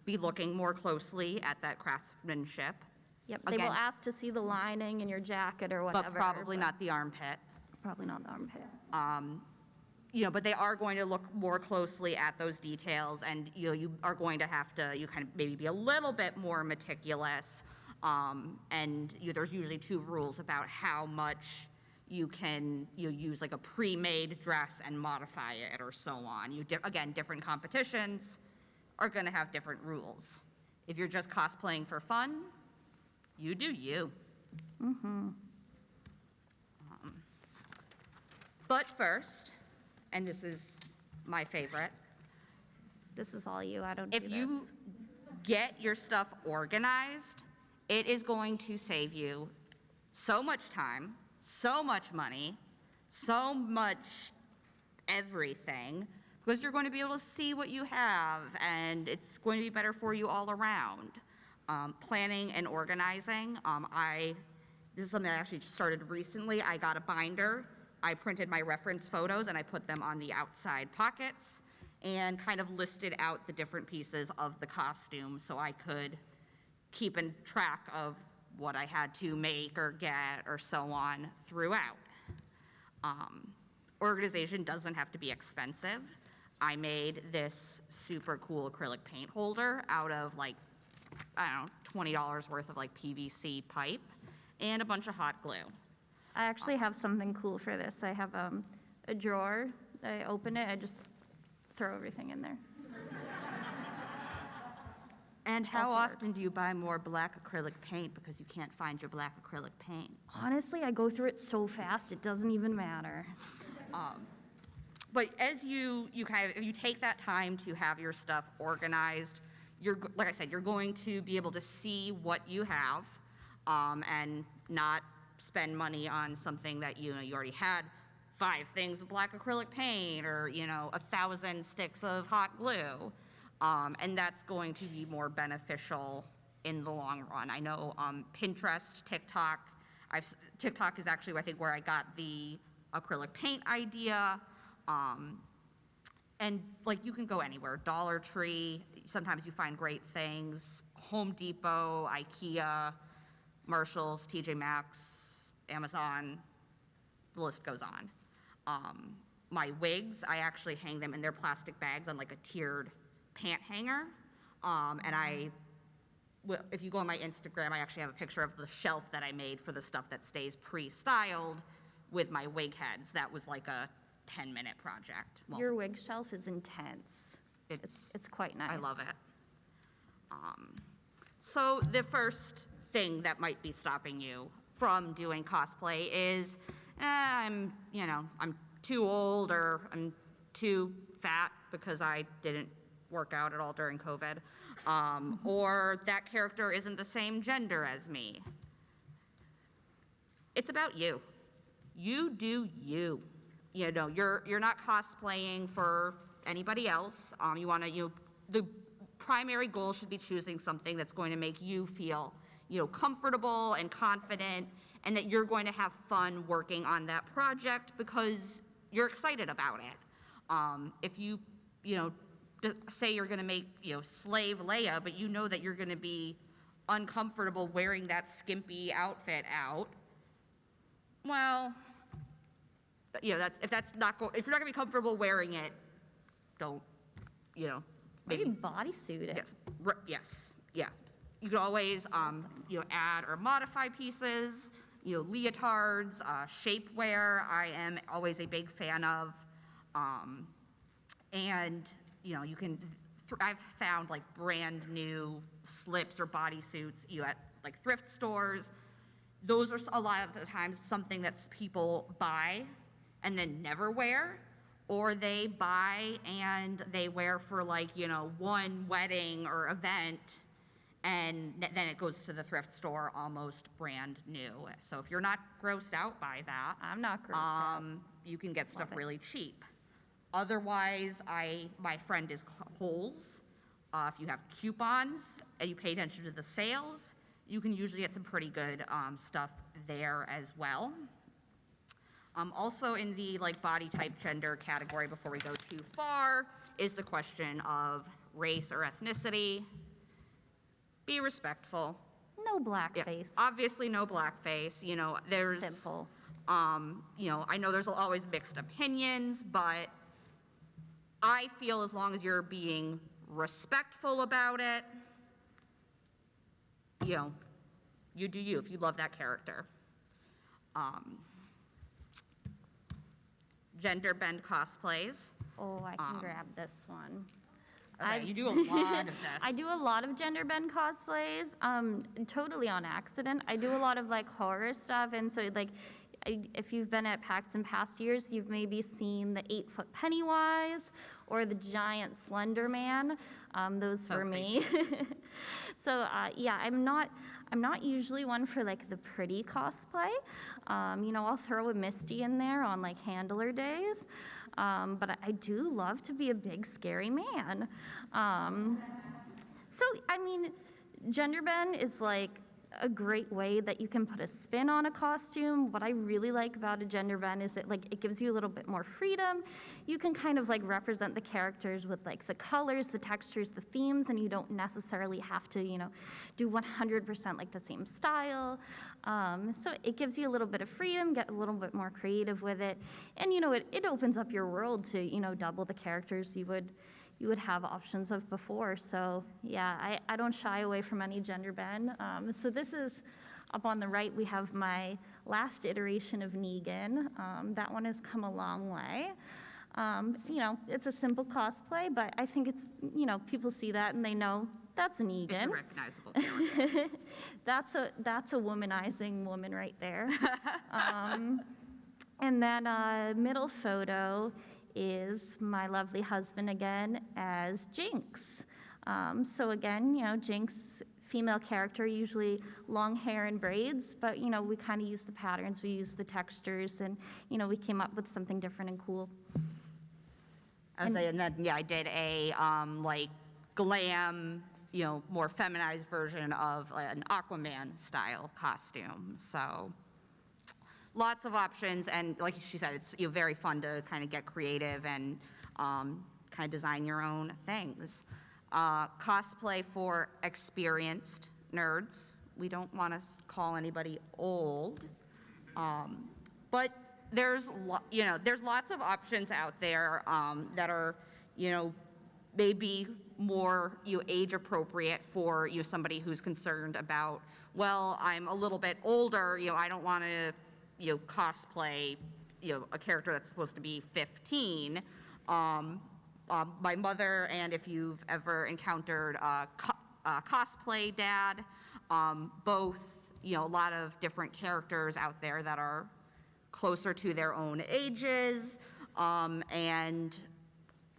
be looking more closely at that craftsmanship. Yep, they will Again, ask to see the lining in your jacket or whatever. but probably not the armpit. Probably not the armpit. But they are going to look more closely at those details, and you are going to have to kind of maybe be a little bit more meticulous. There's usually 2 rules about how much you can use like a pre-made dress and modify it or so on. Again, different competitions are going to have different rules. If you're just cosplaying for fun, you do you. But first, and this is my favorite, This is all you, I don't do if you this. get your stuff organized, it is going to save you so much time, so much money, so much everything, because you're going to be able to see what you have, and it's going to be better for you all around. Planning and organizing, this is something I actually just started recently. I got a binder. I printed my reference photos and I put them on the outside pockets and kind of listed out the different pieces of the costume so I could keep in track of what I had to make or get or so on throughout. Organization doesn't have to be expensive. I made this super cool acrylic paint holder out of like, I don't know, $20 worth of like PVC pipe and a bunch of hot glue. I actually have something cool for this. I have a drawer. I open it, I just throw everything in there. And how Also often do you buy more black acrylic paint because you can't find your black acrylic paint? Honestly, I go through it so fast, it doesn't even matter. But as you if you take that time to have your stuff organized, like I said, you're going to be able to see what you have, and not spend money on something that you already had 5 things of black acrylic paint or 1,000 sticks of hot glue, and that's going to be more beneficial in the long run. I know Pinterest, TikTok. TikTok is actually I think where I got the acrylic paint idea. And like you can go anywhere, Dollar Tree, sometimes you find great things, Home Depot, IKEA, Marshalls, TJ Maxx, Amazon, the list goes on. My wigs, I actually hang them in their plastic bags on like a tiered pant hanger. If you go on my Instagram, I actually have a picture of the shelf that I made for the stuff that stays pre-styled with my wig heads. That was like a 10-minute project. Well, Your wig shelf is intense. It's quite nice. I love it. So the first thing that might be stopping you from doing cosplay is, I'm too old or I'm too fat because I didn't work out at all during COVID, or that character isn't the same gender as me. It's about you. You do you. You're not cosplaying for anybody else. The primary goal should be choosing something that's going to make you feel, comfortable and confident, and that you're going to have fun working on that project because you're excited about it. If you, say you're going to make, Slave Leia, but you know that you're going to be uncomfortable wearing that skimpy outfit out, well, if you're not going to be comfortable wearing it, don't, Maybe bodysuit it. Yes, yes, yeah. You can always, add or modify pieces, leotards, shapewear, I am always a big fan of. You can, I've found like brand new slips or bodysuits, at like thrift stores. Those are a lot of the times something that people buy and then never wear, or they buy and they wear for like, one wedding or event, and then it goes to the thrift store almost brand new. So if you're not grossed out by that, I'm not grossed out. You can get stuff really cheap. Otherwise, my friend is Kohl's. If you have coupons and you pay attention to the sales, you can usually get some pretty good stuff there as well. Also in the body type gender category, before we go too far, is the question of race or ethnicity. be respectful. No blackface. Obviously, no blackface. You know, there's Simple. You know, I know there's always mixed opinions, but I feel as long as you're being respectful about it, you know, you do you if you love that character. Gender bend cosplays. Oh, I can grab this one. Okay, you do a lot of this. I do a lot of gender bend cosplays, totally on accident. I do a lot of like horror stuff, and so like, if you've been at PAX in past years, you've maybe seen the 8-foot Pennywise or the giant Slender Man. Those were me. So yeah, I'm not usually one for like the pretty cosplay. You know, I'll throw a Misty in there on like handler days. But I do love to be a big, scary man. So, I mean, gender bend is like a great way that you can put a spin on a costume. What I really like about a gender bend is that like it gives you a little bit more freedom. You can kind of like represent the characters with like the colors, the textures, the themes, and you don't necessarily have to, you know, do 100% like the same style. So it gives you a little bit of freedom, get a little bit more creative with it. And, you know, it opens up your world to, you know, double the characters you would have options of before. So yeah, I don't shy away from any gender bend. So this is up on the right, we have my last iteration of Negan. That one has come a long way. You know, it's a simple cosplay, but I think it's, you know, people see that and they know that's Negan. It's a recognizable character. That's a womanizing woman right there. And then middle photo is my lovely husband again as Jinx. So again, you know, Jinx, female character, usually long hair and braids, but you know, we kind of use the patterns, we use the textures, and you know, we came up with something different and cool. And then, yeah, I did a like glam, you know, more feminized version of an Aquaman style costume. So lots of options, and like she said, it's, you know, very fun to kind of get creative and kind of design your own things. Cosplay for experienced nerds. We don't want to call anybody old, but there's you know, there's lots of options out there that are, you know, maybe more, you know, age appropriate for, you know, somebody who's concerned about, well, I'm a little bit older, you know, I don't want to, you know, cosplay, you know, a character that's supposed to be 15. My mother, and if you've ever encountered Cosplay Dad, both, you know, a lot of different characters out there that are closer to their own ages, and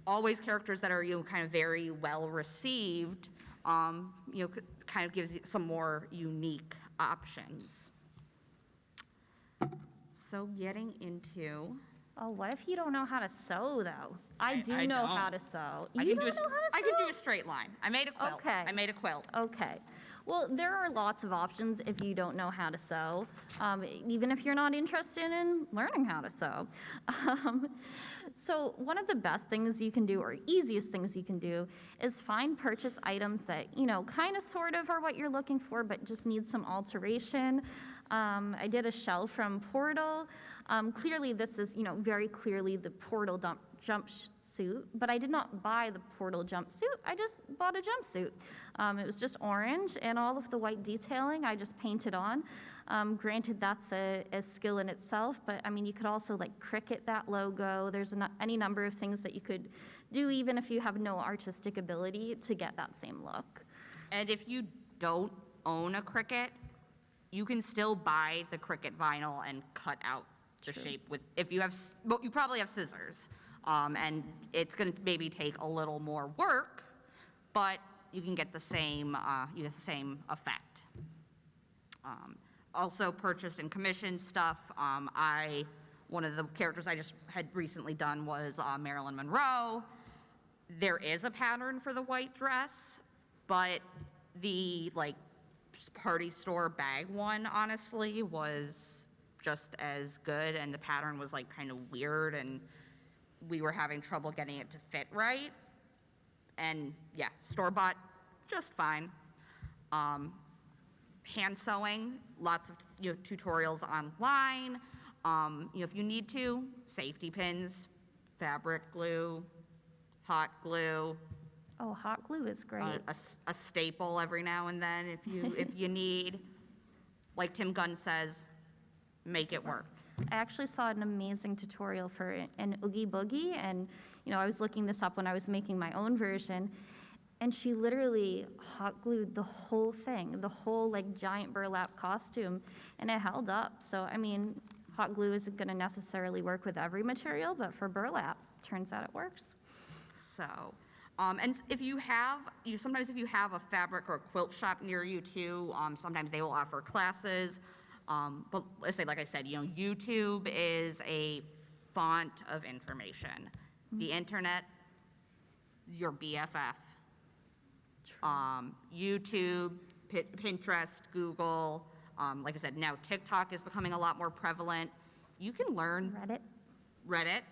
always characters that are, you know, kind of very well received, you know, kind of gives you some more unique options. So getting into... Oh, what if you don't know how to sew, though? I do know how to sew. I You can don't know how to sew? I can do a straight line. I made a quilt. Okay. I made a quilt. Okay. Well, there are lots of options if you don't know how to sew, even if you're not interested in learning how to sew. So one of the best things you can do, or easiest things you can do, is purchase items that, you know, kind of sort of are what you're looking for, but just need some alteration. I did a shell from Portal. Clearly this is, you know, very clearly the Portal jumpsuit, but I did not buy the Portal jumpsuit, I just bought a jumpsuit. It was just orange, and all of the white detailing I just painted on. Granted, that's a skill in itself, but I mean, you could also like Cricut that logo. There's any number of things that you could do, even if you have no artistic ability, to get that same look. And if you don't own a Cricut, you can still buy the Cricut vinyl and cut out the shape with, if you have, well, you probably have scissors. And it's gonna maybe take a little more work, but you can get the same, effect. Also purchased and commissioned stuff. One of the characters I just had recently done was Marilyn Monroe. There is a pattern for the white dress, but the like party store bag one honestly was just as good, and the pattern was like kind of weird, and we were having trouble getting it to fit right. And yeah, store-bought, just fine. Hand sewing, lots of tutorials online. If you need to, safety pins, fabric glue, hot glue. Oh, hot glue is great. A staple every now and then if you need. Like Tim Gunn says, make it work. I actually saw an amazing tutorial for an Oogie Boogie, and I was looking this up when I was making my own version, and she literally hot glued the whole thing, the whole like giant burlap costume, and it held up. So I mean, hot glue isn't going to necessarily work with every material, but for burlap, turns out it works. So, and if you have, sometimes if you have a fabric or a quilt shop near you too, sometimes they will offer classes. But let's say, like I said, YouTube is a font of information. The internet, your BFF. YouTube, Pinterest, Google. Like I said, now TikTok is becoming a lot more prevalent. You can learn. Reddit.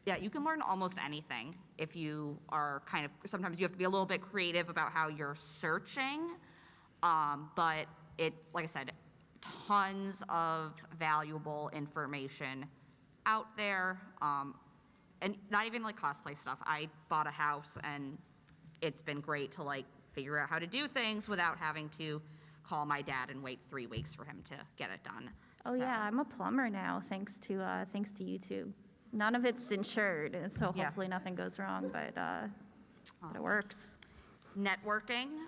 Yeah, you can learn almost anything if you are sometimes you have to be a little bit creative about how you're searching. But it's, like I said, tons of valuable information out there. And not even like cosplay stuff. I bought a house and it's been great to like figure out how to do things without having to call my dad and wait 3 weeks for him to get it done. Oh yeah, I'm a plumber now, thanks to YouTube. None of it's insured, and so Yeah. hopefully nothing goes wrong, but it works. Networking.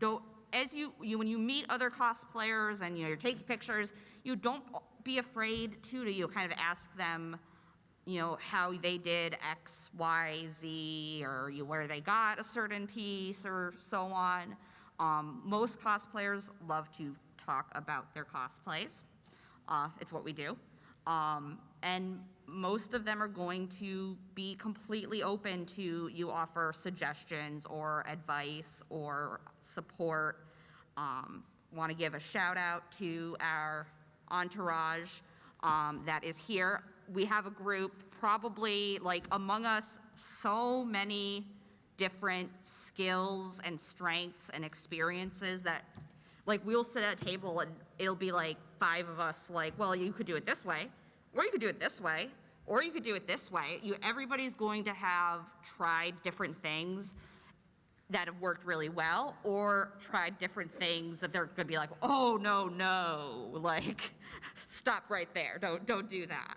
When you meet other cosplayers and you're taking pictures, you don't be afraid to kind of ask them, how they did X, Y, Z, or where they got a certain piece or so on. Most cosplayers love to talk about their cosplays. It's what we do. And most of them are going to be completely open to you offer suggestions or advice or support. Want to give a shout out to our entourage that is here. We have a group, probably like among us, so many different skills and strengths and experiences that like we'll sit at a table and it'll be like 5 of us like, well, you could do it this way, or you could do it this way, or you could do it this way. Everybody's going to have tried different things that have worked really well, or tried different things that they're gonna be like, oh, no, like, stop right there, don't do that.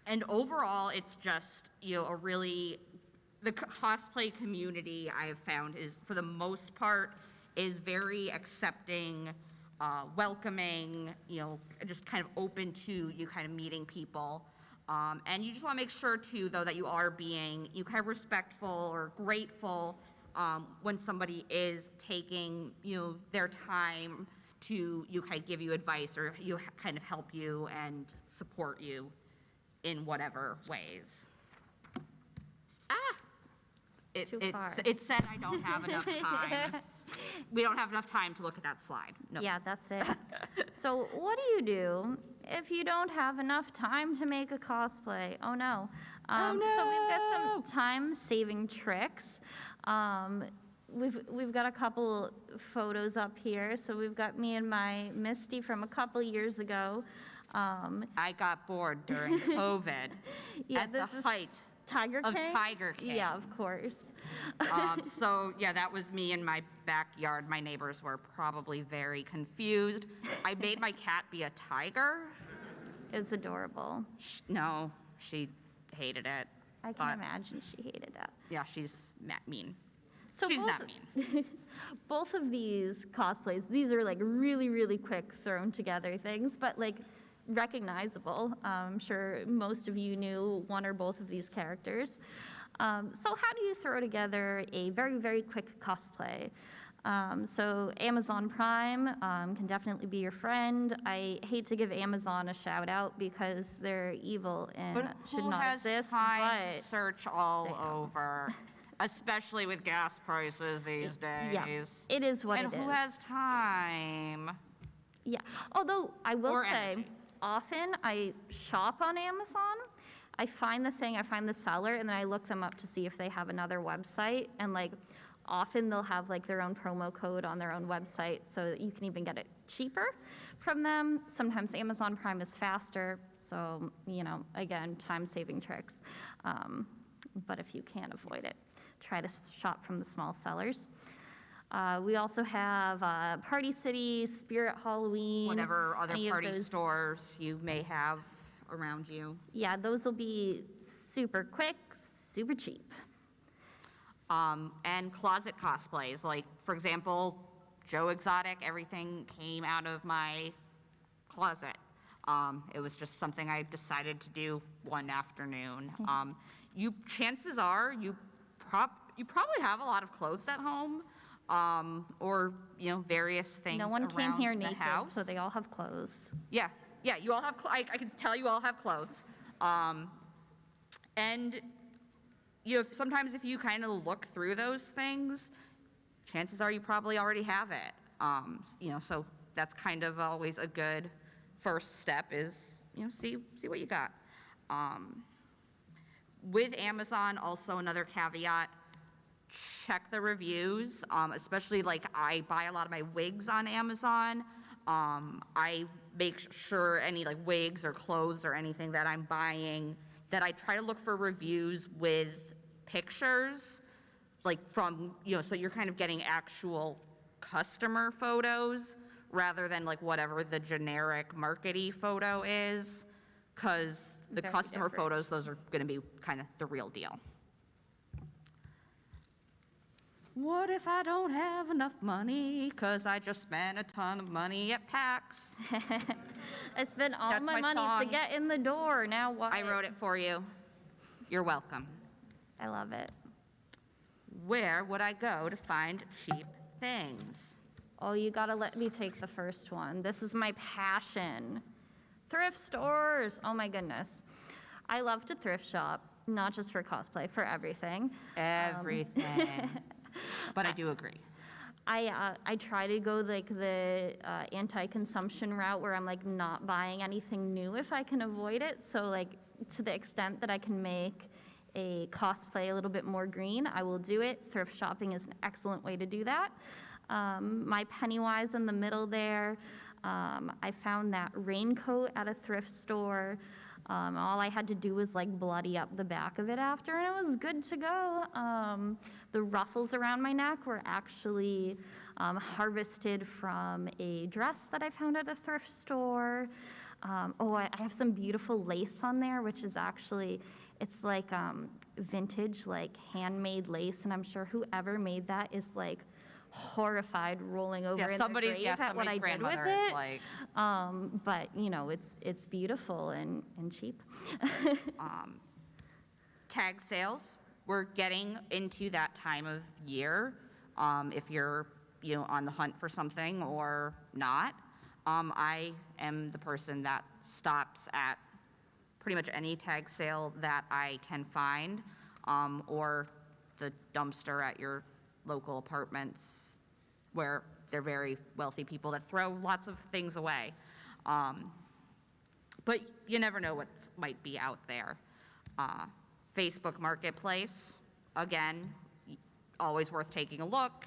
And overall, it's just, the cosplay community I have found is, for the most part, is very accepting, welcoming, just kind of open to you kind of meeting people. And you just want to make sure too, though, that you are being kind of respectful or grateful when somebody is taking their time to kind of give you advice or kind of help you and support you in whatever ways. It said I don't have enough time. We don't have enough time to look at that slide. No. Yeah, that's it. So what do you do if you don't have enough time to make a cosplay? Oh no. So we've got some time-saving tricks. We've got a couple photos up here. So we've got me and my Misty from a couple years ago. I got bored during COVID at the height of Tiger King. Yeah, of course. So yeah, that was me in my backyard. My neighbors were probably very confused. I made my cat be a tiger. It's adorable. No, she hated it. I can imagine she hated that. Yeah, she's mean. So she's not mean. Both of these cosplays, these are like really, really quick thrown together things, but like recognizable. I'm sure most of you knew one or both of these characters. So how do you throw together a very, very quick cosplay? So Amazon Prime can definitely be your friend. I hate to give Amazon a shout out because they're evil and should not exist. Who has time to search all over, especially with gas prices these days? Yeah, it is what it is. And who has time? Yeah, although I will Or say, energy. often I shop on Amazon. I find the thing, I find the seller, and then I look them up to see if they have another website. And like, Often they'll have like their own promo code on their own website so that you can even get it cheaper from them. Sometimes Amazon Prime is faster, so, you know, again, time-saving tricks. But if you can't avoid it, try to shop from the small sellers. We also have Party City, Spirit Halloween. Whatever other any of party those- stores you may have around you. Yeah, those will be super quick, super cheap. And closet cosplays, like, for example, Joe Exotic, everything came out of my closet. It was just something I decided to do one afternoon. Chances are you probably have a lot of clothes at home, or, you know, various things No one came around here the naked, house. so they all have clothes. Yeah, you all have, I can tell you all have clothes. And, you know, sometimes if you kind of look through those things, chances are you probably already have it. You know, so that's kind of always a good first step is, you know, see what you got. With Amazon, also another caveat, check the reviews, especially like I buy a lot of my wigs on Amazon. I make sure any like wigs or clothes or anything that I'm buying, that I try to look for reviews with pictures, like from, you know, so you're kind of getting actual customer photos rather than like whatever the generic markety photo is, because the Very customer different. photos, those are gonna be kind of the real deal. What if I don't have enough money? Because I just spent a ton of money at PAX. I spent all That's my my money song. to get in the door, now what? I wrote it for you. You're welcome. I love it. Where would I go to find cheap things? Oh, you gotta let me take the first one. This is my passion. Thrift stores, oh my goodness. I love to thrift shop, not just for cosplay, for everything. Everything. But I do agree. I try to go like the anti-consumption route where I'm like not buying anything new if I can avoid it. So like to the extent that I can make a cosplay a little bit more green, I will do it. Thrift shopping is an excellent way to do that. My Pennywise in the middle there, I found that raincoat at a thrift store. All I had to do was like bloody up the back of it after, and it was good to go. The ruffles around my neck were actually harvested from a dress that I found at a thrift store. I have some beautiful lace on there, which is actually, it's like vintage, like handmade lace, and I'm sure whoever made that is like horrified rolling over in somebody's- their grave at what I somebody's did with grandmother is it. like- But you know, it's beautiful and cheap. Tag sales, we're getting into that time of year. If you're, you know, on the hunt for something or not. I am the person that stops at pretty much any tag sale that I can find, or the dumpster at your local apartments where they're very wealthy people that throw lots of things away. But you never know what might be out there. Facebook Marketplace, again, always worth taking a look.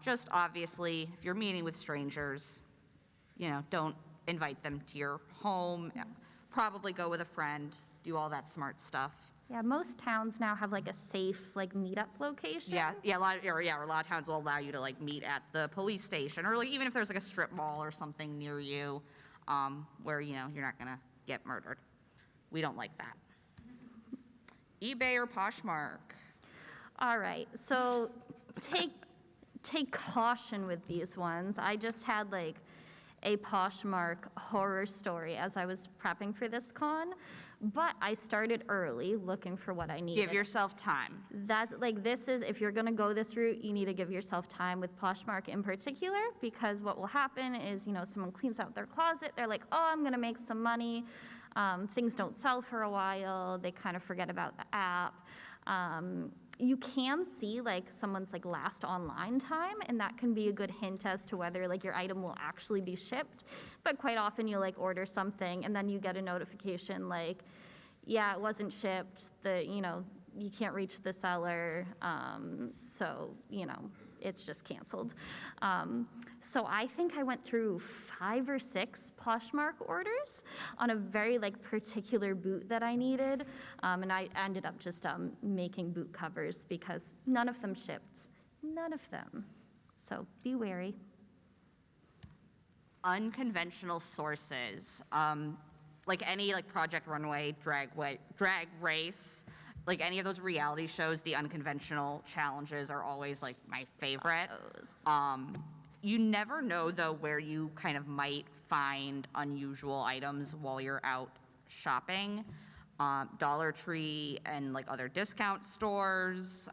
Just obviously, if you're meeting with strangers, you know, don't invite them to your home. Probably go with a friend, do all that smart stuff. Yeah, most towns now have like a safe like meetup location. A lot of towns will allow you to like meet at the police station, or like even if there's like a strip mall or something near you, where, you know, you're not gonna get murdered. We don't like that. eBay or Poshmark? All right, so take caution with these ones. I just had like a Poshmark horror story as I was prepping for this con, but I started early looking for what I needed. Give yourself time. That's like, this is, if you're gonna go this route, you need to give yourself time with Poshmark in particular, because what will happen is, you know, someone cleans out their closet, they're like, oh, I'm gonna make some money. Things don't sell for a while, they kind of forget about the app. You can see like someone's like last online time, and that can be a good hint as to whether like your item will actually be shipped. But quite often you like order something and then you get a notification like, yeah, it wasn't shipped, you can't reach the seller, so, it's just canceled. So I think I went through 5 or 6 Poshmark orders on a very particular boot that I needed, and I ended up just making boot covers because none of them shipped, none of them. So be wary. Unconventional sources, like any Project Runway, Drag Race, any of those reality shows, the unconventional challenges are always my favorite. You never know though where you kind of might find unusual items while you're out shopping. Dollar Tree and other discount stores,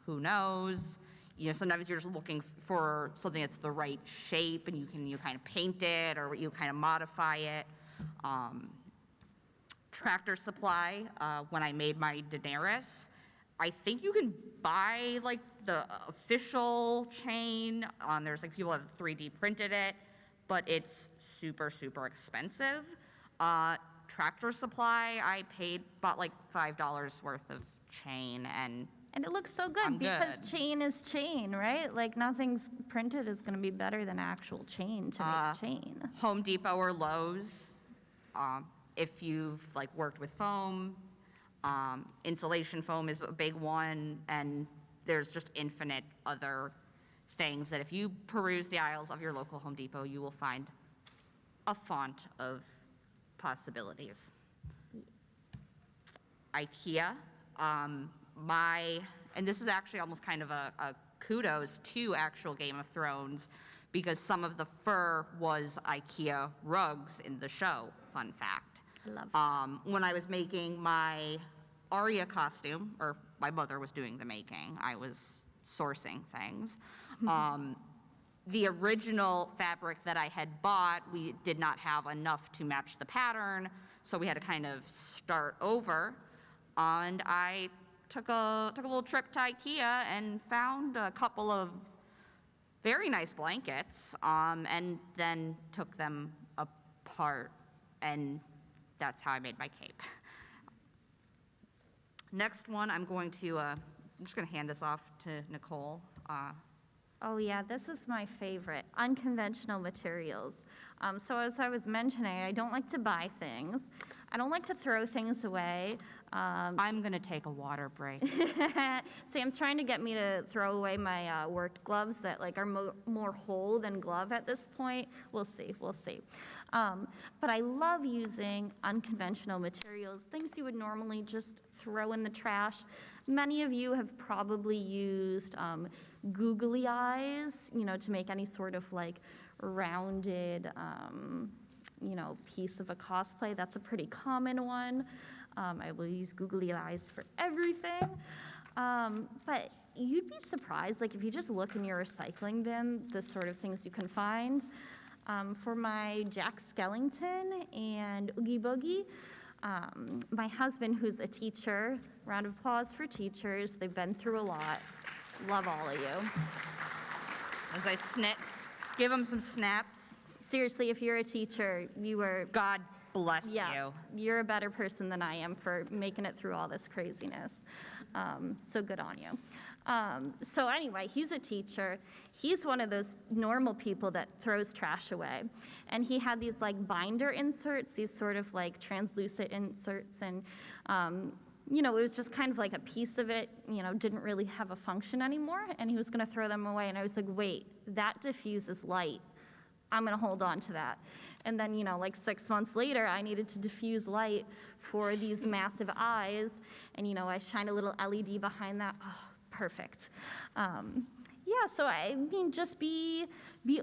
who knows? Sometimes you're just looking for something that's the right shape and you kind of paint it or you kind of modify it. Tractor Supply, when I made my Daenerys, I think you can buy the official chain. There's people have 3D printed it, but it's super, super expensive. Tractor Supply, I bought $5 worth of chain and it looks so good because chain is chain, right? Nothing's printed is going to be better than actual chain to make chain. Home Depot or Lowe's, if you've worked with foam, insulation foam is a big one, and there's just infinite other things that if you peruse the aisles of your local Home Depot, you will find a font of possibilities. IKEA, and this is actually almost kind of a kudos to actual Game of Thrones because some of the fur was IKEA rugs in the show, fun fact. I love when I was making my Arya costume, or my mother was doing the making, I was sourcing things. The original fabric that I had bought, we did not have enough to match the pattern, so we had to kind of start over. And I took a little trip to IKEA and found a couple of very nice blankets, and then took them apart, and that's how I made my cape. Next one, I'm just gonna hand this off to Nicole. Oh yeah, this is my favorite, unconventional materials. So as I was mentioning, I don't like to buy things. I don't like to throw things away. I'm gonna take a water break. Sam's trying to get me to throw away my work gloves that are more whole than glove at this point. We'll see. But I love using unconventional materials, things you would normally just throw in the trash. Many of you have probably used googly eyes, to make any sort of rounded, piece of a cosplay. That's a pretty common one. I will use googly eyes for everything. But you'd be surprised, if you just look in your recycling bin, the sort of things you can find. For my Jack Skellington and Oogie Boogie, my husband, who's a teacher, round of applause for teachers. They've been through a lot. Love all of you. As I give them some snaps. Seriously, if you're a teacher, God bless you. You're a better person than I am for making it through all this craziness. So good on you. So anyway, he's a teacher. He's one of those normal people that throws trash away. And he had these binder inserts, these sort of translucent inserts. And, it was just kind of a piece of it, didn't really have a function anymore. And he was going to throw them away. And I was like, wait, that diffuses light. I'm going to hold on to that. And then, 6 months later, I needed to diffuse light for these massive eyes. And, I shine a little LED behind that. Oh, perfect. So I mean, just be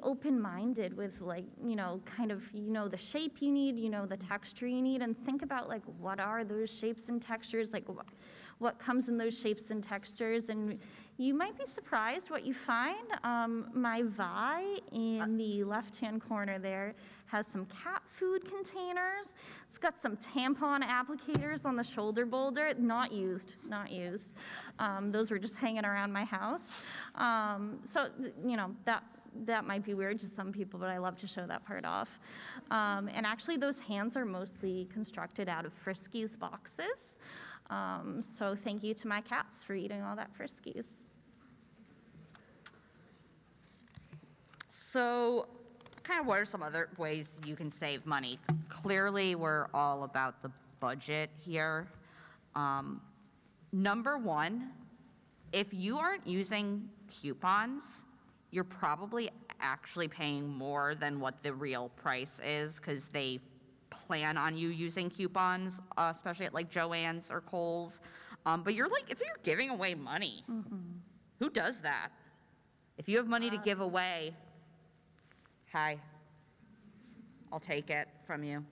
open-minded with kind of, the shape you need, the texture you need, and think about what are those shapes and textures, what comes in those shapes and textures, and you might be surprised what you find. My Vi in the left-hand corner there has some cat food containers. It's got some tampon applicators on the shoulder boulder, not used. Those were just hanging around my house. So, that might be weird to some people, but I love to show that part off. And actually, those hands are mostly constructed out of Friskies boxes. So thank you to my cats for eating all that Friskies. So, kind of what are some other ways you can save money? Clearly, we're all about the budget here. Number one, if you aren't using coupons, you're probably actually paying more than what the real price is because they plan on you using coupons, especially at like Joann's or Kohl's. But you're giving away money. Who does that? If you have money to give away, hi, I'll take it from you.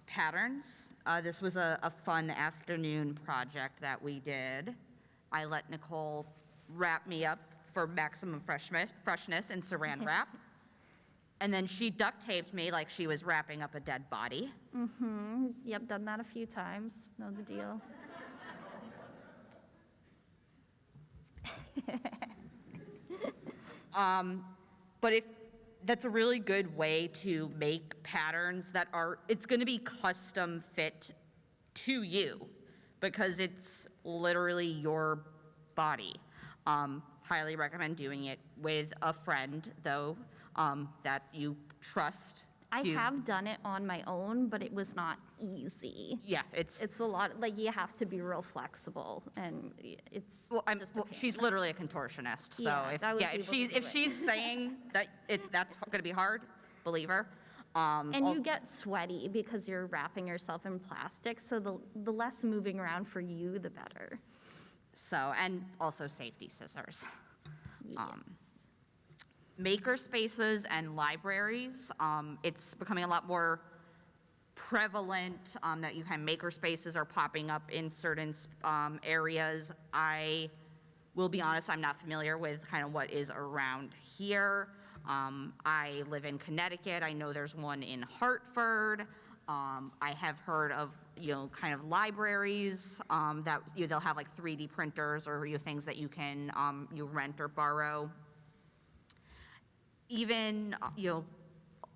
Patterns. This was a fun afternoon project that we did. I let Nicole wrap me up for maximum freshness in saran wrap. And then she duct taped me like she was wrapping up a dead body. Yep, done that a few times. Know the deal. But if that's a really good way to make patterns that it's going to be custom fit to you because it's literally your body. Highly recommend doing it with a friend, though, that you trust. I have done it on my own, but it was not easy. Yeah, it's a lot, like you have to be real flexible, and it's just a pain. She's literally a contortionist, so Yeah, if she's saying that that's going to be hard, believe her. And you get sweaty because you're wrapping yourself in plastic, so the less moving around for you, the better. So, and also safety scissors. Maker spaces and libraries, it's becoming a lot more prevalent that you have maker spaces are popping up in certain areas. I will be honest, I'm not familiar with kind of what is around here. I live in Connecticut. I know there's one in Hartford. I have heard of, kind of libraries that they'll have like 3D printers or things that you can you rent or borrow. Even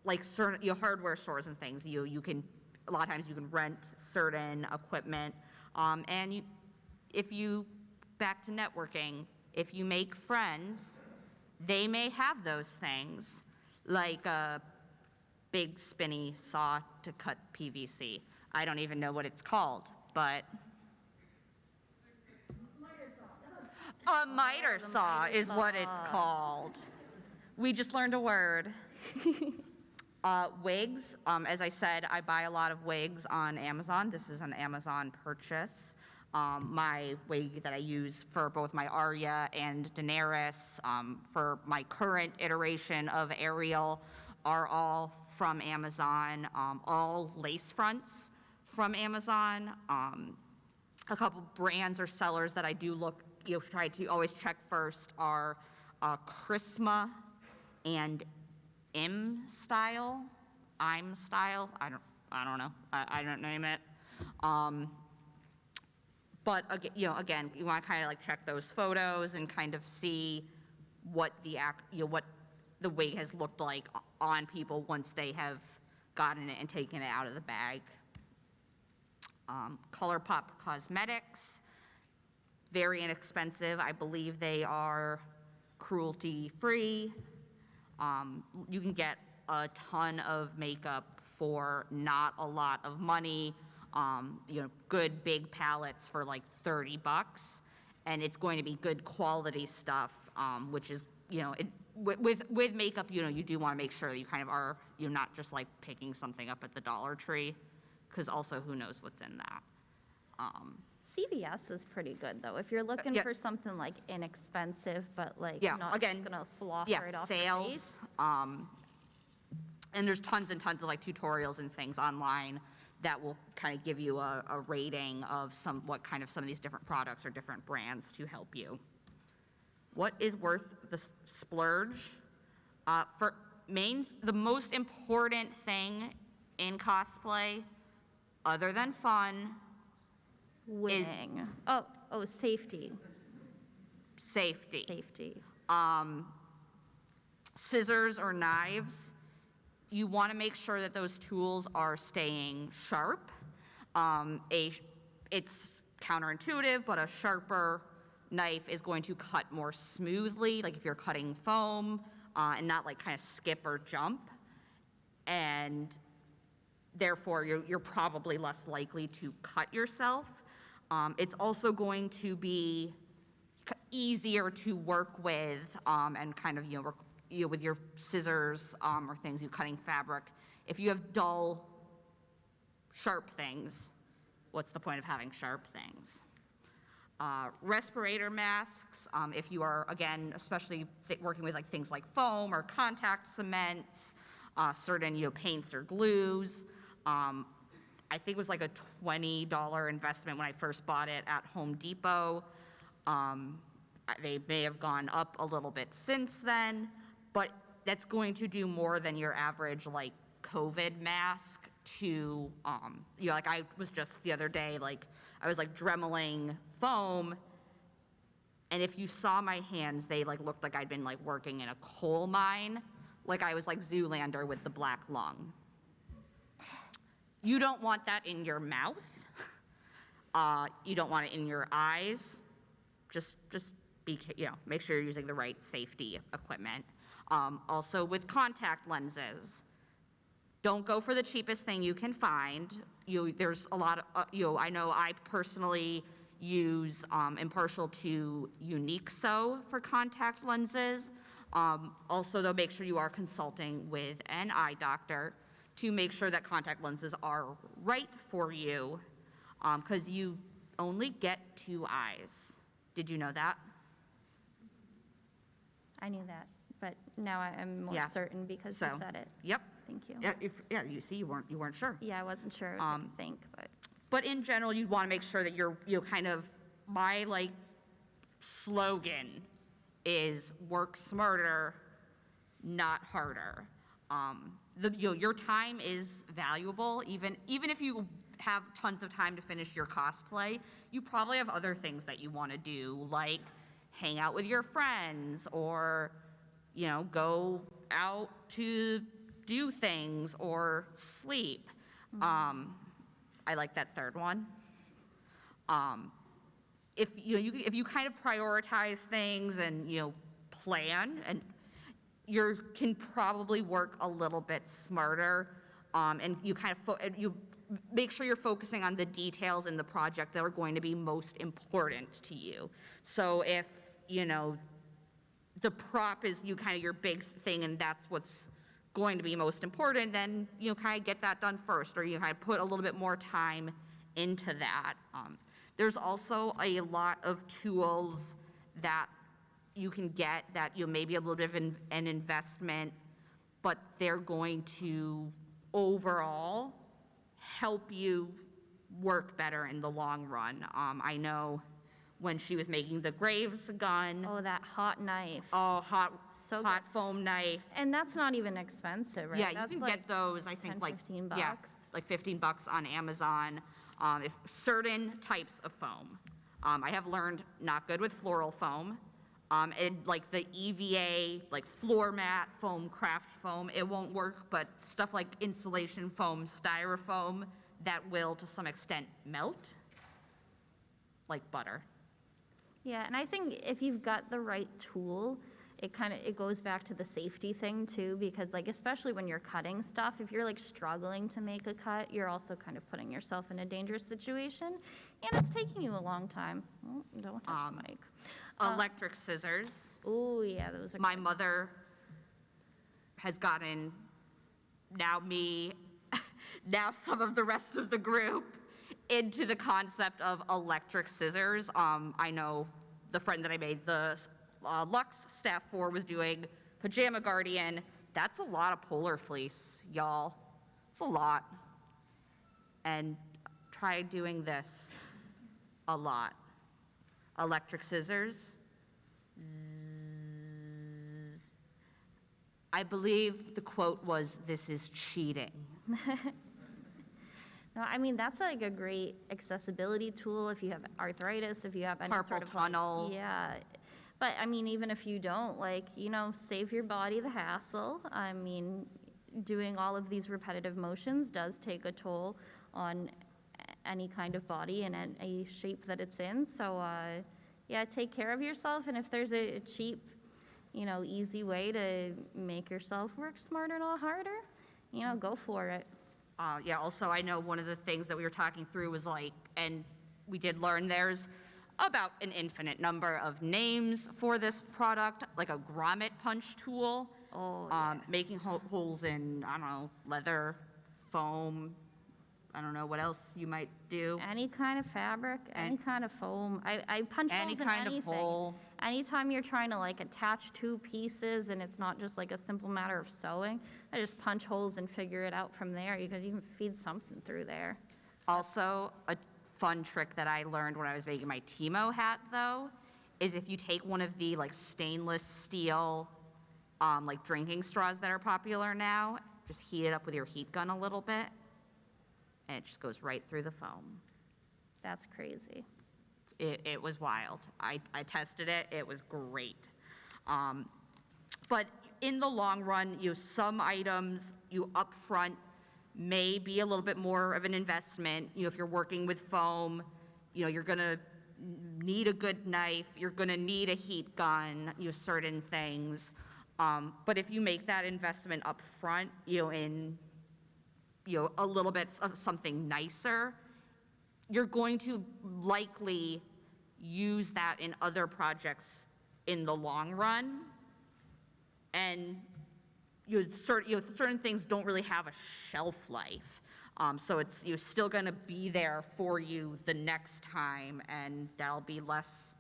like certain hardware stores and things, you can a lot of times you can rent certain equipment, and if you back to networking, if you make friends, they may have those things like a big spinny saw to cut PVC. I don't even know what it's called, but a miter saw is what it's called. We just learned a word. Wigs, as I said, I buy a lot of wigs on Amazon. This is an Amazon purchase. My wig that I use for both my Arya and Daenerys, for my current iteration of Ariel, are all from Amazon, all lace fronts from Amazon. A couple brands or sellers that I do try to always check first are Chrisma and I'm Style. I don't know. I don't name it. But again, you want to kind of like check those photos and kind of see what what the wig has looked like on people once they have gotten it and taken it out of the bag. ColourPop Cosmetics, very inexpensive. I believe they are cruelty-free. You can get a ton of makeup for not a lot of money. Good big palettes for like $30, and it's going to be good quality stuff, which is, with makeup, you do want to make sure that you kind of are, not just like picking something up at the Dollar Tree, because also who knows what's in that. CVS is pretty good though. If you're looking for something like inexpensive, but like not again, just gonna slaughter it off your sales. face. And there's tons and tons of like tutorials and things online that will kind of give you a rating of some of these different products or different brands to help you. What is worth the splurge? The most important thing in cosplay, other than fun, Winning. Safety. Safety. Scissors or knives, you want to make sure that those tools are staying sharp. It's counterintuitive, but a sharper knife is going to cut more smoothly, like if you're cutting foam, and not like kind of skip or jump. And therefore, you're probably less likely to cut yourself. It's also going to be easier to work with, and kind of, work, with your scissors, or things, cutting fabric. If you have dull, sharp things, what's the point of having sharp things? Respirator masks, if you are, again, especially working with like things like foam or contact cements, certain, paints or glues. I think it was like a $20 investment when I first bought it at Home Depot. They may have gone up a little bit since then, but that's going to do more than your average like COVID mask to, like I was just the other day, like I was like dremeling foam, and if you saw my hands, they like looked like I'd been like working in a coal mine, like I was like Zoolander with the black lung. You don't want that in your mouth. You don't want it in your eyes. Just be, make sure you're using the right safety equipment. Also with contact lenses, don't go for the cheapest thing you can find. There's a lot of, I know I personally use, impartial to Unique So for contact lenses. Also though, make sure you are consulting with an eye doctor to make sure that contact lenses are right for you, because you only get 2 eyes. Did you know that? I knew that, but now I'm more certain because you said it. Yep. Thank you. Yeah, you see, you weren't sure. Yeah, I wasn't sure. I was think, but. But in general, you'd want to make sure that kind of, my like slogan is work smarter, not harder. Your time is valuable, even if you have tons of time to finish your cosplay, you probably have other things that you want to do, like hang out with your friends or, go out to do things or sleep. I like that third one. If you kind of prioritize things and, plan, and you can probably work a little bit smarter, and you kind of you make sure you're focusing on the details in the project that are going to be most important to you. So if, the prop is kind of your big thing and that's what's going to be most important, then kind of get that done first, or you kind of put a little bit more time into that. There's also a lot of tools that you can get that maybe a little bit of an investment, but they're going to overall help you work better in the long run. I know when she was making the Graves gun. Oh, that hot knife. Oh, hot foam knife. And that's not even expensive, right? Yeah, that's you can get those, I think, 10, like 15 yeah, bucks. like $15 on Amazon. If certain types of foam. I have learned not good with floral foam. Like the EVA, like floor mat foam, craft foam, it won't work, but stuff like insulation foam, styrofoam, that will to some extent melt, like butter. Yeah, and I think if you've got the right tool, it goes back to the safety thing too, because like, especially when you're cutting stuff, if you're like struggling to make a cut, you're also kind of putting yourself in a dangerous situation, and it's taking you a long time. Oh, don't touch the mic. Electric scissors. Oh yeah, those are My mother has gotten, now me, now some of the rest of the group, into the concept of electric scissors. I know the friend that I made the Lux staff for was doing Pajama Guardian. That's a lot of polar fleece, y'all. It's a lot. And try doing this a lot. Electric scissors. Zzz. I believe the quote was, "This is cheating." No, I mean, that's like a great accessibility tool if you have arthritis, if you have any Carpal sort of tunnel. Yeah. But I mean, even if you don't, like, save your body the hassle. I mean, doing all of these repetitive motions does take a toll on any kind of body and a shape that it's in. So yeah, take care of yourself, and if there's a cheap, easy way to make yourself work smarter, not harder, go for it. Yeah, also, I know one of the things that we were talking through was like, and we did learn there's about an infinite number of names for this product, like a grommet punch tool. Making holes in, I don't know, leather, foam, I don't know what else you might do. Any kind of fabric, any kind of foam. I punch Any holes in kind of anything. hole. Anytime you're trying to like attach two pieces and it's not just like a simple matter of sewing, I just punch holes and figure it out from there. You could even feed something through there. Also, a fun trick that I learned when I was making my Timo hat, though, is if you take one of the like stainless steel like drinking straws that are popular now, just heat it up with your heat gun a little bit, and it just goes right through the foam. That's crazy. It was wild. I tested it. It was great. But in the long run, some items upfront may be a little bit more of an investment. If you're working with foam, you're gonna need a good knife. You're gonna need a heat gun. Certain things. But if you make that investment upfront, in a little bit of something nicer, you're going to likely use that in other projects in the long run. And certain things don't really have a shelf life. So it's still going to be there for you the next time, and that'll be less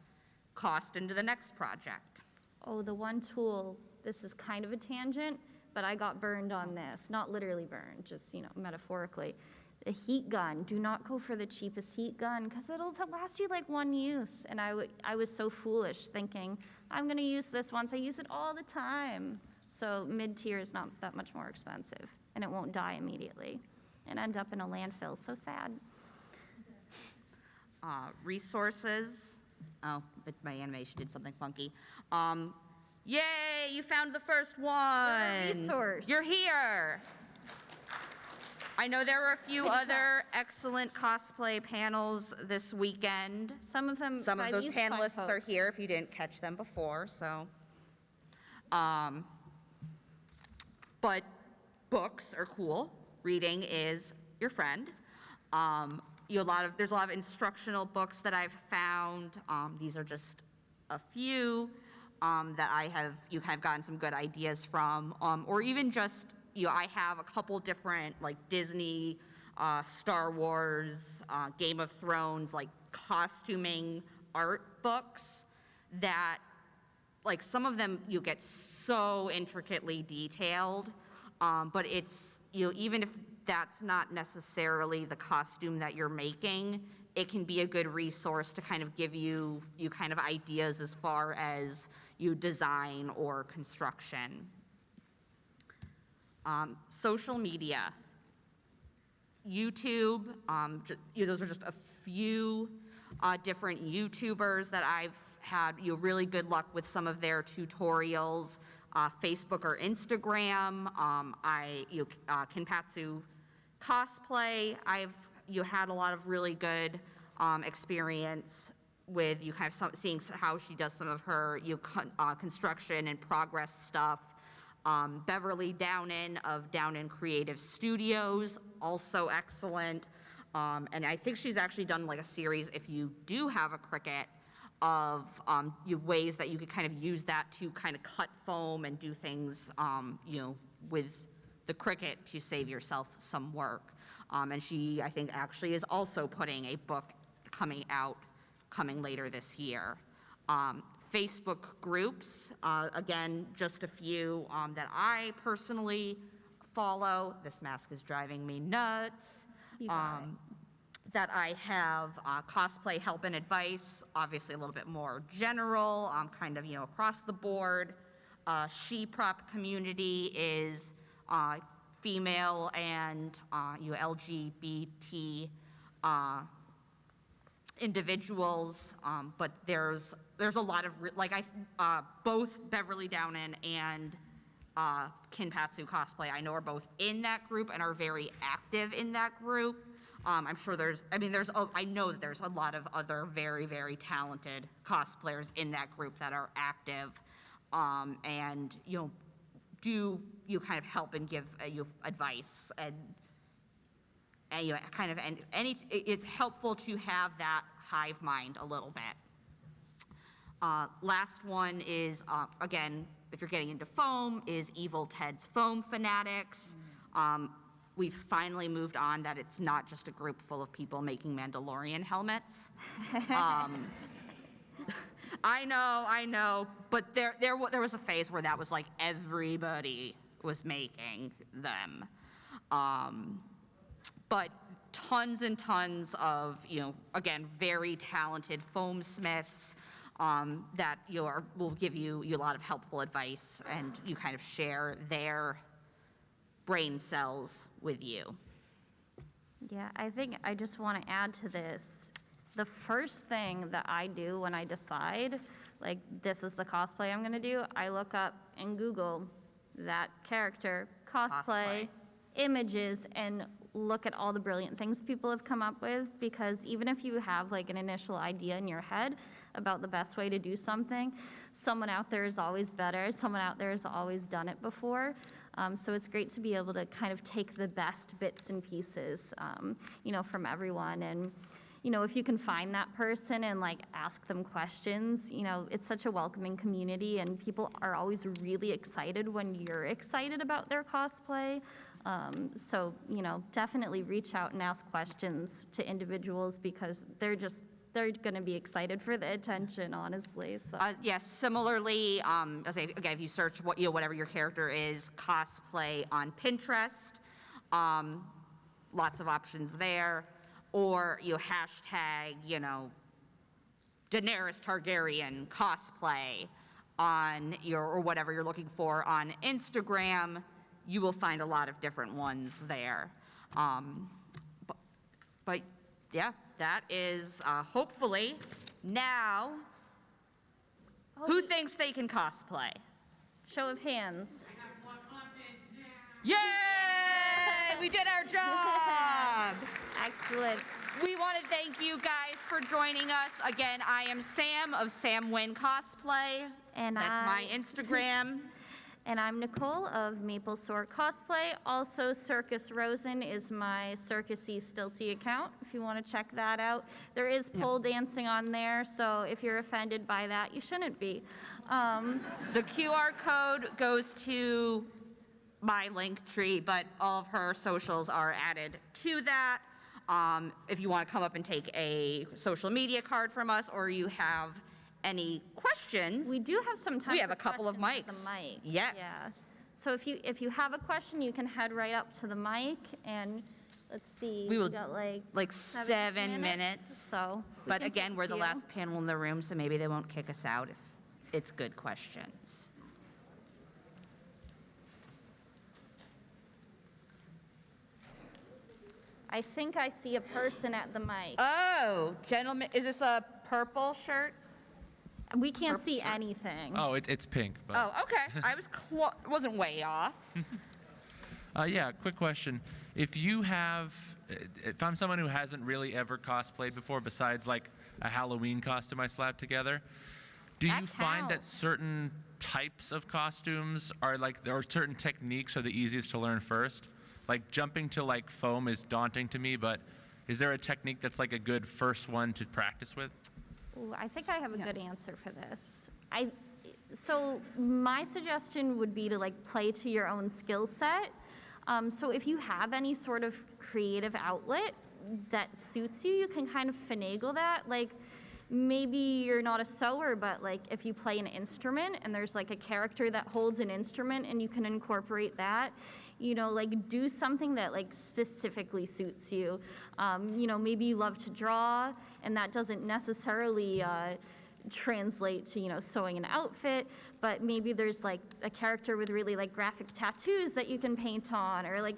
cost into the next project. Oh, the one tool, this is kind of a tangent, but I got burned on this. Not literally burned, just, metaphorically. The heat gun, do not go for the cheapest heat gun because it'll last you like one use. And I was so foolish thinking, I'm gonna use this once, I use it all the time. So mid-tier is not that much more expensive and it won't die immediately and end up in a landfill, so sad. Resources, my animation did something funky. Yay, you found the first one. You're a resource. You're here. I know there were a few other excellent cosplay panels this weekend. Some of them, Some of by those these fine panelists are folks. here if you didn't catch them before, so. But books are cool. Reading is your friend. There's a lot of instructional books that I've found. These are just a few that you have gotten some good ideas from, or even just, I have a couple different like Disney, Star Wars, Game of Thrones, like costuming art books that, like some of them you get so intricately detailed, but it's, even if that's not necessarily the costume that you're making, it can be a good resource to kind of give you kind of ideas as far as design or construction. Social media, YouTube, those are just a few different YouTubers that I've had really good luck with some of their tutorials. Facebook or Instagram, Kinpatsu Cosplay, I've had a lot of really good experience with seeing how she does some of her construction and progress stuff. Beverly Downen of Downen Creative Studios, also excellent. And I think she's actually done like a series, if you do have a Cricut, of ways that you could kind of use that to kind of cut foam and do things, with the Cricut to save yourself some work. And she, I think, actually is also putting a book coming later this year. Facebook groups, again, just a few that I personally follow. This mask is driving me nuts. That I have cosplay help and advice, obviously a little bit more general, kind of, across the board. She Prop community is female and LGBT individuals, but there's a lot of, both Beverly Downen and Kinpatsu Cosplay, I know are both in that group and are very active in that group. I'm sure I know that there's a lot of other very, very talented cosplayers in that group that are active. And, do you kind of help and give you advice and it's helpful to have that hive mind a little bit. Last one is, again, if you're getting into foam, is Evil Ted's Foam Fanatics. We've finally moved on that it's not just a group full of people making Mandalorian helmets. I know, but there was a phase where that was like everybody was making them. But tons and tons of, again, very talented foam smiths that will give you a lot of helpful advice, and you kind of share their brain cells with you. Yeah, I think I just want to add to this. The first thing that I do when I decide, like, this is the cosplay I'm going to do, I look up and Google that character, cosplay, images, and look at all the brilliant things people have come up with, because even if you have like an initial idea in your head about the best way to do something, someone out there is always better, someone out there has always done it before. So it's great to be able to kind of take the best bits and pieces, from everyone. And, if you can find that person and like ask them questions, it's such a welcoming community, and people are always really excited when you're excited about their cosplay. So, definitely reach out and ask questions to individuals, because they're going to be excited for the attention, honestly. So. Yes, similarly, again, if you search whatever your character is, cosplay on Pinterest, lots of options there, or hashtag, Daenerys Targaryen cosplay on or whatever you're looking for on Instagram. You will find a lot of different ones there. But yeah, that is hopefully now. Who thinks they can cosplay? Show of hands. Yay! We did our job! Excellent. We want to thank you guys for joining us. Again, I am Sam of Sam Wynn Cosplay. And that's my Instagram. And I'm Nicole of Maple Sword Cosplay. Also, Circus Rosen is my circusy stilty account, if you want to check that out. There is pole dancing on there, so if you're offended by that, you shouldn't be. The QR code goes to my link tree, but all of her socials are added to that. If you want to come up and take a social media card from us, or you have any questions. We do have some time. We have a couple of mics. The mic. Yes. Yeah. So if you have a question, you can head right up to the mic, and let's see. We will got like 7 minutes. So. But again, we're the last panel in the room, so maybe they won't kick us out if it's good questions. I think I see a person at the mic. Oh, gentlemen, is this a purple shirt? We can't see anything. Oh, it's pink. But. Oh, okay. I wasn't way off. Yeah, quick question. If I'm someone who hasn't really ever cosplayed before, besides like a Halloween costume I slapped together, do you find that certain types of costumes or certain techniques are the easiest to learn first? Like jumping to like foam is daunting to me, but is there a technique that's like a good first one to practice with? Ooh, I think I have a good answer for this. So my suggestion would be to like play to your own skill set. So if you have any sort of creative outlet that suits you, you can kind of finagle that. Like maybe you're not a sewer, but like if you play an instrument and there's like a character that holds an instrument and you can incorporate that, like do something that like specifically suits you. Maybe you love to draw and that doesn't necessarily translate to, sewing an outfit, but maybe there's like a character with really like graphic tattoos that you can paint on, or like,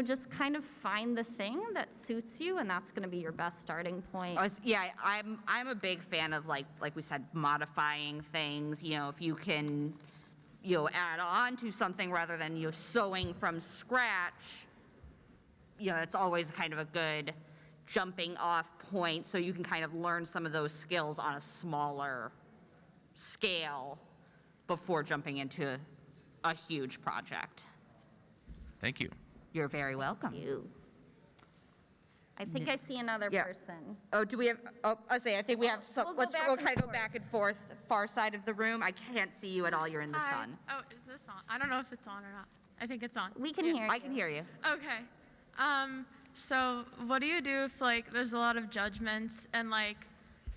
just kind of find the thing that suits you, and that's going to be your best starting point. Yeah, I'm a big fan of like we said, modifying things. If you can, add on to something rather than sewing from scratch. it's always kind of a good jumping off point, so you can kind of learn some of those skills on a smaller scale before jumping into a huge project. Thank you. You're very welcome. I think I see another Yeah. person. Oh, do we have, I think we have some, We'll go back we'll and kind of go back and forth, far side of the room. I can't see you at all, you're in the Hi. sun. Oh, is this on? I don't know if it's on or not. I think it's on. We can hear you. I can hear you. Okay. So what do you do if like there's a lot of judgments and like,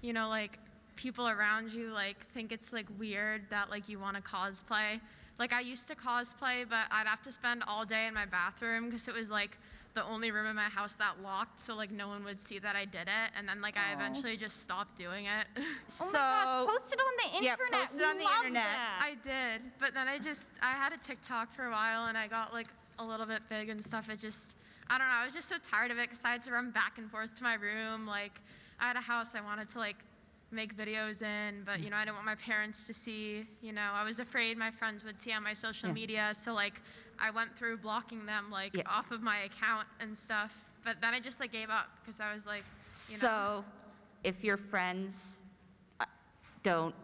like people around you like think it's like weird that like you want to cosplay? Like I used to cosplay, but I'd have to spend all day in my bathroom because it was like the only room in my house that locked, so like no one would see that I did it. And then like I eventually just stopped doing it. Oh my gosh, post it on the internet. Yeah, post it on the We love internet. that. I did, but then I had a TikTok for a while and I got like a little bit big and stuff. I don't know, I was just so tired of it because I had to run back and forth to my room. Like I had a house I wanted to like make videos in, but I didn't want my parents to see, I was afraid my friends would see on my social media. So like I went through blocking them like off of my account and stuff. But then I just like gave up because I was like, So if your friends don't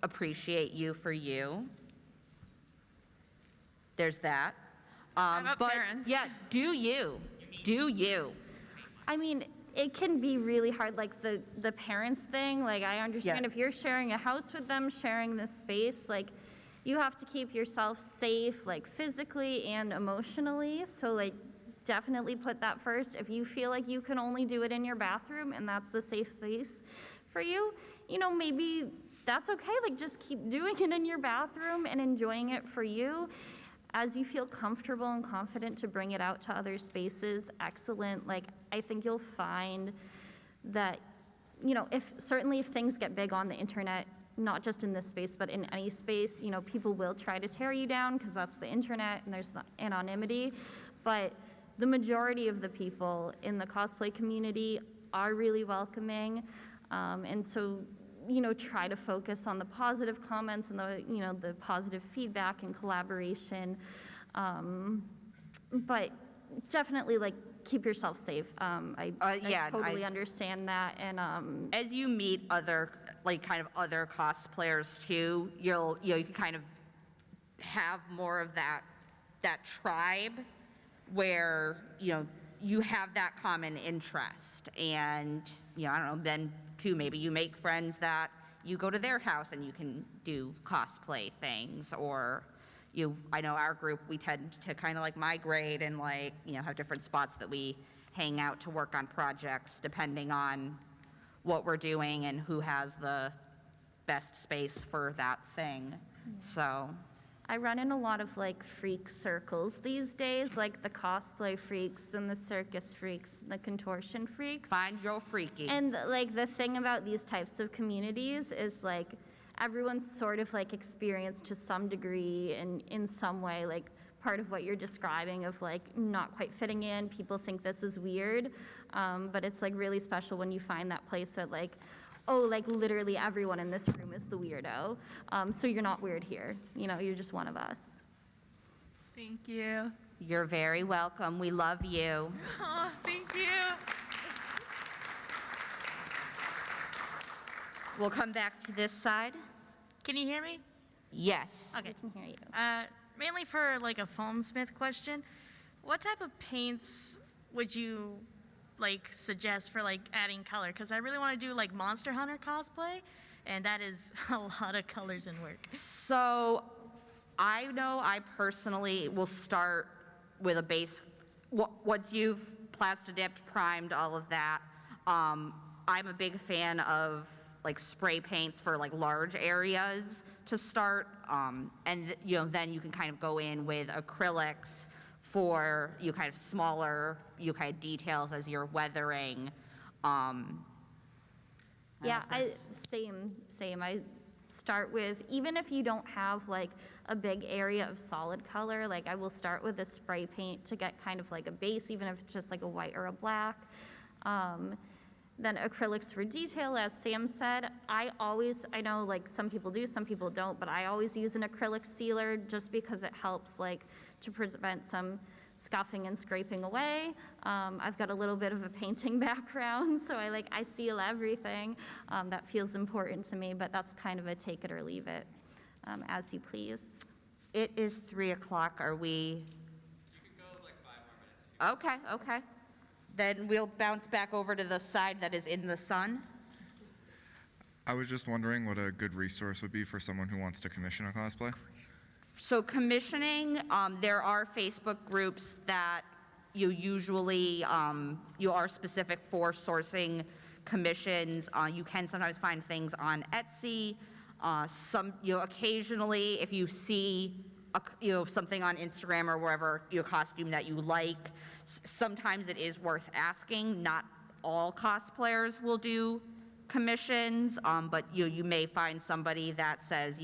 appreciate you for you, there's that. about But parents. yeah, do you. I mean, it can be really hard, like the parents thing. Like I understand Yeah. if you're sharing a house with them, sharing this space, like you have to keep yourself safe, like physically and emotionally. So like definitely put that first. If you feel like you can only do it in your bathroom and that's the safe place for you, maybe that's okay. Like just keep doing it in your bathroom and enjoying it for you. As you feel comfortable and confident to bring it out to other spaces, excellent. Like, I think you'll find that, certainly if things get big on the internet, not just in this space, but in any space, people will try to tear you down because that's the internet and there's the anonymity. But the majority of the people in the cosplay community are really welcoming. And so, try to focus on the positive comments and the positive feedback and collaboration. But definitely, like, keep yourself safe. I totally understand that. And As you meet other cosplayers too, you can kind of have more of that tribe where, you have that common interest. And, I don't know, then too, maybe you make friends that you go to their house and you can do cosplay things, or I know our group, we tend to kind of like migrate and like, have different spots that we hang out to work on projects depending on what we're doing and who has the best space for that thing. So I run in a lot of like freak circles these days, like the cosplay freaks and the circus freaks, and the contortion freaks. Find your freaky. And like the thing about these types of communities is like everyone's sort of like experienced to some degree and in some way like part of what you're describing of like not quite fitting in. People think this is weird, but it's like really special when you find that place that like, oh, like literally everyone in this room is the weirdo. So you're not weird here. You're just one of us. Thank you. You're very welcome. We love you. Oh, thank you. We'll come back to this side. Can you hear me? Yes. Okay. I can hear you. Mainly for like a foamsmith question, what type of paints would you like suggest for like adding color? Because I really want to do like Monster Hunter cosplay, and that is a lot of colors and work. So I know I personally will start with a base. Once you've plastodipped, primed, all of that, I'm a big fan of like spray paints for like large areas to start. And then you can kind of go in with acrylics for kind of smaller kind of details as you're weathering. Yeah, same. I start with, even if you don't have like a big area of solid color, like I will start with a spray paint to get kind of like a base, even if it's just like a white or a black. Then acrylics for detail, as Sam said. I know like some people do, some people don't, but I always use an acrylic sealer just because it helps like to prevent some scuffing and scraping away. I've got a little bit of a painting background, so I seal everything. That feels important to me, but that's kind of a take it or leave it, as you please. It is 3 o'clock. Are we? You can go like 5 more minutes. Okay. Then we'll bounce back over to the side that is in the sun. I was just wondering what a good resource would be for someone who wants to commission a cosplay. So commissioning, there are Facebook groups that you usually, you are specific for sourcing commissions. You can sometimes find things on Etsy. Occasionally, if you see, something on Instagram or wherever, your costume that you like, sometimes it is worth asking. Not all cosplayers will do commissions, but you may find somebody that says,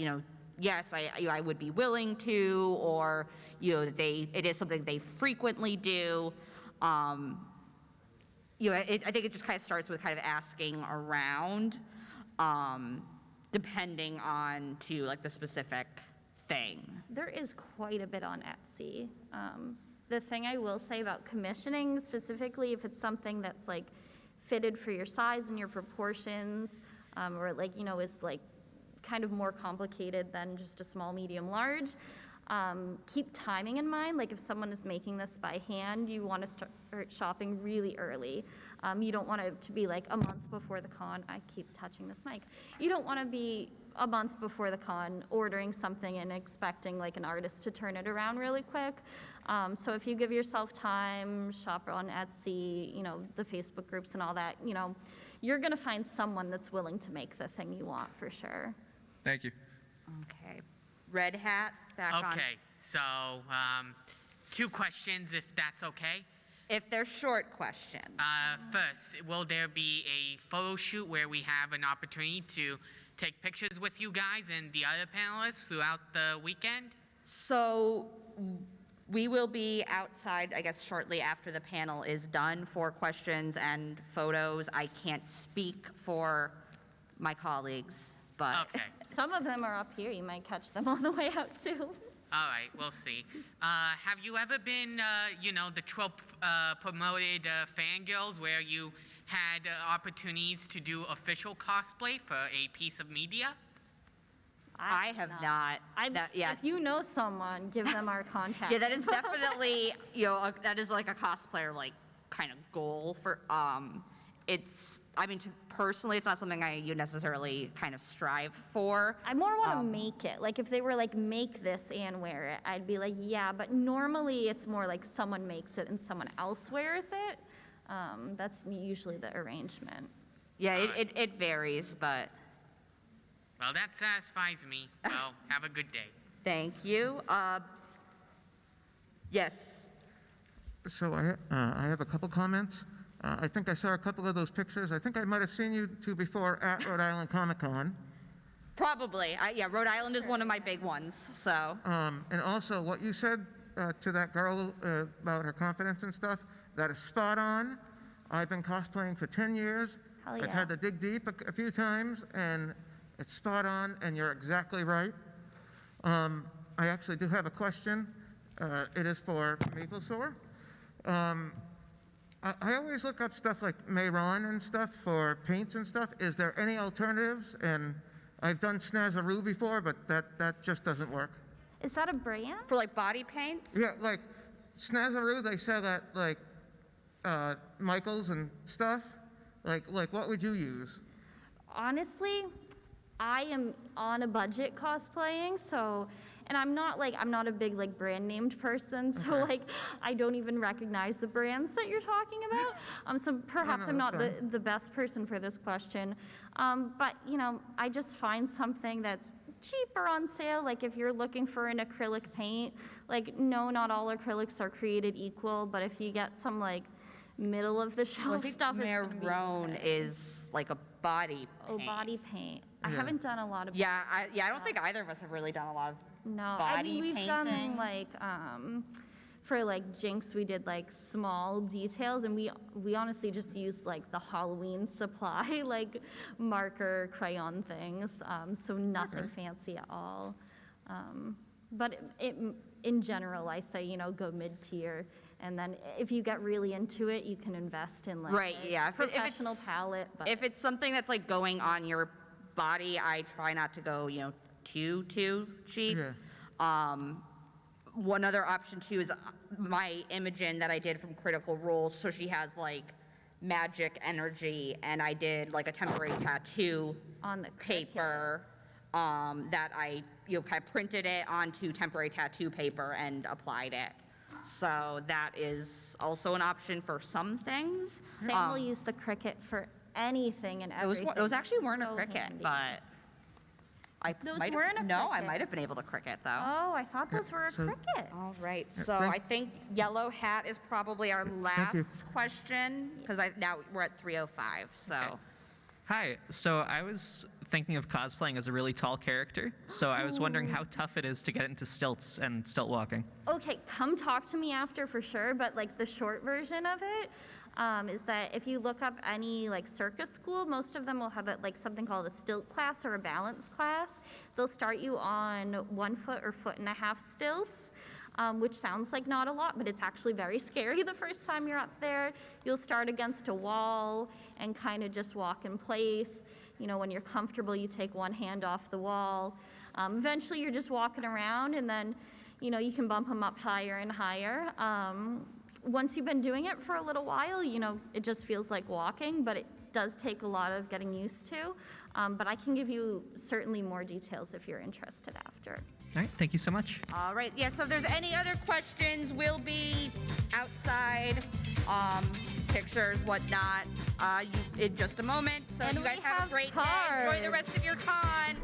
yes, I would be willing to, or it is something they frequently do. I think it just kind of starts with kind of asking around, depending on the specific thing. There is quite a bit on Etsy. The thing I will say about commissioning, specifically if it's something that's fitted for your size and your proportions, or is kind of more complicated than just a small, medium, large. Keep timing in mind. If someone is making this by hand, you want to start shopping really early. You don't want it to be a month before the con. I keep touching this mic. You don't want to be a month before the con ordering something and expecting an artist to turn it around really quick. So if you give yourself time, shop on Etsy, the Facebook groups and all that, you're going to find someone that's willing to make the thing you want for sure. Thank you. Okay. Red hat, back on. Okay, so 2 questions, if that's okay. If they're short questions. First, will there be a photo shoot where we have an opportunity to take pictures with you guys and the other panelists throughout the weekend? So we will be outside, I guess, shortly after the panel is done for questions and photos. I can't speak for my colleagues, but. Okay. Some of them are up here. You might catch them on the way out too. All right, we'll see. Have you ever been, the trope promoted fangirls where you had opportunities to do official cosplay for a piece of media? I have not. If you know someone, give them our contact. Yeah, that is definitely, that is a cosplayer kind of goal for, personally, it's not something I necessarily kind of strive for. I more want to make it. If they were make this and wear it, I'd be yeah, but normally it's more someone makes it and someone else wears it. That's usually the arrangement. Yeah, it varies, but. Well, that satisfies me. Well, have a good day. Thank you. Yes. So I have a couple comments. I think I saw a couple of those pictures. I think I might have seen you two before at Rhode Island Comic Con. Probably. Rhode Island is one of my big ones, so. And also, what you said to that girl about her confidence and stuff, that is spot on. I've been cosplaying for 10 years. Hell yeah. I've had to dig deep a few times, and it's spot on, and you're exactly right. I actually do have a question. It is for Maplesore. I always look up stuff like Mayron and stuff for paints and stuff. Is there any alternatives? And I've done Snazaroo before, but that just doesn't work. Is that a brand? For body paints? Yeah, Snazaroo, they sell at Michael's and stuff. What would you use? Honestly, I am on a budget cosplaying, so, and I'm not a big brand named person, so I don't even recognize the brands that you're talking about. So perhaps I'm not the best person for this question. But I just find something that's cheaper on sale. If you're looking for an acrylic paint, no, not all acrylics are created equal, but if you get some middle of the shelf Well, I think stuff, Maroon is a body paint. Oh, body paint. I haven't done a lot of. Yeah, I don't think either of us have really done a lot of No, body we've painting. done for Jinx, we did small details, and we honestly just used the Halloween supply, marker, crayon things, so nothing fancy at all. But in general, I say go mid-tier. And then if you get really into it, you can invest in like Right, a yeah. professional palette. But If it's something that's like going on your body, I try not to go, too cheap. Yeah. One other option too is my Imogen that I did from Critical Role. So she has like magic energy, and I did like a temporary tattoo on the paper that I kind of printed it onto temporary tattoo paper and applied it. So that is also an option for some things. Sam will use the Cricut for anything and everything. Those actually weren't a So Cricut, handy. but I Those might weren't a no, I Cricut. might have been able to Cricut though. Oh, I thought those were a Cricut. All right, so I think yellow hat is probably our last question because now we're at 3:05. So. Okay. Hi. So I was thinking of cosplaying as a really tall character. So I was wondering how tough it is to get into stilts and stilt walking. Okay, come talk to me after for sure, but like the short version of it is that if you look up any like circus school, most of them will have like something called a stilt class or a balance class. They'll start you on 1 foot or 1.5 foot stilts, which sounds like not a lot, but it's actually very scary the first time you're up there. You'll start against a wall and kind of just walk in place. When you're comfortable, you take one hand off the wall. Eventually, you're just walking around, and then, you can bump them up higher and higher. Once you've been doing it for a little while, it just feels like walking, but it does take a lot of getting used to. But I can give you certainly more details if you're interested after. All right. Thank you so much. All right, yeah, so if there's any other questions, we'll be outside, pictures, whatnot, in just a moment. So And you guys we have a have great day. Enjoy the rest of your con.